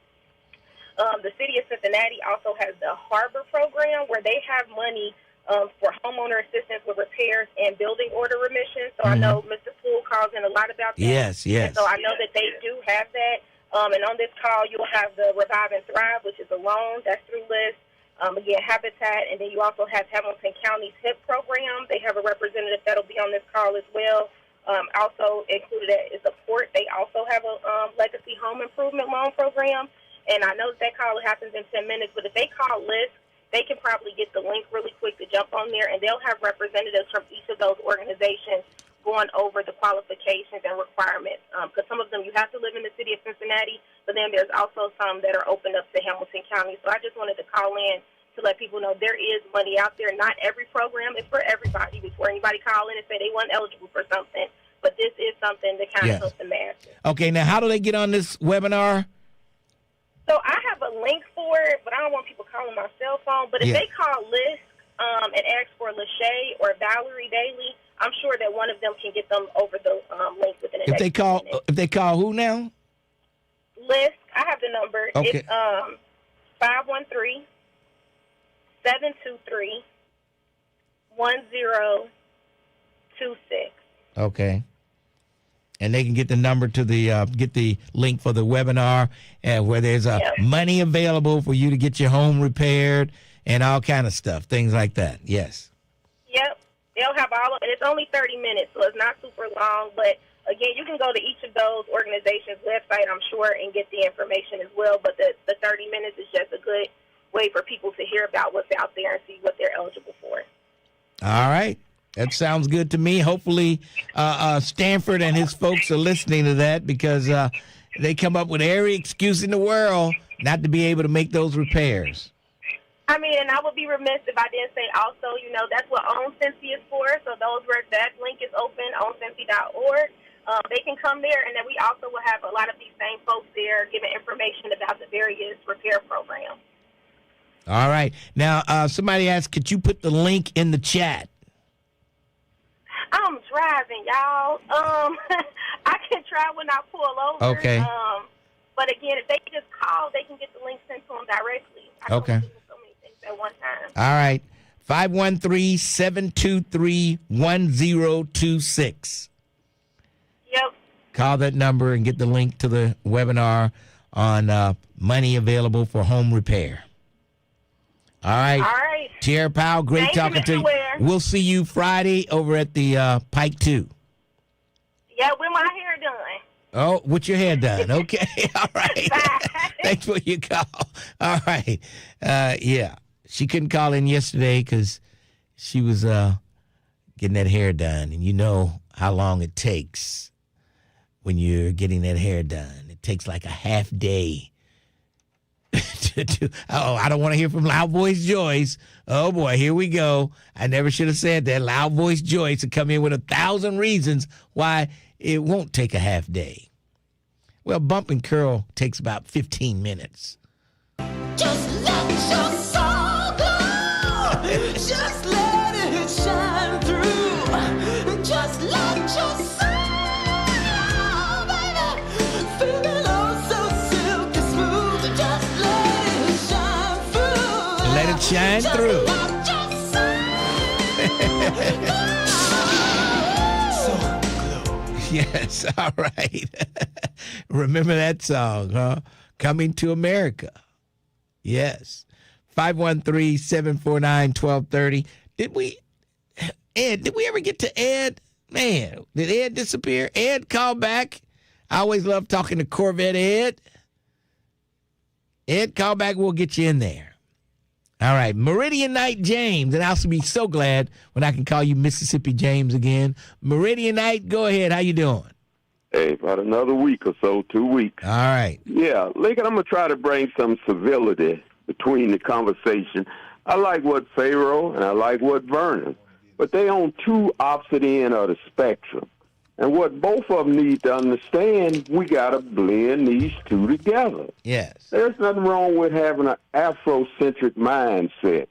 The city of Cincinnati also has the Harbor program where they have money for homeowner assistance with repairs and building order remission. So I know Mr. Poole calls in a lot about that. Yes. And so I know that they do have that. And on this call, you'll have the Revive and Thrive, which is a loan. That's through LISC. Again, Habitat. And then you also have Hamilton County's HIP program. They have a representative that'll be on this call as well. Also included is a port. They also have a legacy home improvement loan program. And I know that call happens in 10 minutes. But if they call LISC, they can probably get the link really quick to jump on there, and they'll have representatives from each of those organizations going over the qualifications and requirements. Because some of them, you have to live in the city of Cincinnati, but then there's also some that are open up to Hamilton County. So I just wanted to call in to let people know there is money out there. Not every program is for everybody before anybody call in and say they weren't eligible for something. But this is something that kind of helps the masses. Okay, now how do they get on this webinar? So I have a link for it, but I don't want people calling my cell phone. But if they call LISC and ask for Lachey or Valerie Daly, I'm sure that one of them can get them over the link within the next minute. If they call who now? LISC, I have the number. Okay. It's 513-723-1026. Okay. And they can get the number to the get the link for the webinar, where there's money available for you to get your home repaired and all kind of stuff, things like that. Yes. Yep. They'll have all of it. It's only 30 minutes, so it's not super long. But, again, you can go to each of those organizations' website, I'm sure, and get the information as well. But the 30 minutes is just a good way for people to hear about what's out there and see what they're eligible for. All right. That sounds good to me. Hopefully Stanford and his folks are listening to that, because they come up with every excuse in the world not to be able to make those repairs. I mean, and I would be remiss if I didn't say also, that's what Own Cincy is for. So that link is open, owncincy.org. They can come there, and then we also will have a lot of these same folks there giving information about the various repair programs. All right. Now, somebody asked, could you put the link in the chat? I'm driving, y'all. I can try when I pull over. Okay. But again, if they just call, they can get the link sent to them directly. Okay. So many things at one time. All right. 513-723-1026. Yep. Call that number and get the link to the webinar on money available for home repair. All right. All right. Tierra Powell, great talking to you. Ware. We'll see you Friday over at the Pike 2. Yeah, with my hair done. Oh, with your hair done. Okay. All right. Thanks for your call. All right. Yeah. She couldn't call in yesterday because she was getting that hair done. And you know how long it takes when you're getting that hair done. It takes like a half day. I don't want to hear from Loud Voice Joyce. Oh, boy, here we go. I never should have said that. Loud Voice Joyce to come in with 1,000 reasons why it won't take a half day. Well, bump and curl takes about 15 minutes. Just let your soul go. Just let it shine through. Just let your soul, baby, feel it all so silky smooth. Just let it shine through. Let it shine through. Yes, all right. Remember that song, huh? Coming to America. Yes. 513-749-1230. Did we ever get to Ed? Man, did Ed disappear? Ed, call back. I always love talking to Corvette Ed. Ed, call back. We'll get you in there. All right, Meridian Night James, and I'll be so glad when I can call you Mississippi James again. Meridian Night, go ahead. How you doing? Hey, about another week or so, 2 weeks. All right. Yeah, Lincoln, I'm going to try to bring some civility between the conversation. I like what Pharaoh and I like what Vernon, but they on two opposite ends of the spectrum. And what both of them need to understand, we got to blend these two together. Yes. There's nothing wrong with having an Afrocentric mindset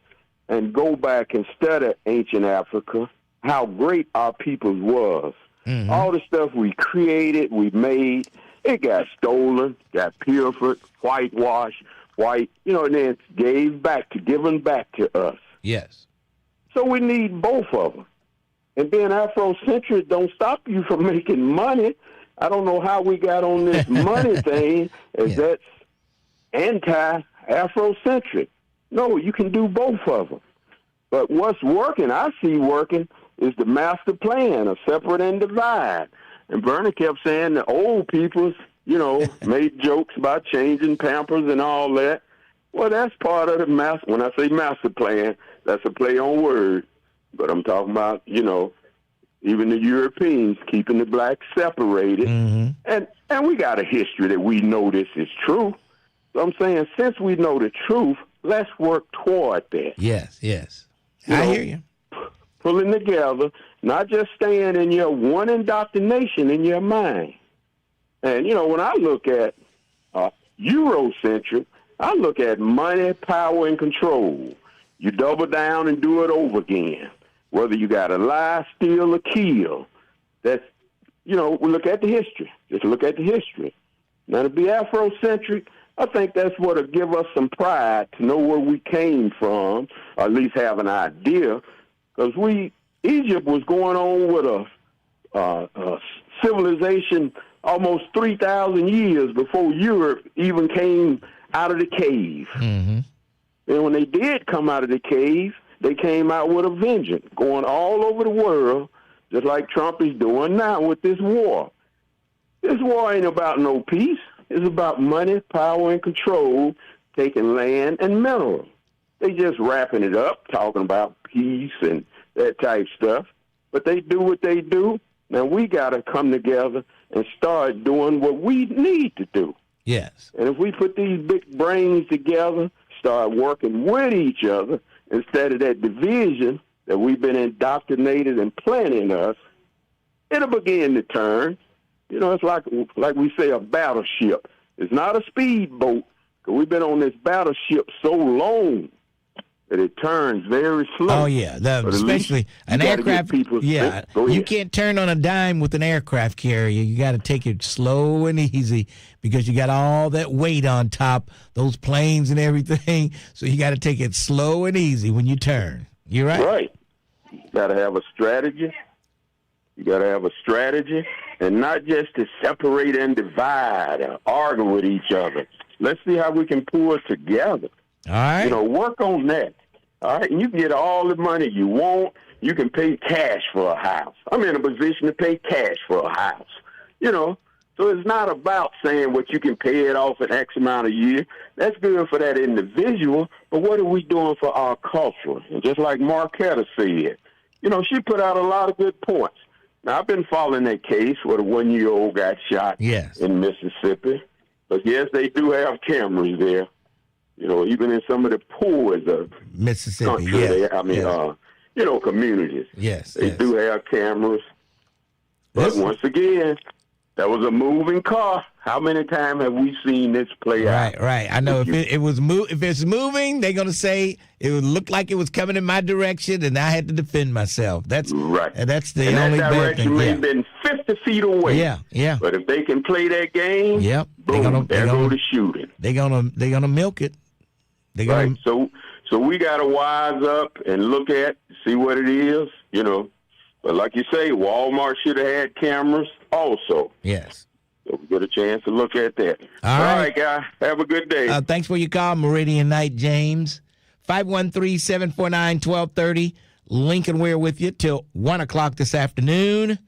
and go back and study ancient Africa, how great our people was. Mm-hmm. All the stuff we created, we made, it got stolen, got pilfered, whitewashed, and then given back to us. Yes. So we need both of them. And being Afrocentric don't stop you from making money. I don't know how we got on this money thing, as that's anti-Afrocentric. No, you can do both of them. But what's working, I see working, is the master plan of separate and divide. And Bernie kept saying the old peoples, made jokes about changing Pampers and all that. Well, that's part of the master. When I say master plan, that's a play on words. But I'm talking about, even the Europeans keeping the blacks separated. Mm-hmm. And we got a history that we know this is true. So I'm saying, since we know the truth, let's work toward that. Yes. I hear you. Pulling together, not just staying in your one indoctrination in your mind. And, when I look at Eurocentric, I look at money, power, and control. You double down and do it over again. Whether you got to lie, steal, or kill. That's, we look at the history. Just look at the history. Now, to be Afrocentric, I think that's what will give us some pride to know where we came from, or at least have an idea. Because Egypt was going on with a civilization almost 3,000 years before Europe even came out of the cave. Mm-hmm. And when they did come out of the cave, they came out with a vengeance, going all over the world, just like Trump is doing now with this war. This war ain't about no peace. It's about money, power, and control, taking land and minerals. They just wrapping it up, talking about peace and that type stuff. But they do what they do. Now we got to come together and start doing what we need to do. Yes. And if we put these big brains together, start working with each other instead of that division that we've been indoctrinated and planting us, it'll begin to turn. It's like we say, a battleship. It's not a speedboat, because we've been on this battleship so long that it turns very slow. Oh, yeah. Especially an aircraft. Yeah. You can't turn on a dime with an aircraft carrier. You got to take it slow and easy because you got all that weight on top, those planes and everything. So you got to take it slow and easy when you turn. You're right. Right. You got to have a strategy. And not just to separate and divide and argue with each other. Let's see how we can pull it together. All right. Work on that. All right. And you can get all the money you want. You can pay cash for a house. I'm in a position to pay cash for a house. So it's not about saying what you can pay it off in X amount of years. That's good for that individual. But what are we doing for our culture? And just like Marquetta said, she put out a lot of good points. Now, I've been following that case where the 1-year-old got shot in Mississippi. But, yes, they do have cameras there. Even in some of the poorest of Mississippi, country, communities. Yes, they do have cameras. But once again, that was a moving car. How many times have we seen this play out? Right. I know if it's moving, they're gonna say it would look like it was coming in my direction, and I had to defend myself. That's right. And that's the and only that bad thing. direction may have been 50 feet away. Yeah. But if they can play that game, boom, there go the shooting. They're gonna milk it. Right. So we gotta wise up and look at, see what it is, But like you say, Walmart should have had cameras also. Yes. So we get a chance to look at that. All right, guy. Have a good day. Thanks for your call, Meridian Night James. 513-749-1230. Lincoln Ware with you till 1 o'clock this afternoon.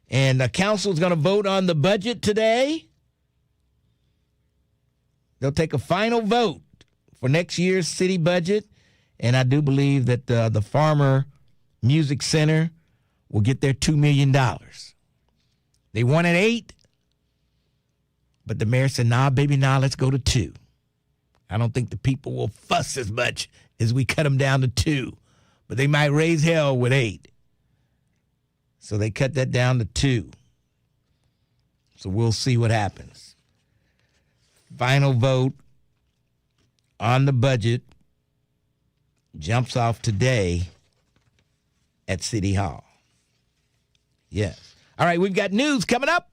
And the council's going to vote on the budget today. They'll take a final vote for next year's city budget. And I do believe that the Farmer Music Center will get their $2 million. They wanted 8, but the mayor said, nah, baby, let's go to 2. I don't think the people will fuss as much as we cut them down to 2, but they might raise hell with 8. So they cut that down to 2. So we'll see what happens. Final vote on the budget jumps off today at City Hall. Yes. All right, we've got news coming up,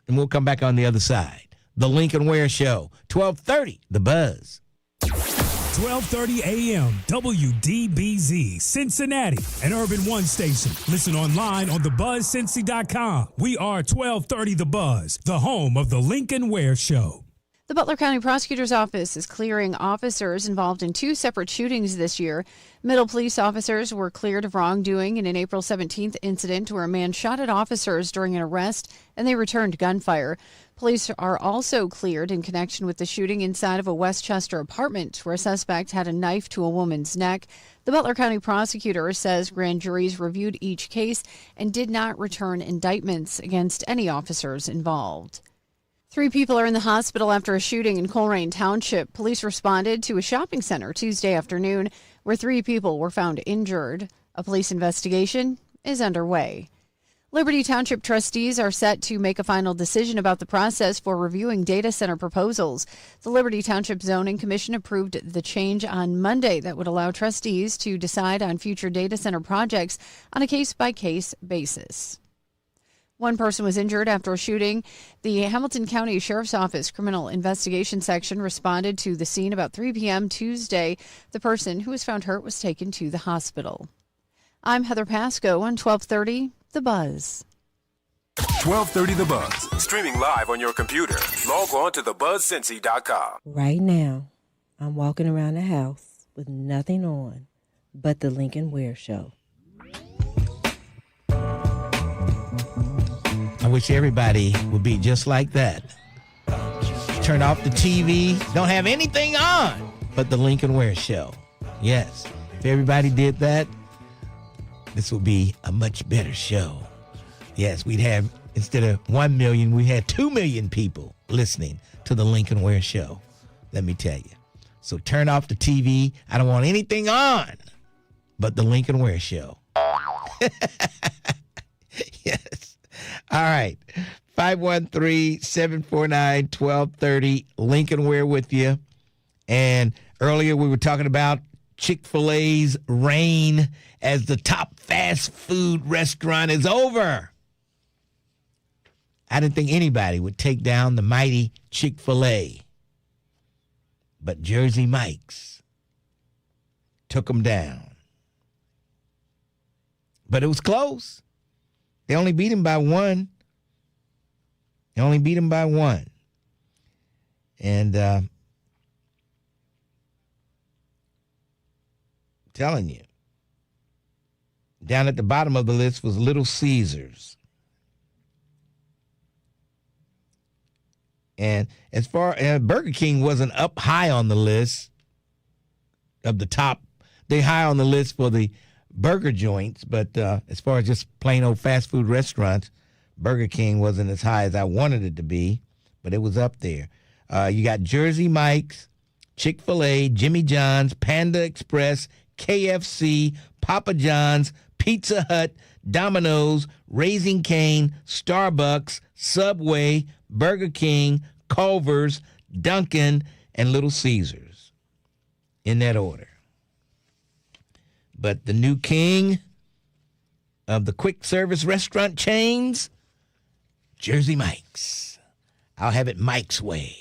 and we'll come back on the other side. The Lincoln Ware Show, 1230, The Buzz. 1230 AM, WDBZ, Cincinnati, an Urban One station. Listen online on thebuzzcincy.com. We are 1230 The Buzz, the home of the Lincoln Ware Show. The Butler County Prosecutor's Office is clearing officers involved in 2 separate shootings this year. Middle police officers were cleared of wrongdoing in an April 17th incident where a man shot at officers during an arrest and they returned gunfire. Police are also cleared in connection with the shooting inside of a Westchester apartment where a suspect had a knife to a woman's neck. The Butler County prosecutor says grand juries reviewed each case and did not return indictments against any officers involved. 3 people are in the hospital after a shooting in Colerain Township. Police responded to a shopping center Tuesday afternoon where 3 people were found injured. A police investigation is underway. Liberty Township trustees are set to make a final decision about the process for reviewing data center proposals. The Liberty Township Zoning Commission approved the change on Monday that would allow trustees to decide on future data center projects on a case-by-case basis. 1 person was injured after a shooting. The Hamilton County Sheriff's Office Criminal Investigation Section responded to the scene about 3 p.m. Tuesday. The person who was found hurt was taken to the hospital. I'm Heather Pasco on 1230 The Buzz. 1230 The Buzz. Streaming live on your computer. Log on to thebuzzcincy.com. Right now, I'm walking around the house with nothing on but the Lincoln Ware Show. I wish everybody would be just like that. Turn off the TV, don't have anything on but the Lincoln Ware Show. Yes, if everybody did that, this would be a much better show. Yes, we'd have, instead of 1 million, we had 2 million people listening to the Lincoln Ware Show. Let me tell you. So turn off the TV. I don't want anything on but the Lincoln Ware Show. Yes. All right. 513-749-1230. Lincoln Ware with you. And earlier we were talking about Chick-fil-A's reign as the top fast food restaurant is over. I didn't think anybody would take down the mighty Chick-fil-A. But Jersey Mike's took them down. But it was close. They only beat him by 1. And telling you, down at the bottom of the list was Little Caesars. And as far as Burger King wasn't up high on the list of the top, they high on the list for the burger joints, but as far as just plain old fast food restaurants, Burger King wasn't as high as I wanted it to be, but it was up there. You got Jersey Mike's, Chick-fil-A, Jimmy John's, Panda Express, KFC, Papa John's, Pizza Hut, Domino's, Raising Cane, Starbucks, Subway, Burger King, Culver's, Dunkin', and Little Caesars. In that order. But the new king of the quick service restaurant chains, Jersey Mike's. I'll have it Mike's way.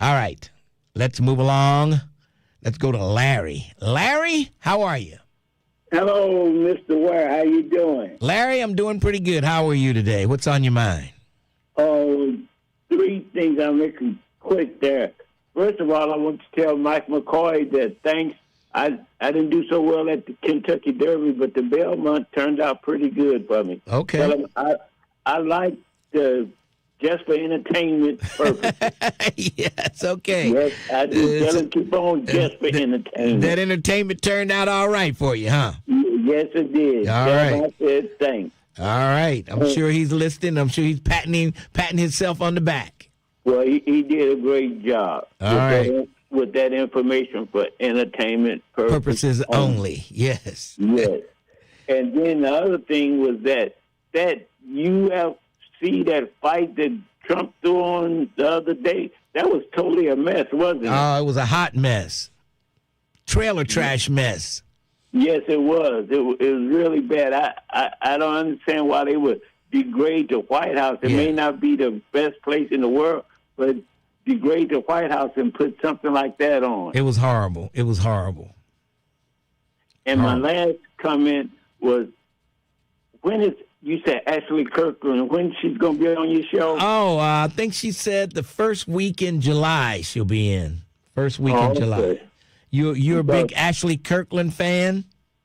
All right, let's move along. Let's go to Larry. Larry, how are you? Hello, Mr. Ware. How you doing? Larry, I'm doing pretty good. How are you today? What's on your mind? Oh, 3 things. I'll make them quick there. First of all, I want to tell Mike McCoy that thanks. I didn't do so well at the Kentucky Derby, but the Belmont turned out pretty good for me. Okay. But I like the just for entertainment purposes. Yes, okay. Yes, I do. Tell him keep on just for entertainment. That entertainment turned out all right for you, huh? Yes, it did. All right. I said thanks. All right. I'm sure he's listening. I'm sure he's patting himself on the back. Well, he did a great job. All right. With that information for entertainment Purposes only. Yes. Yes. And then the other thing was that UFC, that fight that Trump threw on the other day, that was totally a mess, wasn't it? Oh, it was a hot mess. Trailer trash mess. Yes, it was. It was really bad. I don't understand why they would degrade the White House. It may not be the best place in the world, but degrade the White House and put something like that on. It was horrible. It was horrible. And my last comment was, you said Ashley Kirkland, when she's going to be on your show? Oh, I think she said the first week in July she'll be in. First week in July. You're a big Ashley Kirkland fan?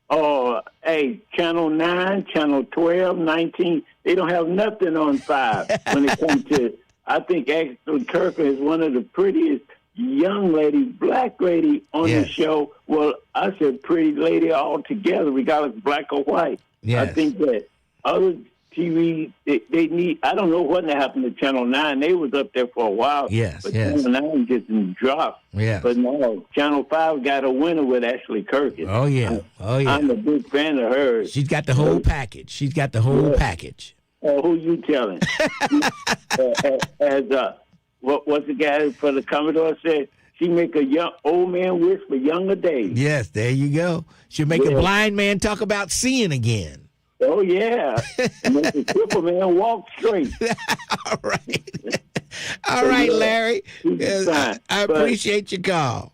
Oh, hey, Channel 9, Channel 12, 19, they don't have nothing on 5 when it comes to, I think Ashley Kirkland is one of the prettiest young lady, black lady on the show. Well, I said pretty lady altogether, regardless of black or white. Yes. I think that other TV, they need, I don't know what happened to Channel 9. They was up there for a while. Yes, but yes. Channel 9 just dropped. Yeah. But no, Channel 5 got a winner with Ashley Kirkland. Oh, yeah. I'm a big fan of hers. She's got the whole package. She's got the whole package. Oh, who you telling? What's the guy for the Commodore said? She make a young old man wish for younger days. Yes, there you go. She'll make a blind man talk about seeing again. Oh, yeah. Make the crippled man walk straight. All right, Larry. I appreciate your call.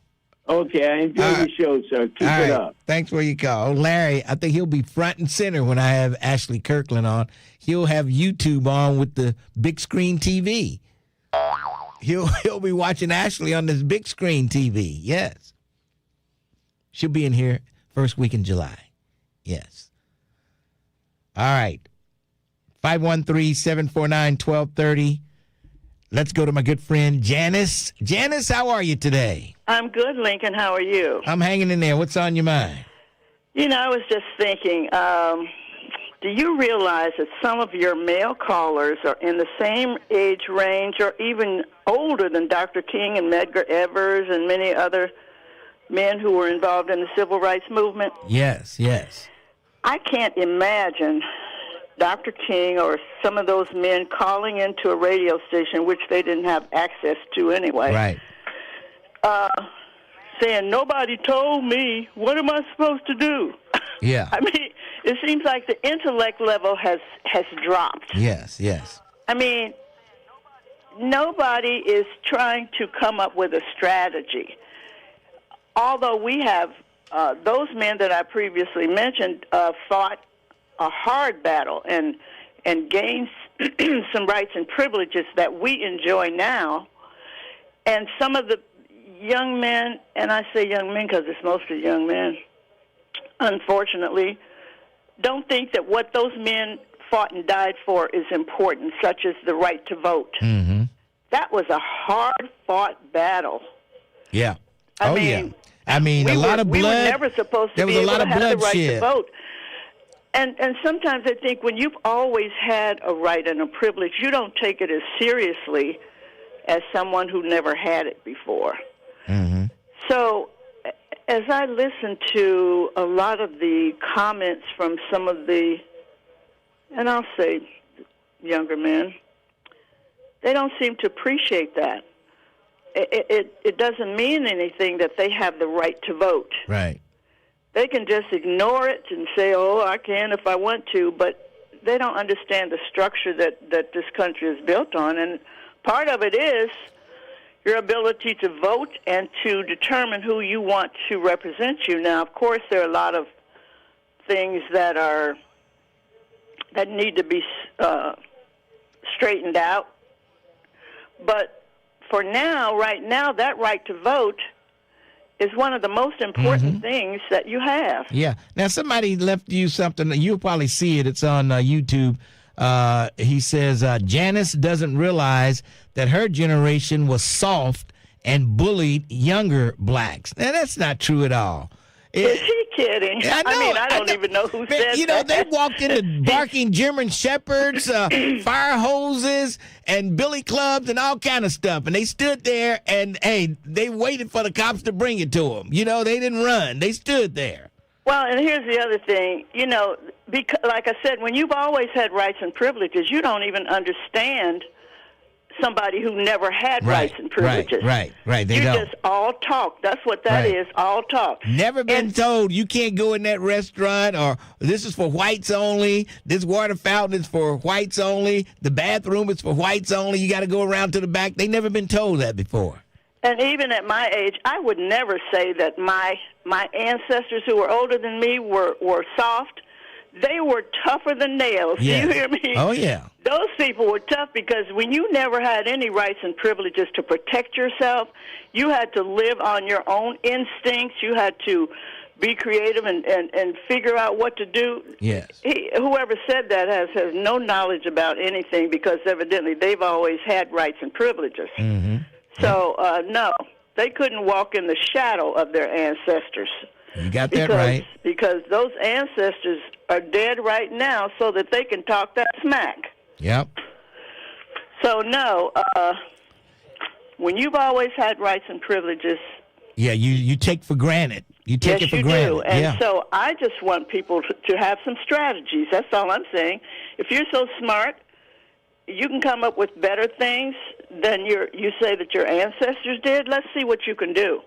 Okay, I enjoy your show, sir. Keep it up. Thanks for your call. Larry, I think he'll be front and center when I have Ashley Kirkland on. He'll have YouTube on with the big screen TV. He'll be watching Ashley on this big screen TV. Yes. She'll be in here first week in July. Yes. All right. 513-749-1230. Let's go to my good friend Janice. Janice, how are you today? I'm good, Lincoln. How are you? I'm hanging in there. What's on your mind? You know, I was just thinking, do you realize that some of your male callers are in the same age range or even older than Dr. King and Medgar Evers and many other men who were involved in the civil rights movement? Yes, yes. I can't imagine Dr. King or some of those men calling into a radio station, which they didn't have access to anyway. Right. Saying, nobody told me, what am I supposed to do? Yeah. I mean, it seems like the intellect level has dropped. Yes, yes. I mean, nobody is trying to come up with a strategy. Although we have, those men that I previously mentioned fought a hard battle and gained some rights and privileges that we enjoy now. And some of the young men, and I say young men because it's mostly young men, unfortunately, don't think that what those men fought and died for is important, such as the right to vote. Mm-hmm. That was a hard-fought battle. Yeah. I mean, a lot of blood. We were never supposed to there was be a lot able of to have the right bloodshed. to vote. And sometimes I think when you've always had a right and a privilege, you don't take it as seriously as someone who never had it before. Mm-hmm. So as I listen to a lot of the comments from some of the, and I'll say younger men, they don't seem to appreciate that. It doesn't mean anything that they have the right to vote. Right. They can just ignore it and say, oh, I can if I want to, but they don't understand the structure that this country is built on. And part of it is your ability to vote and to determine who you want to represent you. Now, of course, there are a lot of things that need to be straightened out. But for now, right now, that right to vote is one of the most important things that you have. Yeah. Now, somebody left you something. You'll probably see it. It's on YouTube. He says, Janice doesn't realize that her generation was soft and bullied younger blacks. Now, that's not true at all. Is he kidding? I know, I don't even know who said that. They walked into barking German shepherds, fire hoses, and billy clubs and all kind of stuff. And they stood there and, hey, they waited for the cops to bring it to them. They didn't run. They stood there. Well, and here's the other thing. Because, like I said, when you've always had rights and privileges, you don't even understand somebody who never had rights and privileges. Right. They don't. Just all talk. That's what that is, all talk. Never been told you can't go in that restaurant, or this is for whites only, this water fountain is for whites only, the bathroom is for whites only, you got to go around to the back. They never been told that before. And even at my age, I would never say that my ancestors who were older than me were soft. They were tougher than nails. Yeah. Do you hear me? Oh, yeah. Those people were tough because when you never had any rights and privileges to protect yourself, you had to live on your own instincts. You had to be creative and figure out what to do. Yes. Whoever said that has no knowledge about anything because evidently they've always had rights and privileges. Mm-hmm. So, no, they couldn't walk in the shadow of their ancestors. You got that right. Because those ancestors are dead right now so that they can talk that smack. Yep. So, no, when you've always had rights and privileges... Yeah, you take for granted. You take it for granted. Yes, you do. And yeah. so I just want people to have some strategies. That's all I'm saying. If you're so smart, you can come up with better things than you say that your ancestors did. Let's see what you can do.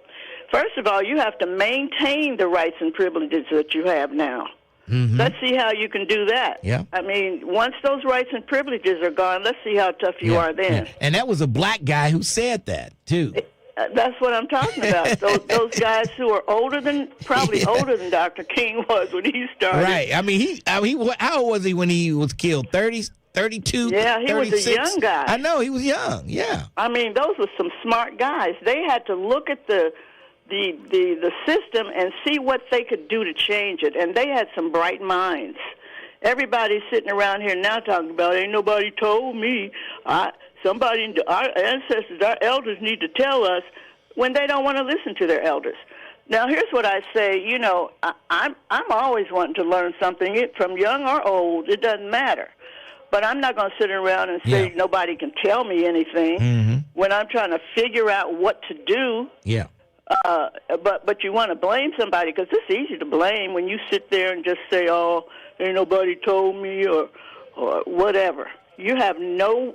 First of all, you have to maintain the rights and privileges that you have now. Mm-hmm. Let's see how you can do that. Yeah. I mean, once those rights and privileges are gone, let's see how tough you are then. Yeah. And that was a black guy who said that, too. That's what I'm talking about. those guys who are older than Dr. King was when he started. Right. I mean, how old was he when he was killed? 30, 32, Yeah, he 36? was a young guy. I know, he was young, yeah. I mean, those were some smart guys. They had to look at the system and see what they could do to change it, and they had some bright minds. Everybody's sitting around here now talking about, ain't nobody told me. Our ancestors, our elders need to tell us, when they don't want to listen to their elders. Now, here's what I say. I'm always wanting to learn something from young or old. It doesn't matter. But I'm not going to sit around and say nobody can tell me anything when I'm trying to figure out what to do. Yeah. But you want to blame somebody because it's easy to blame when you sit there and just say, "Oh, ain't nobody told me," or whatever. You have no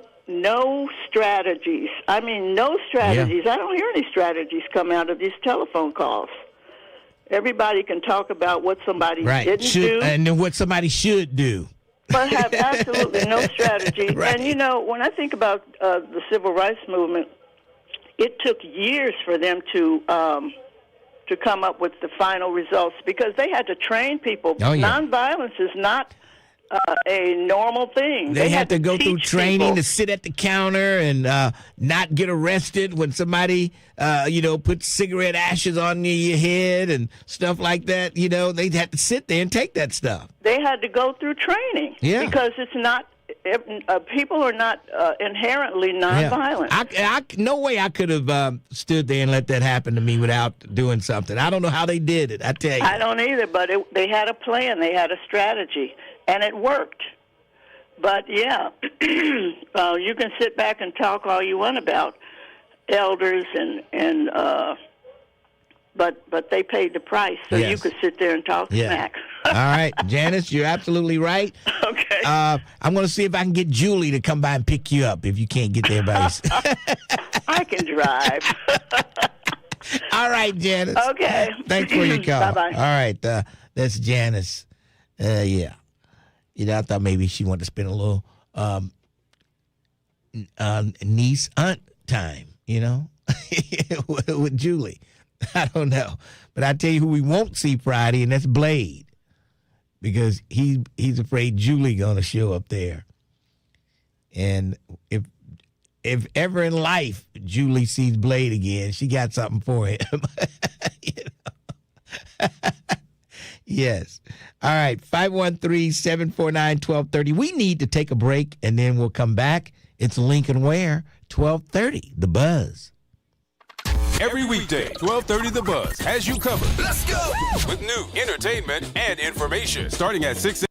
strategies. I mean, no strategies. Yeah. I don't hear any strategies come out of these telephone calls. Everybody can talk about what somebody didn't do. And then what somebody should do. But have absolutely no strategy. Right. And, when I think about the civil rights movement, it took years for them to come up with the final results because they had to train people. Oh, yeah. Nonviolence is not a normal thing. They had to go through training people to sit at the counter and not get arrested when somebody, puts cigarette ashes on your head and stuff like that. They'd have to sit there and take that stuff. They had to go through training because it's not. People are not inherently nonviolent. Yeah. No way I could have stood there and let that happen to me without doing something. I don't know how they did it. I tell you, I don't either. But they had a plan. They had a strategy, and it worked. But yeah, you can sit back and talk all you want about elders but they paid the price, so you could sit there and talk smack. All right, Janice, you're absolutely right. Okay. I'm going to see if I can get Julie to come by and pick you up if you can't get there by yourself. I can drive. All right, Janice. Okay. Thanks for your call. Bye-bye. All right, that's Janice. Yeah. I thought maybe she wanted to spend a little niece-aunt time, with Julie. I don't know. But I tell you who we won't see Friday, and that's Blade. Because he's afraid Julie going to show up there. And if if ever in life Julie sees Blade again, she got something for him. Yes. All right, 513-749-1230. We need to take a break, and then we'll come back. It's Lincoln Ware, 1230, The Buzz. Every weekday, 12:30 The Buzz has you covered. Let's go! With new entertainment and information. Starting at 6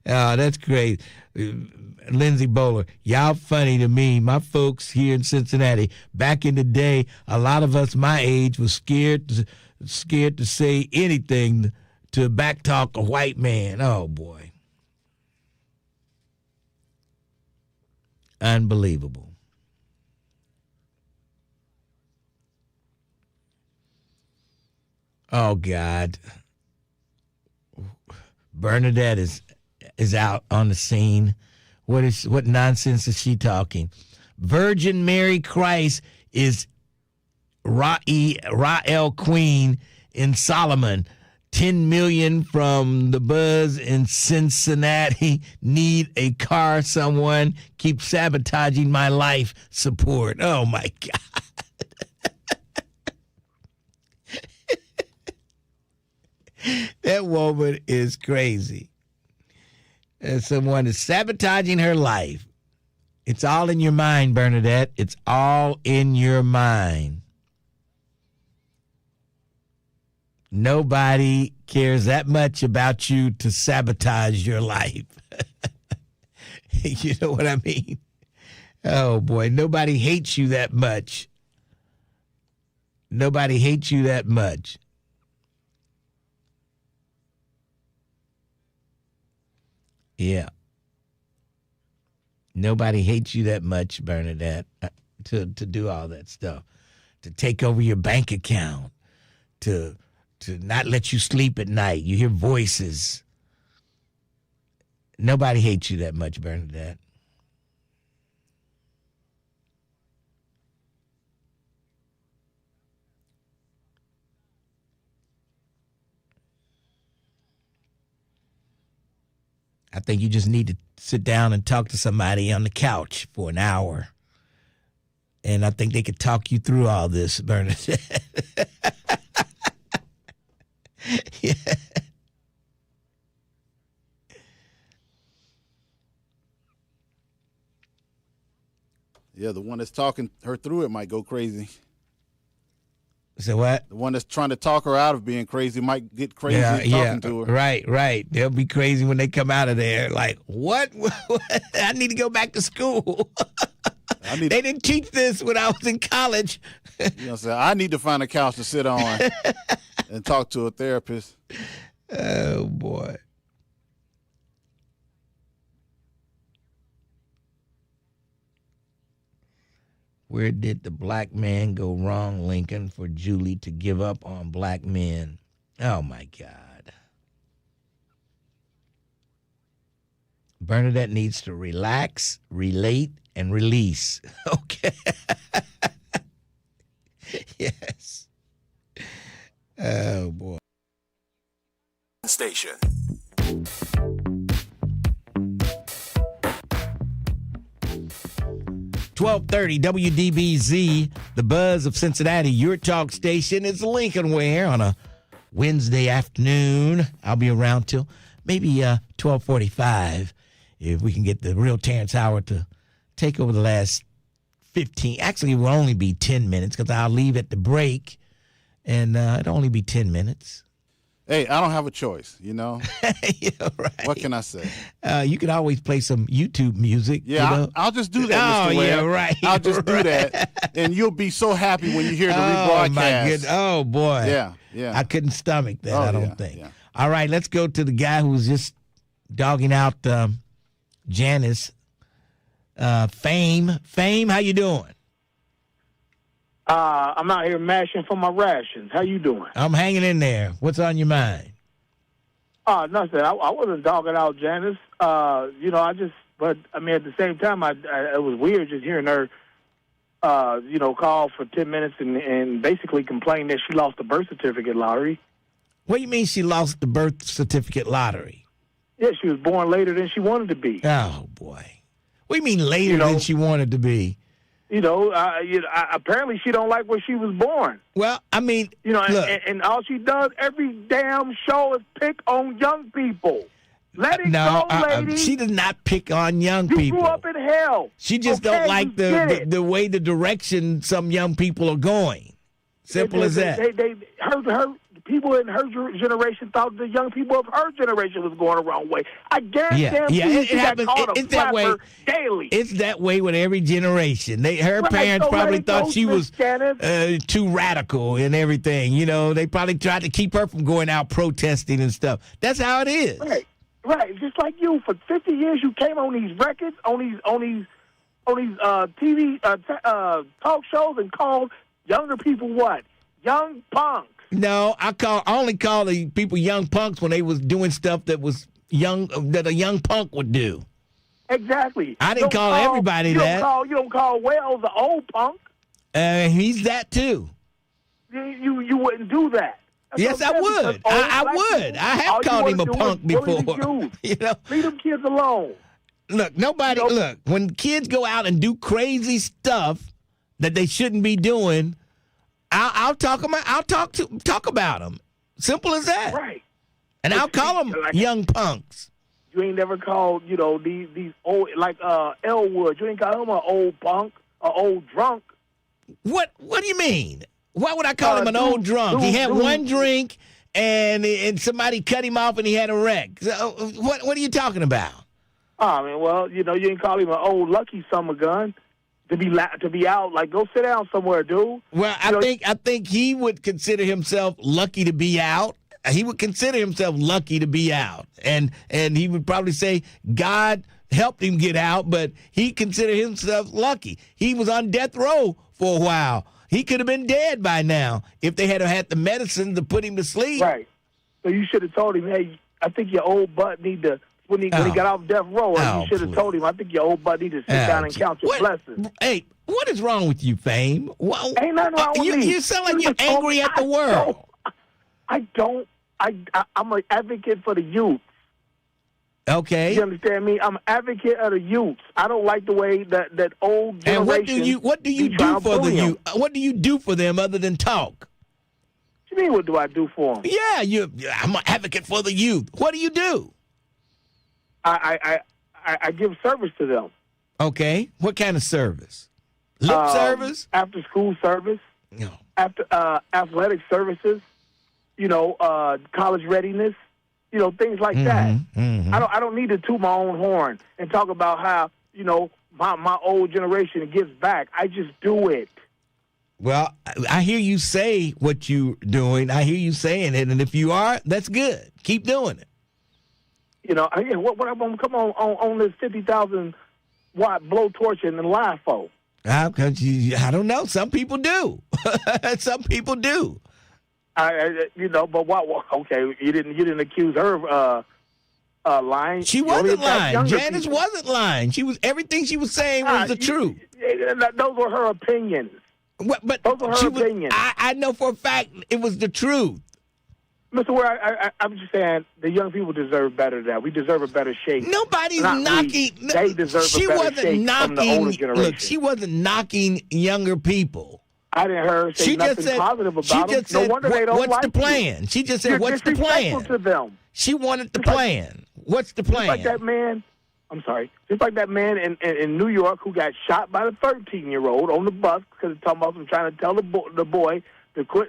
Oh, that's great. Lindsay Bowler, y'all funny to me. My folks here in Cincinnati, back in the day, a lot of us my age was scared to say anything to backtalk a white man. Oh, boy. Unbelievable. Oh, God. Bernadette is out on the scene. What nonsense is she talking? Virgin Mary Christ is Rael Queen in Solomon. 10 million from the Buzz in Cincinnati. Need a car, someone. Keep sabotaging my life support. Oh, my God. That woman is crazy. And someone is sabotaging her life. It's all in your mind, Bernadette. It's all in your mind. Nobody cares that much about you to sabotage your life. You know what I mean? Oh, boy. Nobody hates you that much. Nobody hates you that much. Yeah. Nobody hates you that much, Bernadette, to do all that stuff, to take over your bank account, to not let you sleep at night. You hear voices. Nobody hates you that much, Bernadette. I think you just need to sit down and talk to somebody on the couch for an hour. And I think they could talk you through all this, Bernadette. Yeah. Yeah, the one that's talking her through it might go crazy. So what? The one that's trying to talk her out of being crazy might get crazy talking to her. Right. They'll be crazy when they come out of there. Like, what? I need to go back to school. They didn't teach this when I was in college. You know what I'm saying? I need to find a couch to sit on and talk to a therapist. Oh, boy. Where did the black man go wrong, Lincoln, for Julie to give up on black men? Oh, my God. Bernadette needs to relax, relate, and release. Okay. Yes. Oh, boy. Station. .30 WDBZ, the Buzz of Cincinnati, your talk station. It's Lincoln Ware on a Wednesday afternoon. I'll be around till maybe 12:45 if we can get the real Terrence Howard to take over the last 15. Actually, it will only be 10 minutes because I'll leave at the break, and it'll only be 10 minutes. Hey, I don't have a choice, you know? Yeah, right. What can I say? You can always play some YouTube music. Yeah, you know? I'll just do that, Mr. Ware. Yeah, right. I'll just do that, and you'll be so happy when you hear the rebroadcast. My goodness. Oh, boy. Yeah. I couldn't stomach that, I don't think. Yeah. All right, let's go to the guy who was just dogging out Janice. Fame, how you doing? I'm out here mashing for my rations. How you doing? I'm hanging in there. What's on your mind? Nothing. I wasn't dogging out Janice. But at the same time, it was weird just hearing her called for 10 minutes and basically complained that she lost the birth certificate lottery. What do you mean she lost the birth certificate lottery? Yeah, she was born later than she wanted to be. Oh, boy. What do you mean later than she wanted to be? Apparently she don't like where she was born. Well, I mean, look. And all she does every damn show is pick on young people. Let it go, lady. She does not pick on young people. You grew up in hell. She just don't like the way the direction some young people are going. Simple as that. Her people in her generation thought the young people of her generation was going the wrong way. I guarantee it happens. It's that way daily. It's that way with every generation. Her parents probably thought she was too radical and everything. They probably tried to keep her from going out protesting and stuff. That's how it is. Right. Just like you, for 50 years, you came on these records, on these TV talk shows, and called younger people what? Young punks. No, I only call the people young punks when they was doing stuff that was young, that a young punk would do. Exactly. I didn't call everybody that. You don't call Wells an old punk. He's that too. You wouldn't do that. Yes, I would. I would. I have called him a punk before. Leave them kids alone. Look, look, when kids go out and do crazy stuff that they shouldn't be doing, I'll talk about them. Simple as that. Right. And I'll call them young punks. You ain't never called, these old, like Elwood. You ain't call him an old punk, an old drunk. What do you mean? Why would I call him an old drunk? He had one drink, and somebody cut him off, and he had a wreck. So, what are you talking about? I mean, well, you ain't call him an old lucky summer gun to be out. Like, go sit down somewhere, dude. Well, I think he would consider himself lucky to be out. He would consider himself lucky to be out, and he would probably say God helped him get out, but he considered himself lucky. He was on death row for a while. He could have been dead by now if they had had the medicine to put him to sleep. Right. So you should have told him, hey, I think your old butt need to, when he got off death row, you should have told him, I think your old butt need to sit down and count your blessings. Hey, what is wrong with you, Fame? Ain't nothing wrong with me. You sound like you're angry at the world. I'm an advocate for the youth. Okay. You understand me? I'm an advocate of the youth. I don't like the way that old generation. And what do you do for the youth? What do you do for them other than talk? What do you mean? What do I do for them? Yeah, I'm an advocate for the youth. What do you do? I give service to them. Okay. What kind of service? Lip service? After school service. No. After athletic services. College readiness. Things like that. Mm-hmm. I don't need to toot my own horn and talk about how, my old generation gives back. I just do it. Well, I hear you say what you're doing. I hear you saying it. And if you are, that's good. Keep doing it. What I'm going to come on this 50,000 watt blowtorch and then lie for? I don't know. Some people do. Some people do. But what? Okay, you didn't accuse her of lying. She wasn't lying. Janice wasn't lying. Everything she was saying was the truth. Those were her opinions. But those were her opinions. I know for a fact it was the truth. Mr. Ware, I'm just saying the young people deserve better than that. We deserve a better shape. Nobody's knocking. They deserve a better shape from the older generation. Look, she wasn't knocking younger people. I didn't hear her say nothing positive about them. No wonder they don't like you. What's the plan? She just said, what's the plan? To them. She wanted the plan. What's the plan? Just like that man, just like that man in New York who got shot by the 13-year-old on the bus because he's talking about him trying to tell the boy to quit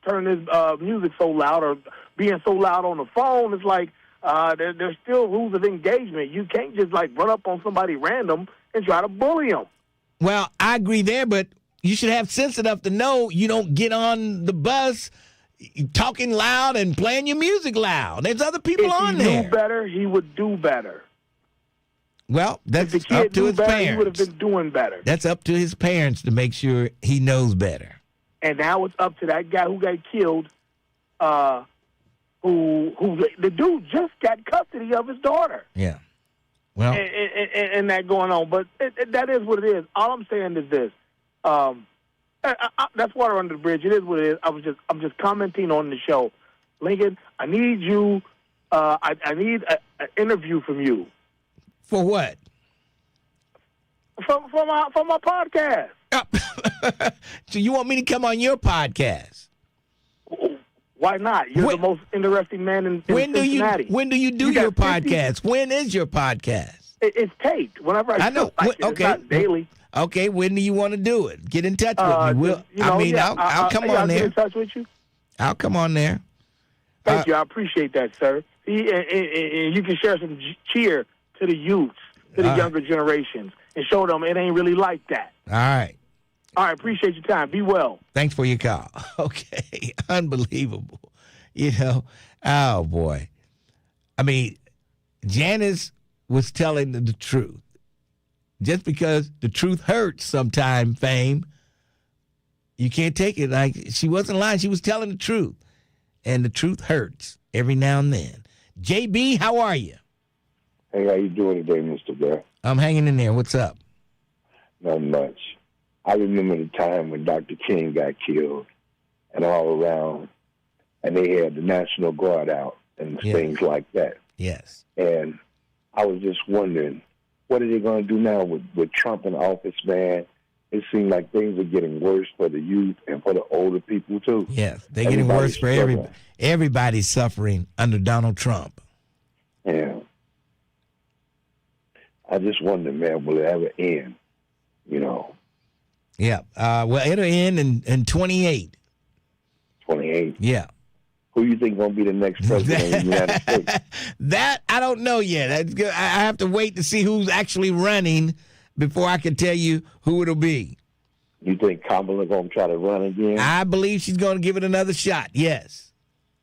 turning his music so loud or being so loud on the phone. It's like there's still rules of engagement. You can't just run up on somebody random and try to bully them. Well, I agree there, but you should have sense enough to know you don't get on the bus talking loud and playing your music loud. There's other people on there. If he knew better, he would do better. Well, that's if the kid up to knew his better, parents. He would have been doing better. That's up to his parents to make sure he knows better. And now it's up to that guy who got killed, who the dude just got custody of his daughter. Yeah. Well, and that going on. But that is what it is. All I'm saying is this. That's water under the bridge. It is what it is. I'm just commenting on the show. Lincoln, I need you. I need an interview from you. For what? For my podcast. So you want me to come on your podcast? Why not? You're the most interesting man in Cincinnati. When do you do your podcast? When is your podcast? It's taped. Whenever I know. Like Okay. It's not daily. Okay. When do you want to do it? Get in touch with me. I'll come on there. Get in touch with you. I'll come on there. Thank you. I appreciate that, sir. And you can share some cheer to the youths, to the younger generations, and show them it ain't really like that. All right. All right. Appreciate your time. Be well. Thanks for your call. Okay. Unbelievable. Oh, boy. I mean, Janice was telling the truth. Just because the truth hurts sometime, Fame, you can't take it. Like, she wasn't lying. She was telling the truth. And the truth hurts every now and then. JB, how are you? Hey, how you doing today, Mr. Bear? I'm hanging in there. What's up? Not much. I remember the time when Dr. King got killed and all around, and they had the National Guard out and things like that. Yes. And I was just wondering, what are they going to do now with Trump in office, man? It seemed like things are getting worse for the youth and for the older people, too. Yes, they're getting worse for everybody. Everybody's suffering under Donald Trump. Yeah. I just wonder, man, will it ever end? Yeah. Well, it'll end in 28. 28? Yeah. Who you think going to be the next president of the United States? That, I don't know yet. I have to wait to see who's actually running before I can tell you who it'll be. You think Kamala going to try to run again? I believe she's going to give it another shot, yes.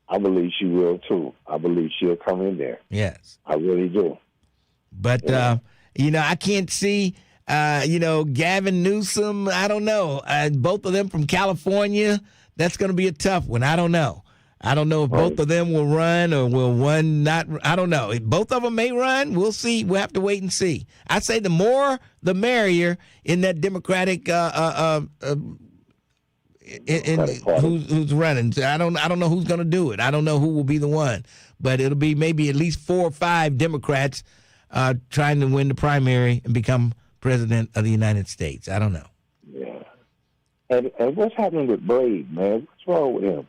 I believe she will, too. I believe she'll come in there. Yes. I really do. But, I can't see, Gavin Newsom, I don't know. Both of them from California, that's going to be a tough one. I don't know. I don't know if both of them will run or will one not. I don't know. If both of them may run, we'll see. We'll have to wait and see. I say the more, the merrier in that Democratic who's running. I don't know who's going to do it. I don't know who will be the one, but it'll be maybe at least 4 or 5 Democrats trying to win the primary and become president of the United States. I don't know. Yeah. And what's happening with Blade, man? What's wrong with him?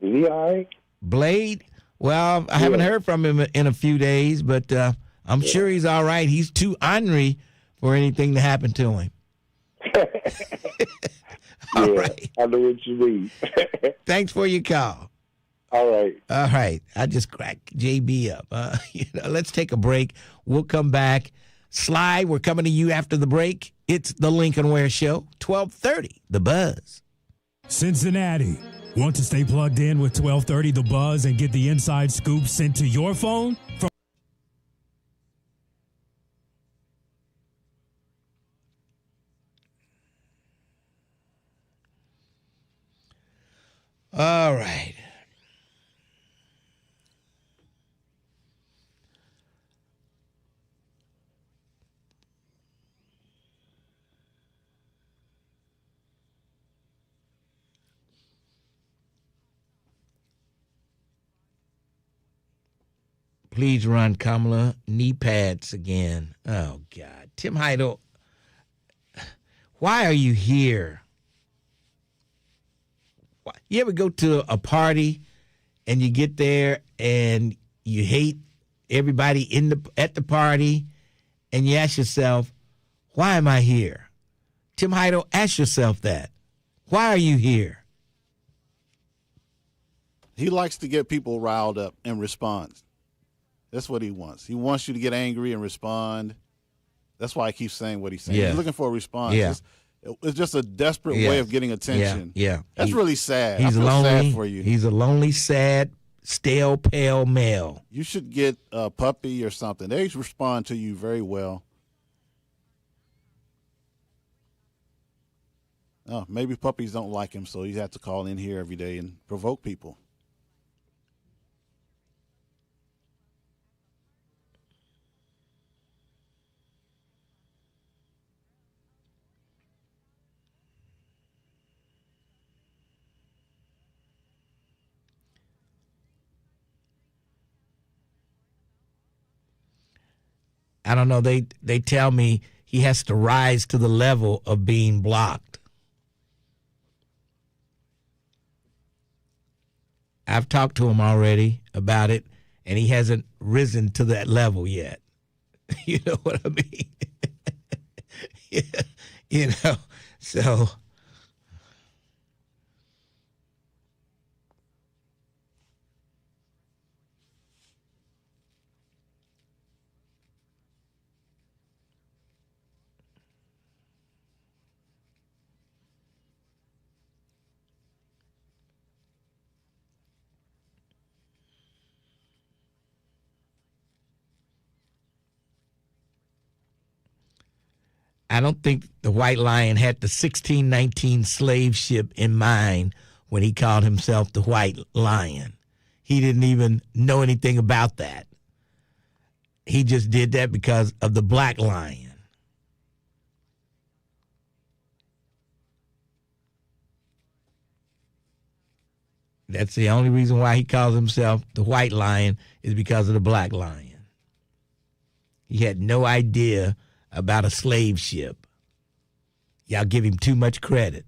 Is he all right? Blade? Well, I haven't heard from him in a few days, but I'm sure he's all right. He's too ornery for anything to happen to him. All right. I know what you mean. Thanks for your call. All right. All right. I just cracked JB up. Let's take a break. We'll come back. Sly, we're coming to you after the break. It's the Lincoln Ware Show, 1230, The Buzz. Cincinnati. Want to stay plugged in with 1230 The Buzz and get the inside scoop sent to your phone? All right. Please run Kamala knee pads again. Oh, God. Tim Heidel, why are you here? You ever go to a party and you get there and you hate everybody at the party and you ask yourself, why am I here? Tim Heidel, ask yourself that. Why are you here? He likes to get people riled up and respond. That's what he wants. He wants you to get angry and respond. That's why he keeps saying what he's saying. Yeah. He's looking for a response. Yeah. It's just a desperate way of getting attention. Yeah. That's really sad. He's I feel lonely. sad for you. He's a lonely, sad, stale, pale male. You should get a puppy or something. They respond to you very well. Oh, maybe puppies don't like him, so you have to call in here every day and provoke people. I don't know. They tell me he has to rise to the level of being blocked. I've talked to him already about it, and he hasn't risen to that level yet. You know what I mean? Yeah, you know, so. I don't think the White Lion had the 1619 slave ship in mind when he called himself the White Lion. He didn't even know anything about that. He just did that because of the Black Lion. That's the only reason why he calls himself the White Lion is because of the Black Lion. He had no idea about a slave ship. Y'all give him too much credit.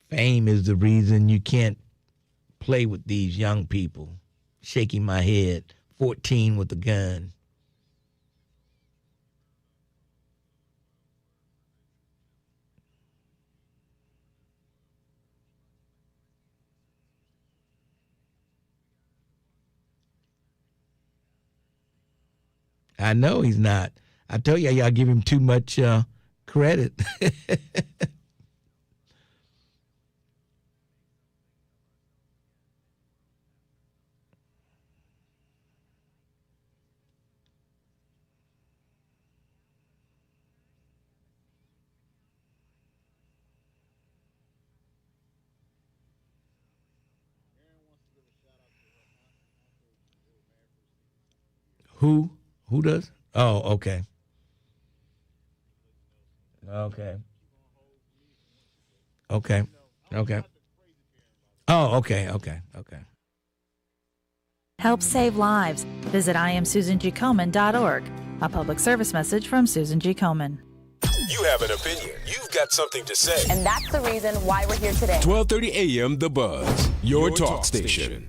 Fame is the reason you can't play with these young people. Shaking my head, 14 with a gun. I know he's not. I tell you, y'all give him too much credit. Who? Who does? Oh, okay. Okay. Okay. Okay. Oh, okay. Okay. Okay. Help save lives. Visit IamSusanGColeman.org. A public service message from Susan G. Komen. You have an opinion. You've got something to say. And that's the reason why we're here today. 1230 AM The Buzz, your talk station.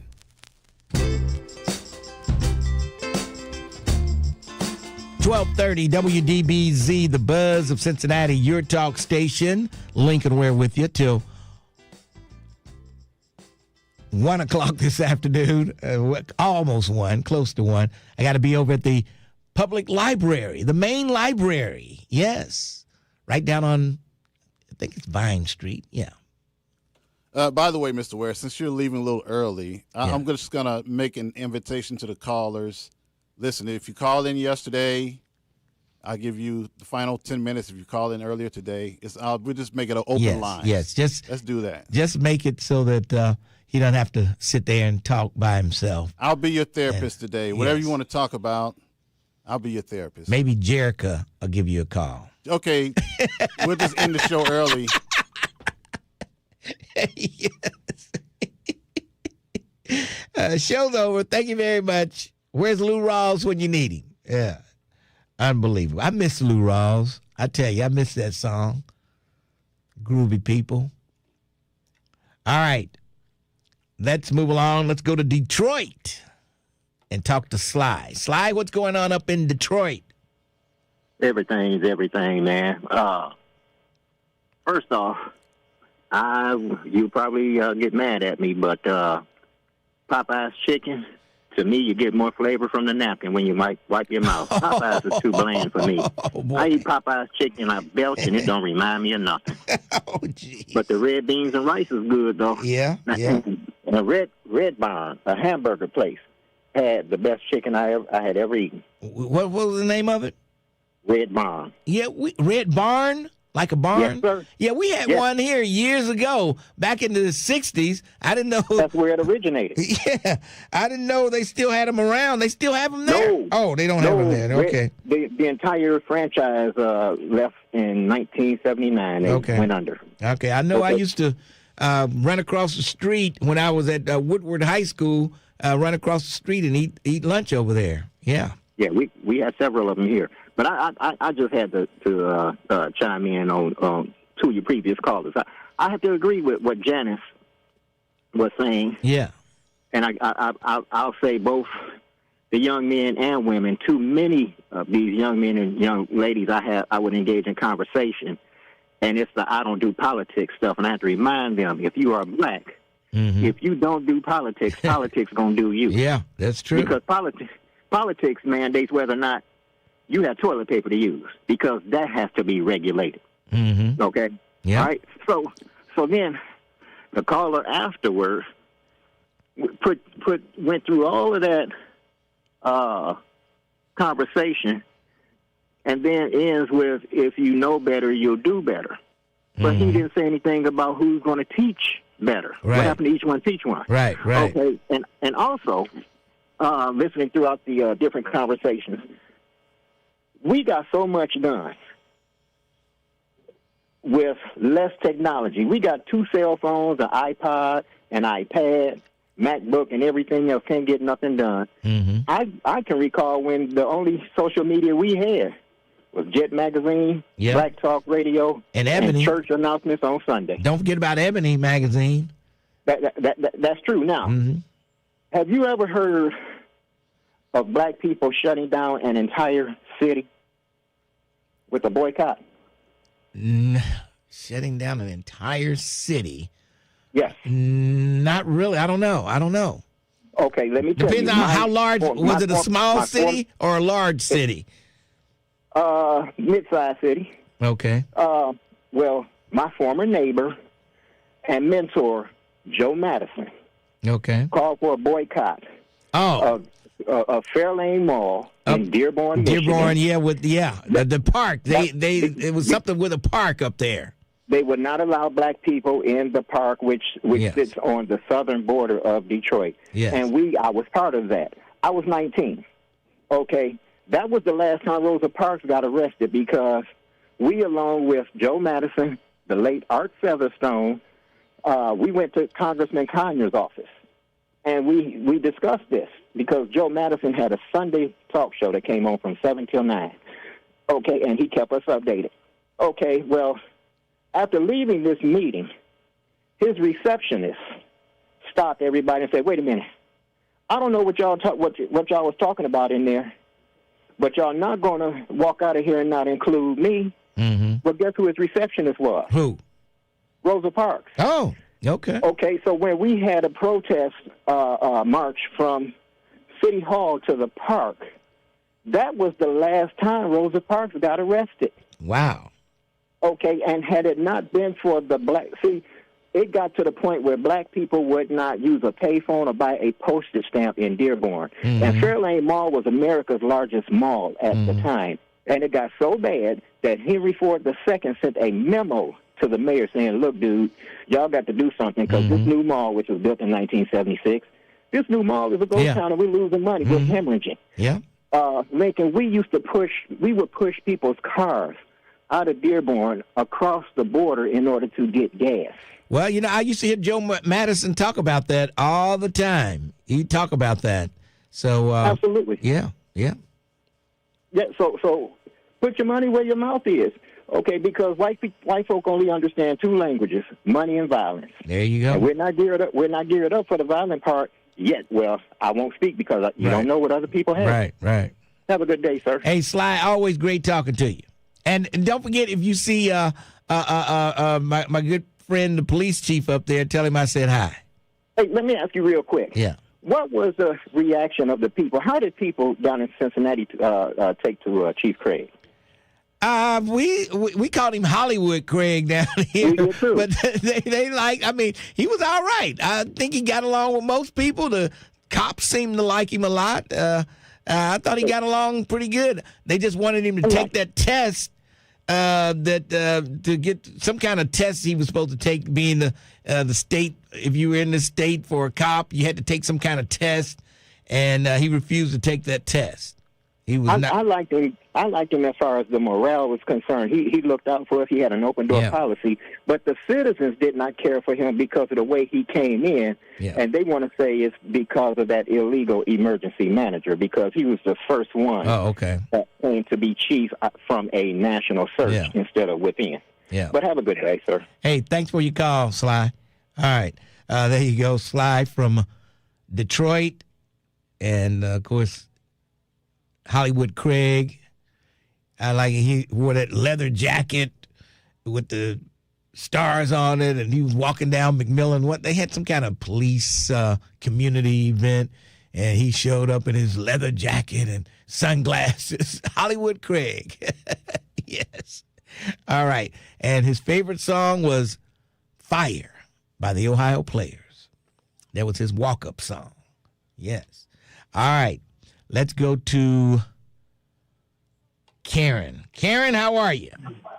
1230 WDBZ, The Buzz of Cincinnati, your talk station. Lincoln Ware with you till 1 o'clock this afternoon. Almost 1, close to 1. I got to be over at the public library, the main library. Yes. Right down on, I think it's Vine Street. Yeah. By the way, Mr. Ware, since you're leaving a little early, I'm just going to make an invitation to the callers. Listen, if you called in yesterday, I'll give you the final 10 minutes. If you called in earlier today, we'll just make it an open line. Yes, let's do that. Just make it so that he doesn't have to sit there and talk by himself. I'll be your therapist today. Whatever you want to talk about, I'll be your therapist. Maybe Jerica will give you a call. Okay, we'll just end the show early. Show's over. Thank you very much. Where's Lou Rawls when you need him? Yeah. Unbelievable. I miss Lou Rawls. I tell you, I miss that song. Groovy people. All right. Let's move along. Let's go to Detroit and talk to Sly. Sly, what's going on up in Detroit? Everything's everything, man. First off, you probably get mad at me, but Popeye's chicken, to me, you get more flavor from the napkin when you might wipe your mouth. Popeye's is too bland for me. I eat Popeye's chicken, I belch, and it don't remind me of nothing. But the red beans and rice is good, though. Yeah. And a Red Barn, a hamburger place, had the best chicken I had ever eaten. What was the name of it? Red Barn. Yeah, Red Barn? Like a barn? Yes, sir. Yeah, we had one here years ago, back in the 60s. I didn't know. That's where it originated. Yeah, I didn't know they still had them around. They still have them there? No. Oh, they don't have them there. Okay. The entire franchise left in 1979. They went under. Okay, I know I used to run across the street when I was at Woodward High School, run across the street and eat lunch over there. Yeah. Yeah, we had several of them here. But I just had to chime in on two of your previous callers. I have to agree with what Janice was saying. Yeah. And I'll say both the young men and women. Too many of these young men and young ladies I would engage in conversation, and it's the I don't do politics stuff. And I have to remind them, if you are black, if you don't do politics, politics gonna do you. Yeah, that's true. Because politics mandates whether or not you have toilet paper to use, because that has to be regulated. Okay? Yeah. All right? So then the caller afterwards went through all of that conversation and then ends with, if you know better, you'll do better. But he didn't say anything about who's going to teach better. Right. What happened to each one teach one? Right. Okay, and also, listening throughout the different conversations, we got so much done with less technology. We got 2 cell phones, an iPod, an iPad, MacBook, and everything else. Can't get nothing done. I can recall when the only social media we had was Jet Magazine, Black Talk Radio, and Ebony, and church announcements on Sunday. Don't forget about Ebony Magazine. That's true. Now, have you ever heard of black people shutting down an entire city with a boycott? Shutting down an entire city? Yes. Not really. I don't know. Okay, let me tell you. Depends on how large. Was it a small city or a large city? Mid-sized city. Okay. Well, my former neighbor and mentor, Joe Madison, called for a boycott of Fairlane Mall in Dearborn, Michigan. Dearborn, the park. It was something with a park up there. They would not allow black people in the park, which sits on the southern border of Detroit. Yes. And I was part of that. I was 19. Okay. That was the last time Rosa Parks got arrested, because we, along with Joe Madison, the late Art Featherstone, we went to Congressman Conyers' office, and we discussed this, because Joe Madison had a Sunday talk show that came on from 7 till 9. Okay, and he kept us updated. Okay, well, after leaving this meeting, his receptionist stopped everybody and said, "Wait a minute, I don't know what y'all was talking about in there, but y'all not going to walk out of here and not include me." But guess who his receptionist was? Who? Rosa Parks. Oh, okay. Okay, so when we had a protest march from City Hall to the park, that was the last time Rosa Parks got arrested. Wow. Okay, and had it not been for the black... See, it got to the point where black people would not use a payphone or buy a postage stamp in Dearborn. And Fairlane Mall was America's largest mall at the time. And it got so bad that Henry Ford II sent a memo to the mayor saying, "Look, dude, y'all got to do something, because this new mall, which was built in 1976, this new mall is a ghost town, and we're losing money. We're hemorrhaging." Yeah. Lincoln, we would push people's cars out of Dearborn across the border in order to get gas. Well, I used to hear Joe Madison talk about that all the time. He'd talk about that. So absolutely. Yeah. Yeah, so put your money where your mouth is. Okay, because white folk only understand 2 languages: money and violence. There you go. And we're not geared up for the violent part yet. Well, I won't speak because you don't know what other people have. Right. Have a good day, sir. Hey, Sly, always great talking to you. And don't forget, if you see my good friend, the police chief up there, tell him I said hi. Hey, let me ask you real quick. Yeah. What was the reaction of the people? How did people down in Cincinnati take to Chief Craig? We called him Hollywood Craig down here, but he was all right. I think he got along with most people. The cops seemed to like him a lot. I thought he got along pretty good. They just wanted him to take that test that to get some kind of test he was supposed to take, being the state. If you were in the state for a cop, you had to take some kind of test, and he refused to take that test. He was I liked him. I liked him as far as the morale was concerned. He looked out for us. He had an open door policy, but the citizens did not care for him because of the way he came in, and they want to say it's because of that illegal emergency manager, because he was the first one that came to be chief from a national search instead of within. Yeah. But have a good day, sir. Hey, thanks for your call, Sly. All right, there you go, Sly from Detroit, and of course Hollywood Craig. I like it. He wore that leather jacket with the stars on it, and he was walking down McMillan. They had some kind of police community event, and he showed up in his leather jacket and sunglasses. Hollywood Craig. Yes. All right. And his favorite song was Fire by the Ohio Players. That was his walk-up song. Yes. All right. Let's go to Karen. Karen, how are you?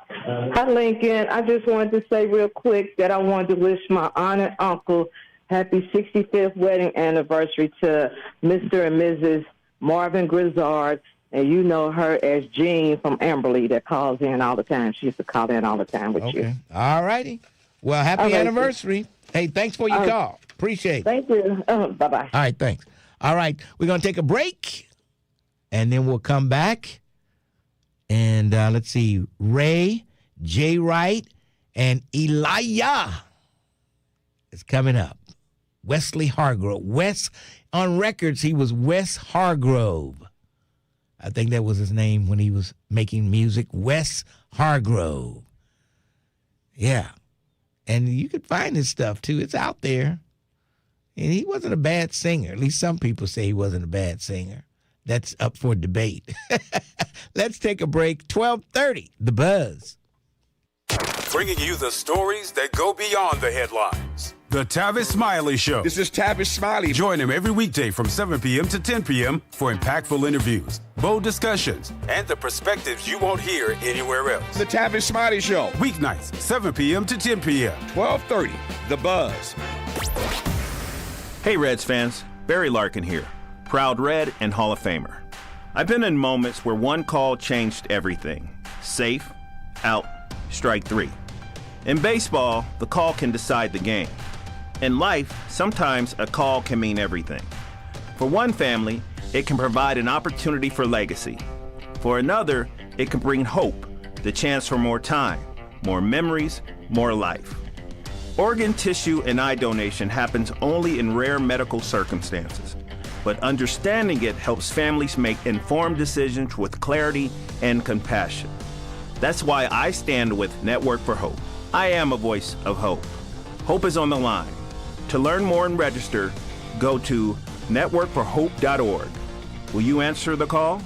Hi, Lincoln. I just wanted to say real quick that I wanted to wish my honored uncle happy 65th wedding anniversary to Mr. and Mrs. Marvin Grizzard. And you know her as Jean from Amberley that calls in all the time. She used to call in all the time with you. All righty. Well, happy anniversary. Hey, thanks for your call. Appreciate it. Thank you. Bye-bye. All right, thanks. All right, we're going to take a break, and then we'll come back. And let's see, Ray, Jay Wright, and Elijah is coming up. Wesley Hargrove. On records, he was Wes Hargrove. I think that was his name when he was making music. Wes Hargrove. Yeah. And you can find his stuff, too. It's out there. And he wasn't a bad singer. At least some people say he wasn't a bad singer. That's up for debate. Let's take a break. 12:30, The Buzz. Bringing you the stories that go beyond the headlines. The Tavis Smiley Show. This is Tavis Smiley. Join him every weekday from 7 p.m. to 10 p.m. for impactful interviews, bold discussions, and the perspectives you won't hear anywhere else. The Tavis Smiley Show. Weeknights, 7 p.m. to 10 p.m. 12:30, The Buzz. Hey Reds fans, Barry Larkin here, proud Red and Hall of Famer. I've been in moments where one call changed everything. Safe, out, strike three. In baseball, the call can decide the game. In life, sometimes a call can mean everything. For one family, it can provide an opportunity for legacy. For another, it can bring hope, the chance for more time, more memories, more life. Organ, tissue, and eye donation happens only in rare medical circumstances, but understanding it helps families make informed decisions with clarity and compassion. That's why I stand with Network for Hope. I am a voice of hope. Hope is on the line. To learn more and register, go to networkforhope.org. Will you answer the call?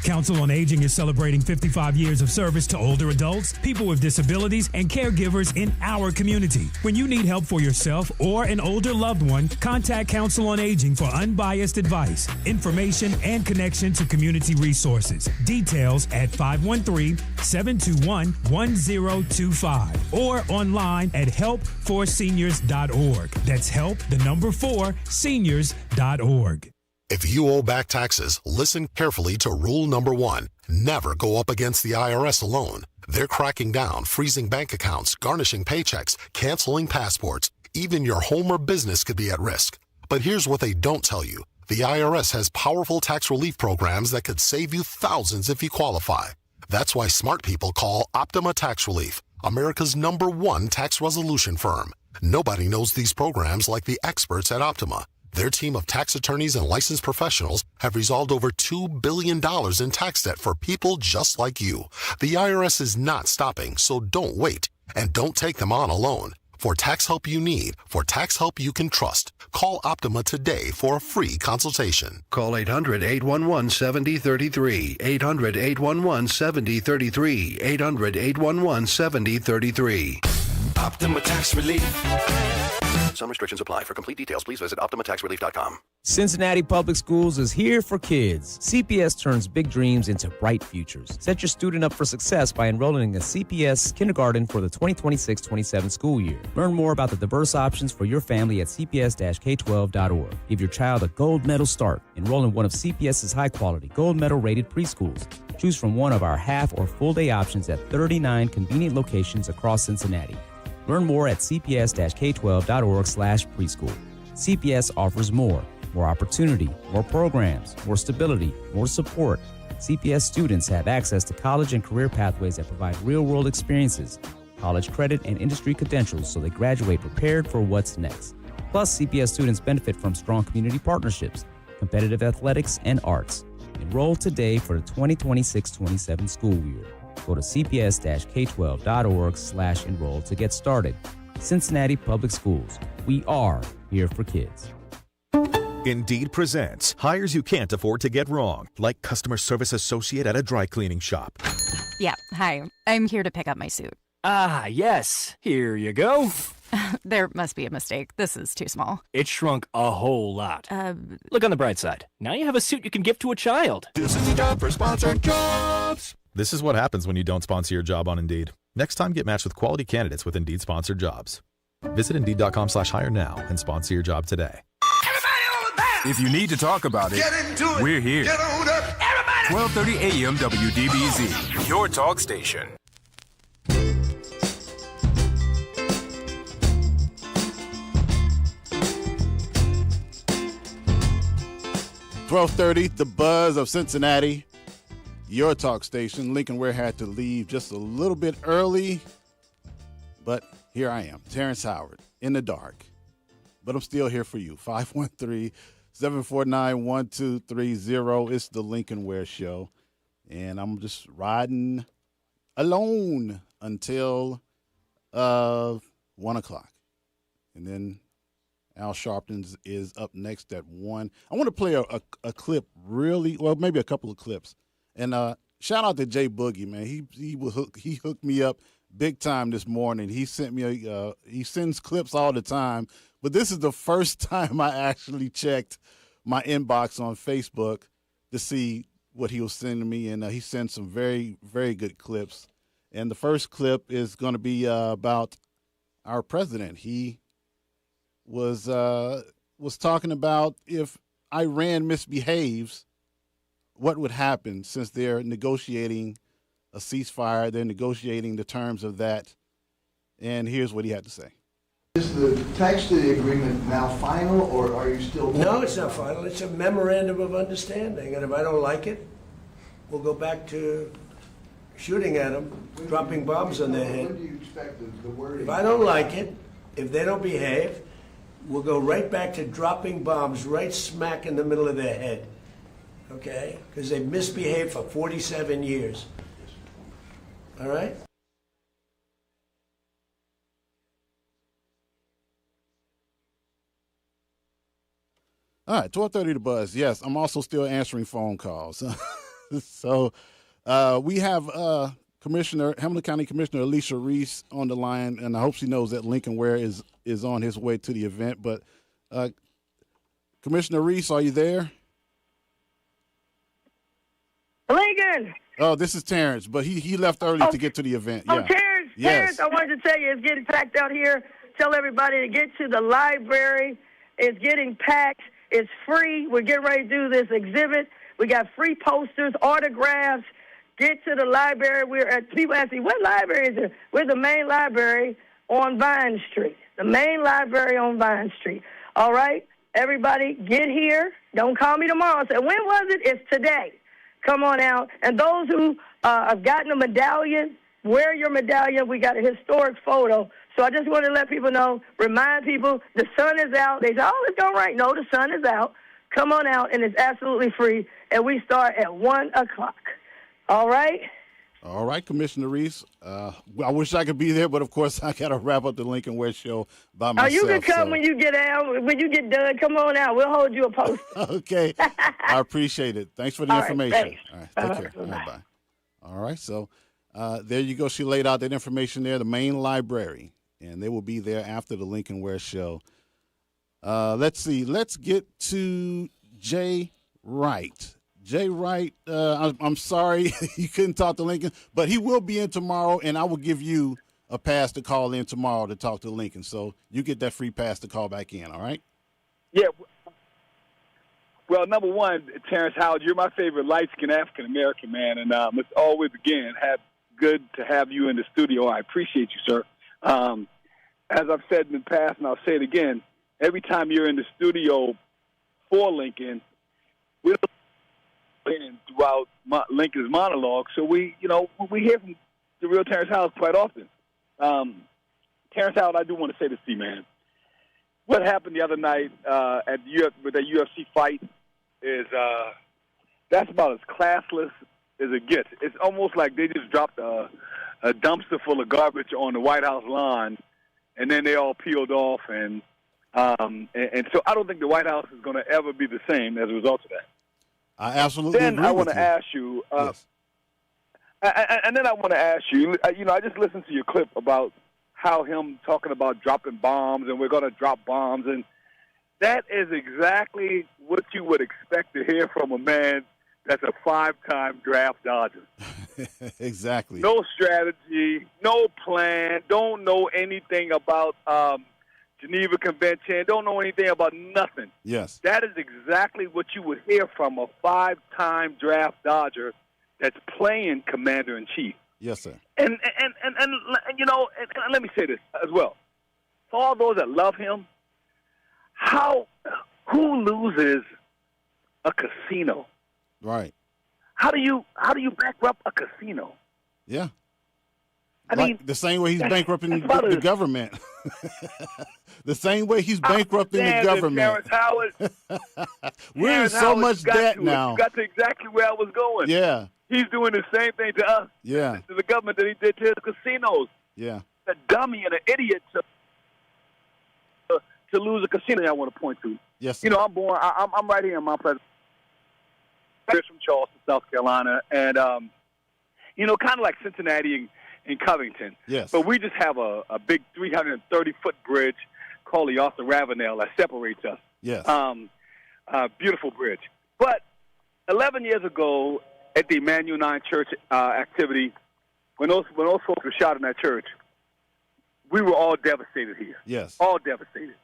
Council on Aging is celebrating 55 years of service to older adults, people with disabilities, and caregivers in our community. When you need help for yourself or an older loved one, contact Council on Aging for unbiased advice, information, and connection to community resources. Details at 513-721-1025 or online at help4seniors.org. That's help, the number 4, seniors.org. If you owe back taxes, listen carefully to rule number 1. Never go up against the IRS alone. They're cracking down, freezing bank accounts, garnishing paychecks, canceling passports. Even your home or business could be at risk. But here's what they don't tell you. The IRS has powerful tax relief programs that could save you thousands if you qualify. That's why smart people call Optima Tax Relief, America's #1 tax resolution firm. Nobody knows these programs like the experts at Optima. Their team of tax attorneys and licensed professionals have resolved over $2 billion in tax debt for people just like you. The IRS is not stopping, so don't wait. And don't take them on alone. For tax help you need, for tax help you can trust, call Optima today for a free consultation. Call 800-811-7033. 800-811-7033. 800-811-7033. Optima Tax Relief. Some restrictions apply. For complete details, please visit OptimaTaxRelief.com. Cincinnati Public Schools is here for kids. CPS turns big dreams into bright futures. Set your student up for success by enrolling in a CPS kindergarten for the 2026-27 school year. Learn more about the diverse options for your family at cps-k12.org. Give your child a gold medal start. Enroll in one of CPS's high-quality, gold medal-rated preschools. Choose from one of our half or full-day options at 39 convenient locations across Cincinnati. Learn more at cps-k12.org/preschool. CPS offers more opportunity, more programs, more stability, more support. CPS students have access to college and career pathways that provide real-world experiences, college credit, and industry credentials so they graduate prepared for what's next. Plus, CPS students benefit from strong community partnerships, competitive athletics, and arts. Enroll today for the 2026-27 school year. Go to cps-k12.org/enroll to get started. Cincinnati Public Schools. We are here for kids. Indeed presents hires you can't afford to get wrong, like customer service associate at a dry cleaning shop. Yeah, hi. I'm here to pick up my suit. Ah, yes. Here you go. There must be a mistake. This is too small. It shrunk a whole lot. Look on the bright side. Now you have a suit you can gift to a child. This is the job for sponsored jobs. This is what happens when you don't sponsor your job on Indeed. Next time, get matched with quality candidates with Indeed sponsored jobs. Visit Indeed.com/hire now and sponsor your job today. If you need to talk about it, we're here. 1230 AM WDBZ, your talk station. .30, the buzz of Cincinnati, your talk station. Lincoln Ware had to leave just a little bit early, but here I am, Terrence Howard, in the dark. But I'm still here for you. 513-749-1230. It's the Lincoln Ware Show. And I'm just riding alone until 1 o'clock. And then Al Sharpton is up next at 1. I want to play a clip maybe a couple of clips. And shout out to Jay Boogie, man. He hooked me up big time this morning. He sent me he sends clips all the time. But this is the first time I actually checked my inbox on Facebook to see what he was sending me, and he sent some very, very good clips. And the first clip is going to be about our president. He was talking about if Iran misbehaves, what would happen, since they're negotiating a ceasefire. They're negotiating the terms of that. And here's what he had to say. Is the text of the agreement now final, or are you still... No, it's not final. It's a memorandum of understanding. And if I don't like it, we'll go back to shooting at them, dropping bombs on their head. When do you expect the word... If I don't like it, if they don't behave, we'll go right back to dropping bombs right smack in the middle of their head. Okay? Because they've misbehaved for 47 years. All right? All right, 1230 The Buzz. Yes, I'm also still answering phone calls. So we have Hamilton County Commissioner Alicia Reese on the line, and I hope she knows that Lincoln Ware is on his way to the event. But Commissioner Reese, are you there? Lincoln! Oh, this is Terrence, but he left early to get to the event. Oh, Yeah. Terrence, Yes. Terrence, I wanted to tell you, it's getting packed out here. Tell everybody to get to the library. It's getting packed. It's free. We're getting ready to do this exhibit. We got free posters, autographs. Get to the library. People ask me, what library is it? We're the main library on Vine Street. The main library on Vine Street. All right? Everybody, get here. Don't call me tomorrow. Say, when was it? It's today. Come on out. And those who have gotten a medallion, wear your medallion. We got a historic photo. So I just want to let people know, remind people, the sun is out. They say, oh, it's going right. No, the sun is out. Come on out, and it's absolutely free. And we start at 1 o'clock. All right? All right, Commissioner Reese. I wish I could be there, but, of course, I got to wrap up the Lincoln Ware Show by myself. Oh, you can come when you get out. When you get done, come on out. We'll hold you a post. Okay. I appreciate it. Thanks for the All information. right, thanks. All right, take care. All right, bye. All right, so there you go. She laid out that information there, the main library, and they will be there after the Lincoln Ware Show. Let's see. Let's get to Jay Wright. Jay Wright, I'm sorry you couldn't talk to Lincoln, but he will be in tomorrow, and I will give you a pass to call in tomorrow to talk to Lincoln. So you get that free pass to call back in, all right? Yeah. Well, number one, Terrence Howard, you're my favorite light-skinned African-American man, and it's always, again, good to have you in the studio. I appreciate you, sir. As I've said in the past, and I'll say it again, every time you're in the studio for Lincoln, we're throughout Lincoln's monologue, so we hear from the real Terrence Howard quite often. Terrence Howard, I do want to say this to you, man. What happened the other night with the UFC fight is that's about as classless as it gets. It's almost like they just dropped a dumpster full of garbage on the White House lawn, and then they all peeled off, and so I don't think the White House is going to ever be the same as a result of that. I absolutely then agree I want to ask you, yes. and then I want to ask you, I just listened to your clip about how him talking about dropping bombs, and we're going to drop bombs, and that is exactly what you would expect to hear from a man that's a 5-time draft dodger. Exactly. No strategy, no plan, don't know anything about Geneva Convention, don't know anything about nothing. Yes. That is exactly what you would hear from a 5-time draft dodger that's playing commander-in-chief. Yes, sir. And let me say this as well. For all those that love him, who loses a casino? Right. How do you bankrupt a casino? Yeah. I like mean, the same way he's bankrupting the government. The same way he's bankrupting the government. Terrence Howard. We're in so much debt now. You got to exactly where I was going. Yeah. He's doing the same thing to us. Yeah. To the government that he did to the casinos. Yeah. A dummy and an idiot to lose a casino. I want to point to. Yes. Sir. I'm born. I'm right here in Mount Pleasant. I'm from Charleston, South Carolina, and kind of like Cincinnati and Covington. Yes. But we just have a big 330-foot bridge called the Arthur Ravenel that separates us. Yes. Beautiful bridge. But 11 years ago at the Emmanuel 9 Church activity, when those folks were shot in that church, we were all devastated here. Yes. All devastated.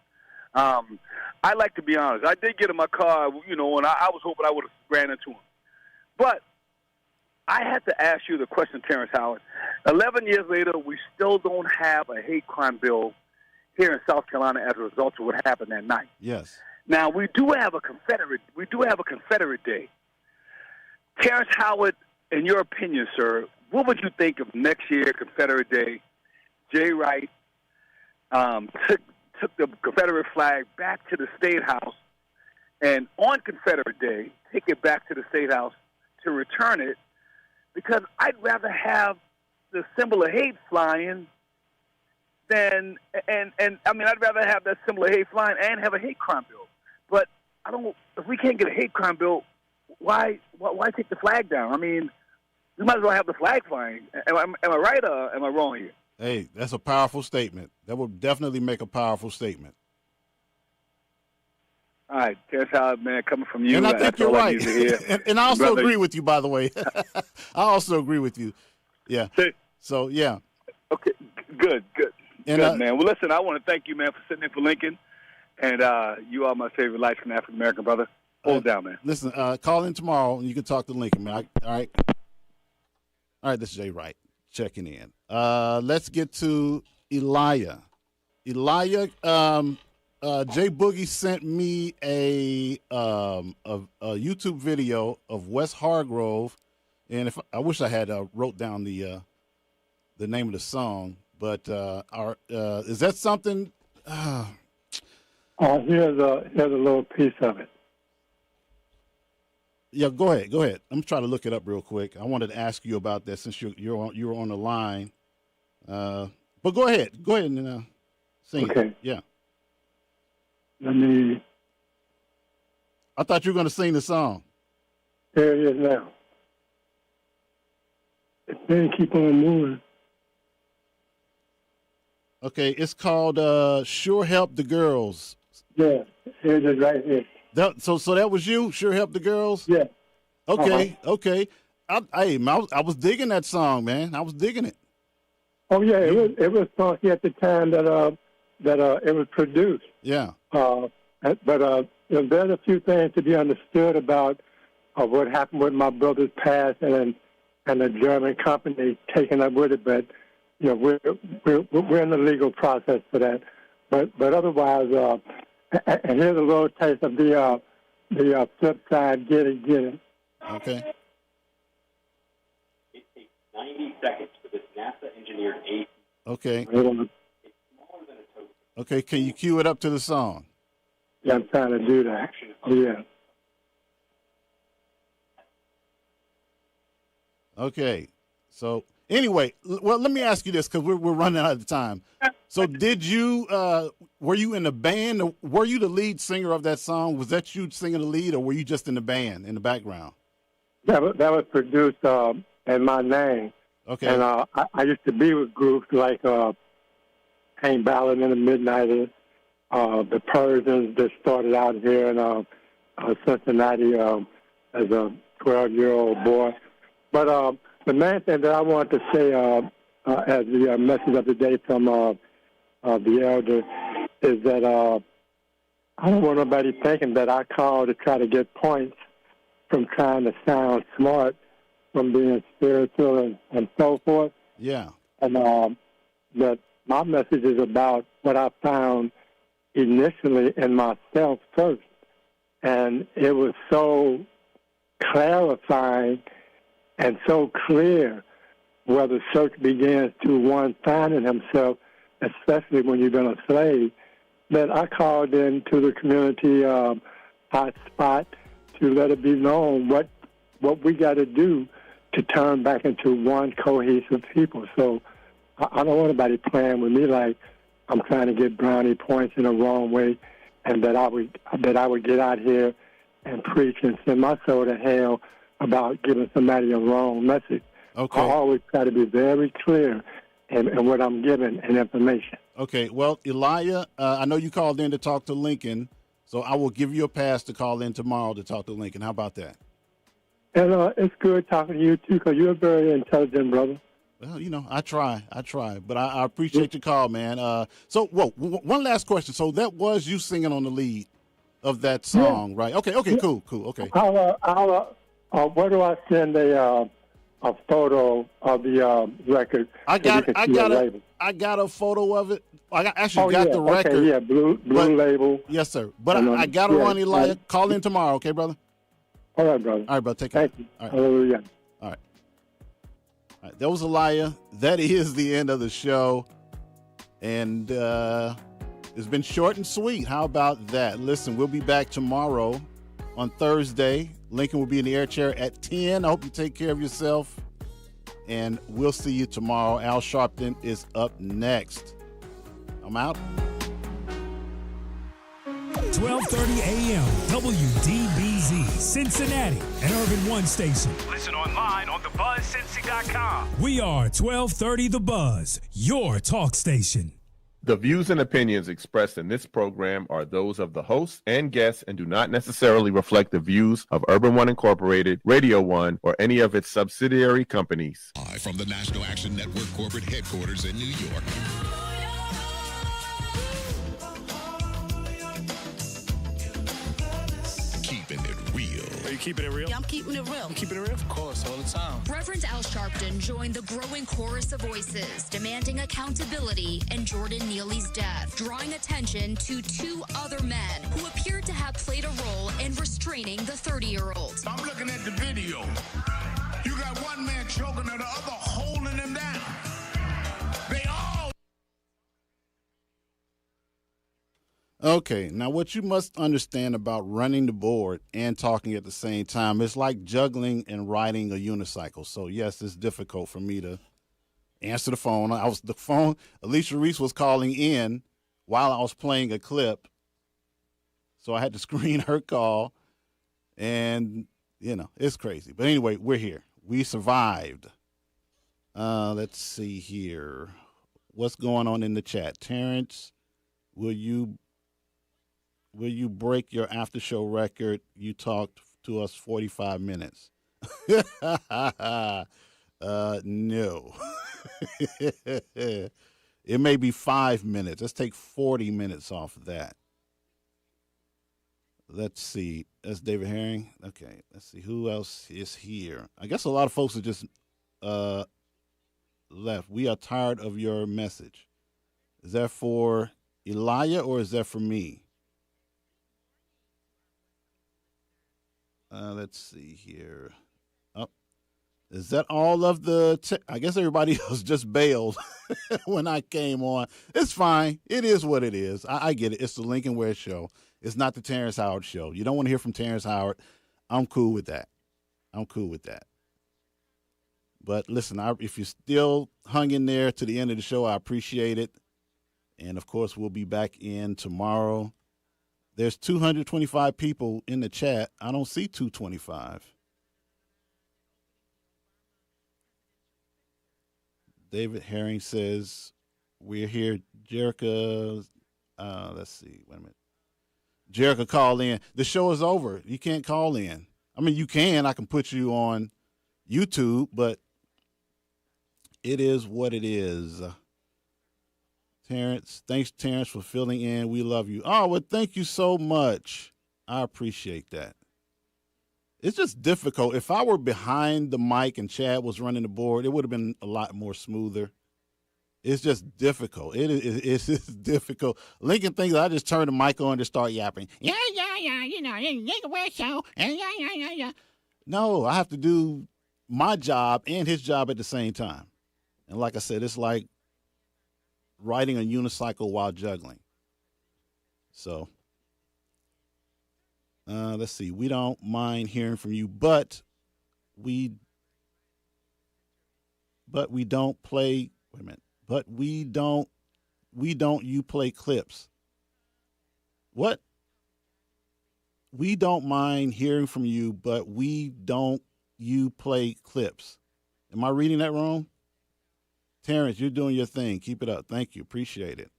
I like to be honest. I did get in my car, and I was hoping I would have ran into him. But I had to ask you the question, Terrence Howard. 11 years later, we still don't have a hate crime bill here in South Carolina as a result of what happened that night. Yes. Now we do have a Confederate Day. Terrence Howard, in your opinion, sir, what would you think of next year, Confederate Day? Jay Wright took the Confederate flag back to the State House, and on Confederate Day, take it back to the State House to return it, because I'd rather have the symbol of hate flying than, I'd rather have that symbol of hate flying and have a hate crime bill. But if we can't get a hate crime bill, why take the flag down? I mean, we might as well have the flag flying. Am I right or am I wrong here? Hey, that's a powerful statement. That will definitely make a powerful statement. All right, Terrence Howard, man, coming from you. And I think you're right. And I also Brother. agree with you, by the way. I also agree with you. Yeah. So, yeah. Okay, good. And, good, man. Well, listen, I want to thank you, man, for sitting in for Lincoln. And you are my favorite light-skinned African-American brother. Hold down, man. Listen, call in tomorrow, and you can talk to Lincoln, man. All right? All right, this is Jay Wright checking in. Let's get to Elijah. Elijah, Jay Boogie sent me a YouTube video of Wes Hargrove, and I wish I had wrote down the name of the song, but is that something? Here's a little piece of it. Yeah, go ahead. I'm trying to look it up real quick. I wanted to ask you about that since you were on the line. But go ahead and sing Okay. it. Yeah. I thought you were going to sing the song. There it is now. Then keep on moving. Okay, it's called "Sure Help the Girls" Yeah, here's it right here. So that was you? Sure Help the Girls? Yeah. Okay, okay. I was digging that song, man. I was digging it. Oh yeah, it was funky at the time that it was produced. Yeah. But there's a few things to be understood about what happened with my brother's past and the German company taking up with it. But we're in the legal process for that. But otherwise, and here's a little taste of the flip side. Get it. Okay. It takes 90 seconds for this NASA-engineered AC. Okay. It's smaller than a toaster. Okay, can you cue it up to the song? Yeah, I'm trying to do that. Yeah. Okay. So anyway, well, let me ask you this because we're running out of time. So did you were you in the band? Were you the lead singer of that song? Was that you singing the lead, or were you just in the band in the background? That was produced in my name. Okay. And I used to be with groups like Hank Ballard and the Midnighters, the Persians that started out here in Cincinnati as a 12-year-old boy. But the main thing that I want to say as the message of the day from the elder is that I don't want nobody thinking that I called to try to get points from trying to sound smart, from being spiritual and so forth. Yeah. And that my message is about what I found initially in myself first. And it was so clarifying and so clear where the search begins to one finding himself, especially when you've been a slave, that I called into the community hot spot to let it be known what we got to do to turn back into one cohesive people. So I don't want anybody playing with me like I'm trying to get brownie points in the wrong way, and that I would get out here and preach and send my soul to hell about giving somebody a wrong message. Okay. I always try to be very clear in what I'm giving and information. Okay. Well, Elijah, I know you called in to talk to Lincoln, so I will give you a pass to call in tomorrow to talk to Lincoln. How about that? And it's good talking to you, too, because you're a very intelligent brother. Well, I try, but I appreciate your call, man. One last question. So that was you singing on the lead of that song, right? Okay, cool, okay. Where do I send a photo of the record? I got a photo of it. I got the record. Okay, yeah, blue label. Yes, sir. But I got to run, Elijah. Call in tomorrow, okay, brother? All right, brother. All right, brother. Take care. Thank you. All right. Hallelujah. All right. That was Elijah. That is the end of the show. And it's been short and sweet. How about that? Listen, we'll be back tomorrow on Thursday. Lincoln will be in the air chair at 10. I hope you take care of yourself. And we'll see you tomorrow. Al Sharpton is up next. I'm out. 12:30 a.m. WDBZ, Cincinnati, an Urban One station. Listen online on thebuzzcincy.com. We are 1230 The Buzz, your talk station. The views and opinions expressed in this program are those of the host and guests and do not necessarily reflect the views of Urban One Incorporated, Radio One, or any of its subsidiary companies. Live from the National Action Network corporate headquarters in New York. Keeping it real. Are you keeping it real? Yeah, I'm keeping it real. I'm keeping it real? Of course, all the time. Reverend Al Sharpton joined the growing chorus of voices demanding accountability in Jordan Neely's death, drawing attention to two other men who appeared to have played a role in restraining the 30-year-old. I'm looking at the video. You got one man choking and the other holding him down. They all... Okay, now what you must understand about running the board and talking at the same time, it's like juggling and riding a unicycle. So yes, it's difficult for me to answer the phone. Alicia Reese was calling in while I was playing a clip. So I had to screen her call and, it's crazy. But anyway, we're here. We survived. Let's see here. What's going on in the chat? Terrence, will you... will you break your after show record? You talked to us 45 minutes. No. It may be 5 minutes. Let's take 40 minutes off of that. Let's see. That's David Herring. Okay. Let's see. Who else is here? I guess a lot of folks are just left. We are tired of your message. Is that for Elijah or is that for me? Let's see here. Oh, is that all of the I guess everybody else just bailed when I came on. It's fine. It is what it is. I get it. It's the Lincoln Ware Show. It's not the Terrence Howard Show. You don't want to hear from Terrence Howard. I'm cool with that. But listen, if you're still hung in there to the end of the show, I appreciate it. And, of course, we'll be back in tomorrow. There's 225 people in the chat. I don't see 225. David Herring says, we're here. Jerica, let's see. Wait a minute. Jerica called in. The show is over. You can't call in. I mean, you can. I can put you on YouTube, but it is what it is. Terrence, thanks, Terrence, for filling in. We love you. Oh, well, thank you so much. I appreciate that. It's just difficult. If I were behind the mic and Chad was running the board, it would have been a lot more smoother. It's just difficult. It's just difficult. Lincoln thinks I just turn the mic on to start yapping. Yeah, you know, Lincoln Ware Show. Yeah. No, I have to do my job and his job at the same time. And like I said, it's like riding a unicycle while juggling. So, let's see. We don't mind hearing from you, but we don't play. Wait a minute. But we don't. You play clips. What? We don't mind hearing from you, but we don't. You play clips. Am I reading that wrong? Terrence, you're doing your thing. Keep it up. Thank you. Appreciate it.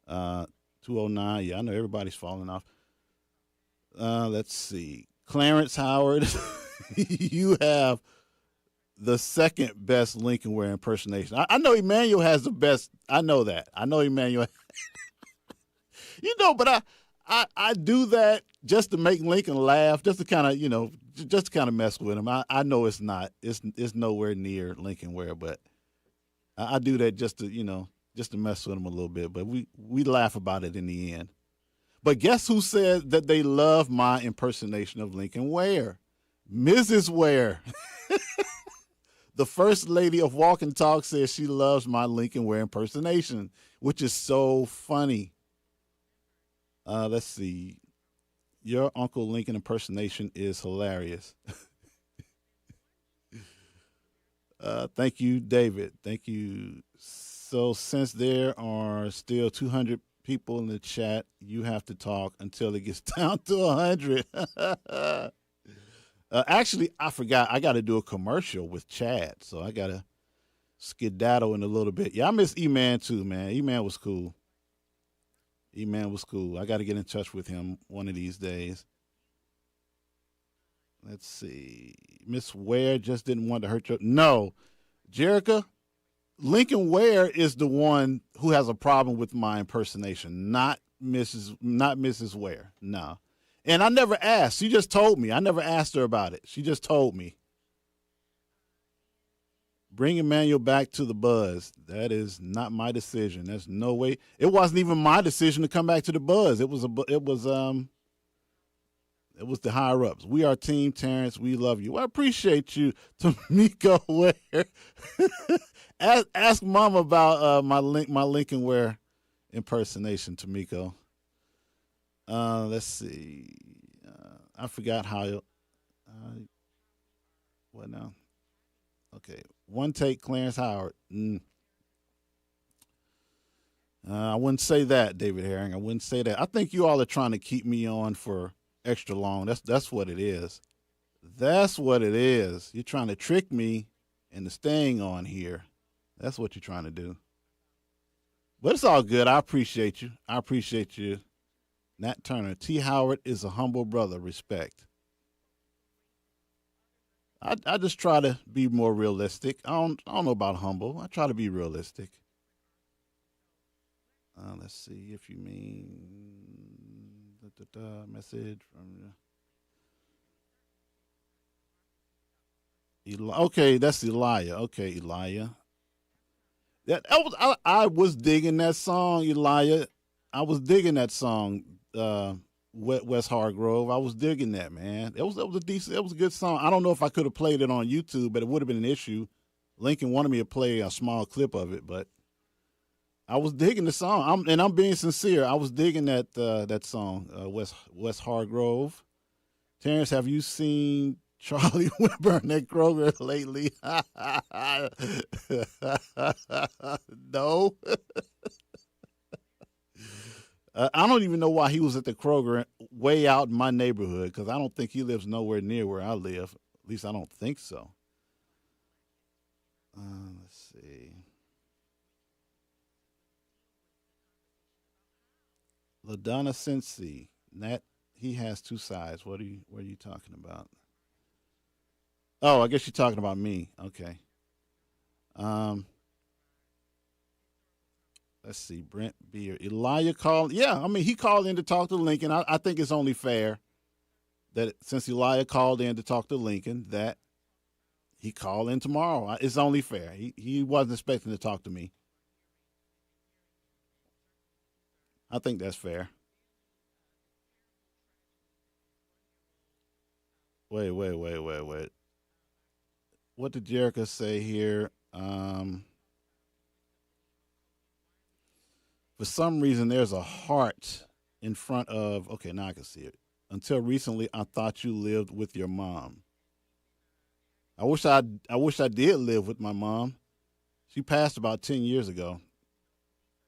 209. Yeah, I know everybody's falling off. Let's see. Clarence Howard, you have the second best Lincoln Ware impersonation. I know Emmanuel has the best. I know that. I know Emmanuel. But I do that just to make Lincoln laugh, just to kind of mess with him. I know it's not. It's nowhere near Lincoln Ware, but I do that just to mess with him a little bit. But we laugh about it in the end. But guess who said that they love my impersonation of Lincoln Ware? Mrs. Ware. The first lady of Walk and Talk says she loves my Lincoln Ware impersonation, which is so funny. Let's see. Your Uncle Lincoln impersonation is hilarious. Thank you, David. Thank you. So since there are still 200 people in the chat, you have to talk until it gets down to 100. Actually, I forgot. I got to do a commercial with Chad, so I got to skedaddle in a little bit. Yeah, I miss E-Man too, man. E-Man was cool. I got to get in touch with him one of these days. Let's see. Miss Ware just didn't want to hurt you. No, Jerica, Lincoln Ware is the one who has a problem with my impersonation, not Mrs. Ware. No. And I never asked. She just told me. I never asked her about it. She just told me. Bring Emmanuel back to the Buzz. That is not my decision. There's no way. It wasn't even my decision to come back to the Buzz. It was the higher ups. We are Team Terrence. We love you. Well, I appreciate you, Tamiko Ware. ask Mom about my Lincoln Ware impersonation, Tamiko. Let's see. I forgot how. What now? Okay. One take, Clarence Howard. I wouldn't say that, David Herring. I wouldn't say that. I think you all are trying to keep me on for extra long. That's what it is. That's what it is. You're trying to trick me into staying on here. That's what you're trying to do. But it's all good. I appreciate you. Nat Turner. T. Howard is a humble brother. Respect. I just try to be more realistic. I don't know about humble. I try to be realistic. Let's see if you mean message from Okay, that's Elijah. Okay, Elijah. I was digging that song, Elijah. I was digging that song, West Hargrove. I was digging that, man. It was a decent. It was a good song. I don't know if I could have played it on YouTube, but it would have been an issue. Lincoln wanted me to play a small clip of it, but I was digging the song. I'm being sincere. I was digging that song, West Hargrove. Terrence, have you seen Charlie Whitburn at Kroger lately? No. I don't even know why he was at the Kroger way out in my neighborhood, because I don't think he lives nowhere near where I live. At least I don't think so. Let's see. LaDonna Cincy. Nat, he has two sides. What are you talking about? Oh, I guess you're talking about me. Okay. Let's see. Brent Beer. Elijah called. Yeah, I mean, he called in to talk to Lincoln. I think it's only fair that since Elijah called in to talk to Lincoln, that he called in tomorrow. It's only fair. He wasn't expecting to talk to me. I think that's fair. Wait. What did Jerica say here? For some reason, there's a heart in front of. Okay, now I can see it. Until recently, I thought you lived with your mom. I wish I did live with my mom. She passed about 10 years ago.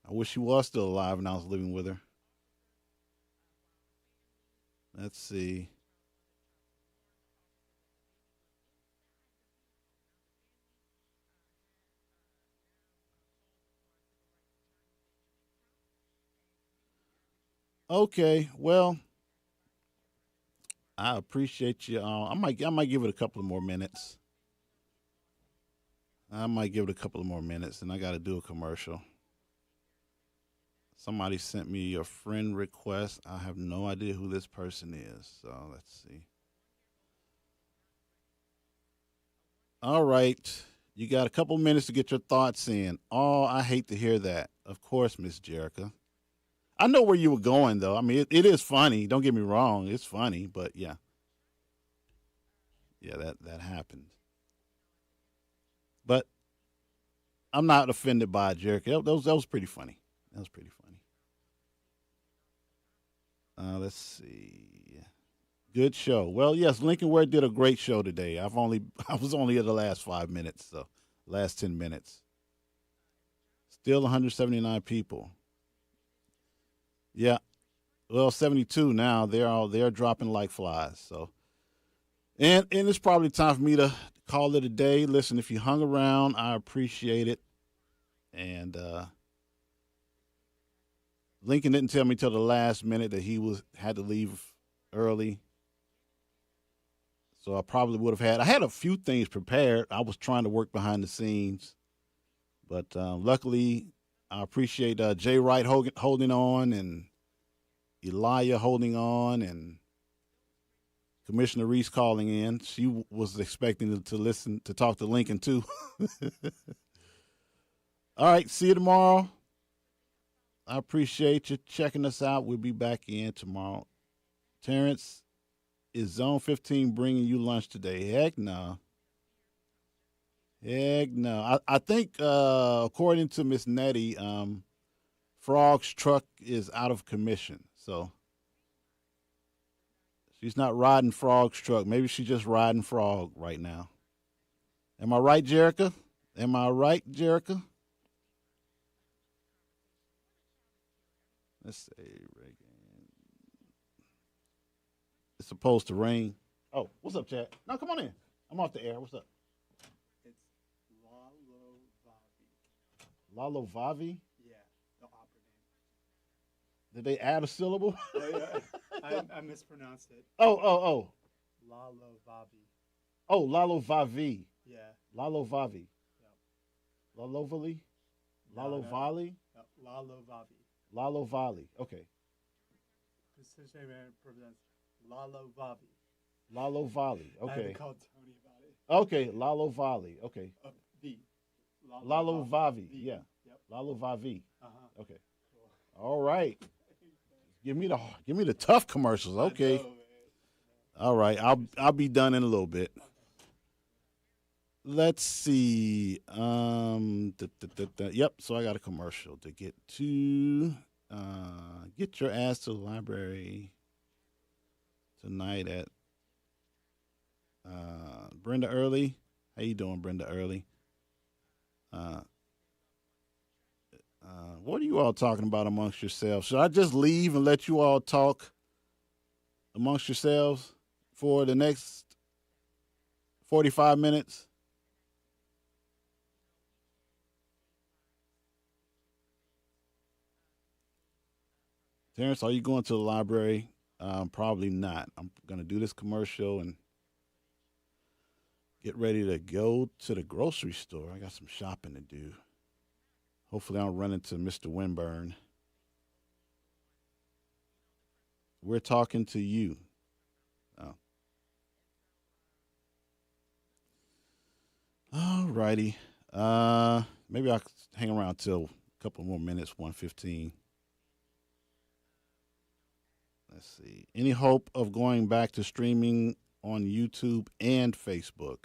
I wish she was still alive and I was living with her. Let's see. Okay, well, I appreciate you. I might give it a couple of more minutes. And I got to do a commercial. Somebody sent me a friend request. I have no idea who this person is, so let's see. All right, you got a couple minutes to get your thoughts in. Oh, I hate to hear that. Of course, Miss Jerica. I know where you were going, though. I mean, it is funny. Don't get me wrong. It's funny, but yeah. Yeah, that happened. But I'm not offended by it, Jerica. That was pretty funny. Let's see. Good show. Well, yes, Lincoln Ware did a great show today. I was only at the last 5 minutes, so last 10 minutes. Still 179 people. Yeah. Well, 72 now. They're dropping like flies. So, and it's probably time for me to call it a day. Listen, if you hung around, I appreciate it. And Lincoln didn't tell me till the last minute that he had to leave early. So I probably would have I had a few things prepared. I was trying to work behind the scenes. But luckily, I appreciate Jay Wright holding on and Elijah holding on and Commissioner Reese calling in. She was expecting to talk to Lincoln, too. All right, see you tomorrow. I appreciate you checking us out. We'll be back in tomorrow. Terrence, is Zone 15 bringing you lunch today? Heck no. I think, according to Miss Nettie, Frog's truck is out of commission. So she's not riding Frog's truck. Maybe she's just riding Frog right now. Am I right, Jerica? Let's see. It's supposed to rain. Oh, what's up, Chad? No, come on in. I'm off the air. What's up? It's Lalo Vavi? Yeah, the opera name. Did they add a syllable? Oh, yeah. I mispronounced it. Oh. Lalo Vavi. Oh, Lalo Vavi. Yeah. Lalo Vavi. Yep. Lalo Vali? Lalo No. Vali? Lalo Vavi. Lalo Vali. Okay. Lalo Vavi. Lalo Vali. I had Okay. to call Tony about it. Okay. Lalo Vali. Okay. V. Lalo Vavi. V. Yeah. Yep. Lalo Vavi. Uh-huh. Okay. All right. Give me the tough commercials. Okay. All right. I'll be done in a little bit. Let's see. Yep. So I got a commercial to get to. Get your ass to the library tonight at Brenda Early. How you doing, Brenda Early? What are you all talking about amongst yourselves? Should I just leave and let you all talk amongst yourselves for the next 45 minutes? Terrence, are you going to the library? Probably not. I'm going to do this commercial and get ready to go to the grocery store. I got some shopping to do. Hopefully I don't run into Mr. Winburn. We're talking to you. Oh. All righty. Maybe I'll hang around till a couple more minutes, 1:15. Let's see. Any hope of going back to streaming on YouTube and Facebook?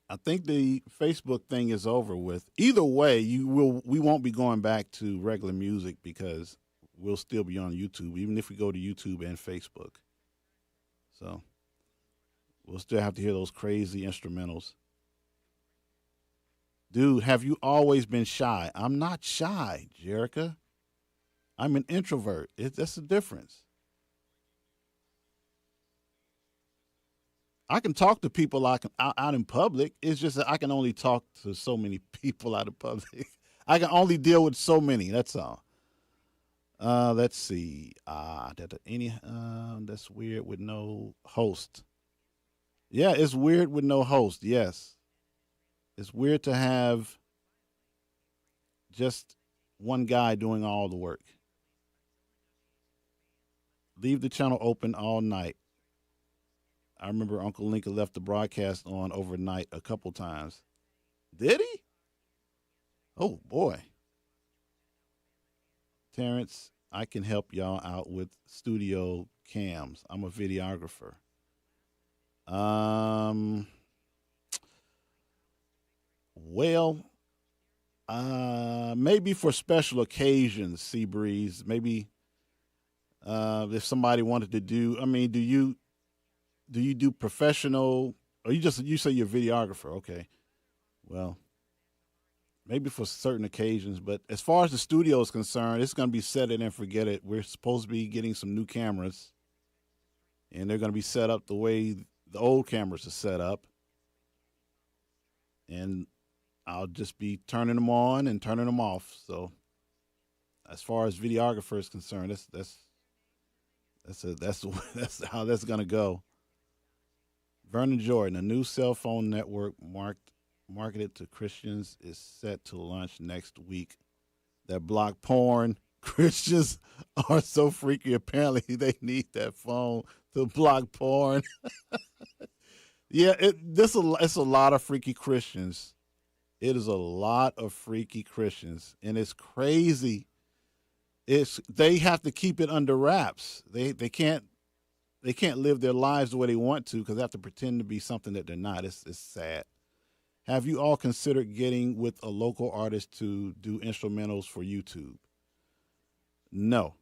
I think the Facebook thing is over with. Either way, we won't be going back to regular music because we'll still be on YouTube, even if we go to YouTube and Facebook. So we'll still have to hear those crazy instrumentals. Dude, have you always been shy? I'm not shy, Jerica. I'm an introvert. That's the difference. I can talk to people out in public. It's just that I can only talk to so many people out in public. I can only deal with so many. That's all. Let's see. That's weird with no host. Yeah, it's weird with no host. Yes. It's weird to have just one guy doing all the work. Leave the channel open all night. I remember Uncle Lincoln left the broadcast on overnight a couple times. Did he? Oh, boy. Terrence, I can help y'all out with studio cams. I'm a videographer. Well, maybe for special occasions, Seabreeze. Maybe if somebody wanted to do, do you do professional, or you say you're a videographer? Okay. Well, maybe for certain occasions, but as far as the studio is concerned, it's going to be set it and forget it. We're supposed to be getting some new cameras, and they're going to be set up the way the old cameras are set up. And I'll just be turning them on and turning them off. So as far as videographer is concerned, that's how that's going to go. Vernon Jordan, a new cell phone network marketed to Christians is set to launch next week that block porn. Christians are so freaky. Apparently, they need that phone to block porn. Yeah, it's a lot of freaky Christians. It is a lot of freaky Christians, and it's crazy. They have to keep it under wraps. They can't live their lives the way they want to because they have to pretend to be something that they're not. It's sad. Have you all considered getting with a local artist to do instrumentals for YouTube? No.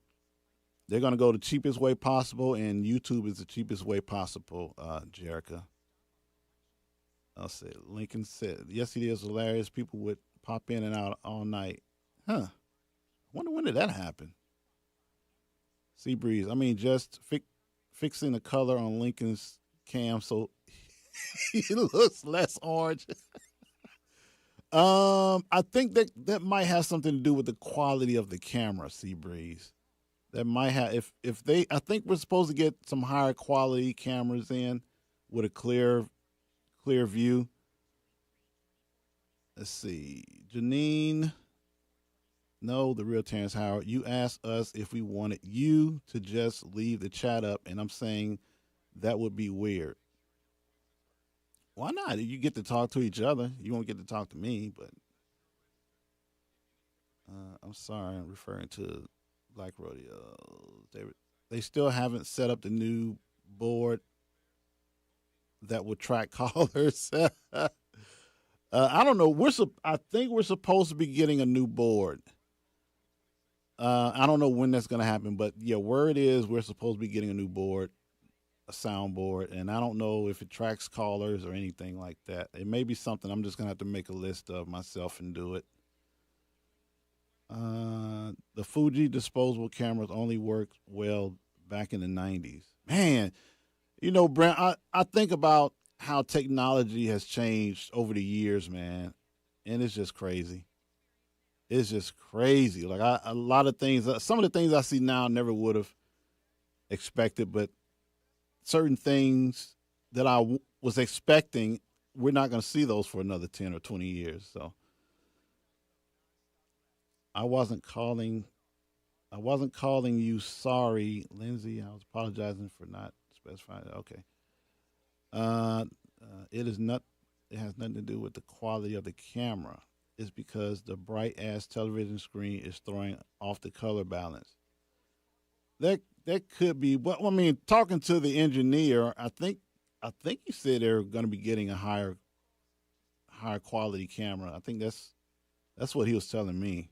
They're going to go the cheapest way possible, and YouTube is the cheapest way possible, Jerica. I'll say Lincoln said, yes, it is hilarious. People would pop in and out all night. Huh. I wonder when did that happen? Seabreeze. Just fixing the color on Lincoln's cam so he looks less orange. I think that might have something to do with the quality of the camera, Seabreeze. That might have if they. I think we're supposed to get some higher quality cameras in with a clear view. Let's see, Janine. No, the real Terrence Howard. You asked us if we wanted you to just leave the chat up, and I'm saying that would be weird. Why not? You get to talk to each other. You won't get to talk to me, but I'm sorry. I'm referring to Black Rodeo. They still haven't set up the new board that will track callers. I don't know. I think we're supposed to be getting a new board. I don't know when that's going to happen, but yeah, where it is, we're supposed to be getting a new board, a soundboard, and I don't know if it tracks callers or anything like that. It may be something I'm just going to have to make a list of myself and do it. The Fuji disposable cameras only worked well back in the 90s. Man, Brent, I think about how technology has changed over the years, man, and it's just crazy. It's just crazy. Like a lot of things, some of the things I see now I never would have expected, but certain things that I was expecting, we're not going to see those for another 10 or 20 years. So I wasn't calling you sorry, Lindsay. I was apologizing for not specifying. Okay. It has nothing to do with the quality of the camera. It's because the bright ass television screen is throwing off the color balance. That could be. But I mean, talking to the engineer, I think he said they're going to be getting a higher quality camera. I think that's what he was telling me.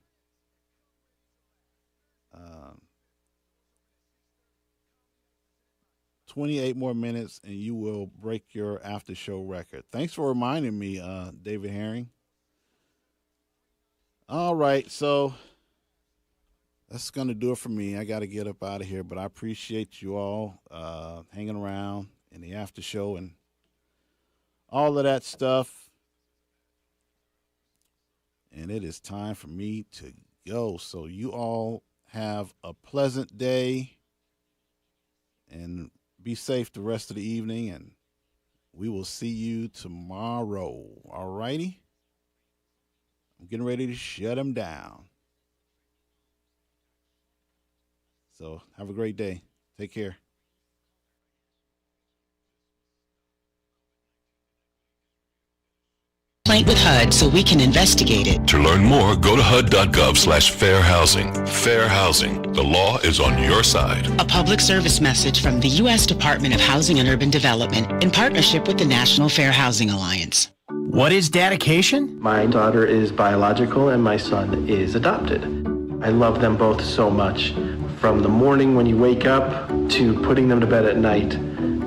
28 more minutes and you will break your after show record. Thanks for reminding me, David Herring. All right, so that's going to do it for me. I got to get up out of here, but I appreciate you all hanging around in the after show and all of that stuff. And it is time for me to go. So you all have a pleasant day and be safe the rest of the evening, and we will see you tomorrow. All righty? I'm getting ready to shut them down. So have a great day. Take care. With HUD so we can investigate it. To learn more, go to HUD.gov/fair housing. Fair housing. The law is on your side. A public service message from the U.S. Department of Housing and Urban Development in partnership with the National Fair Housing Alliance. What is dedication? My daughter is biological and my son is adopted. I love them both so much. From the morning when you wake up to putting them to bed at night,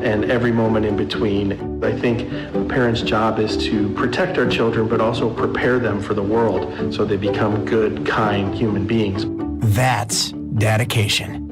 and every moment in between. I think a parent's job is to protect our children, but also prepare them for the world so they become good, kind human beings. That's dedication.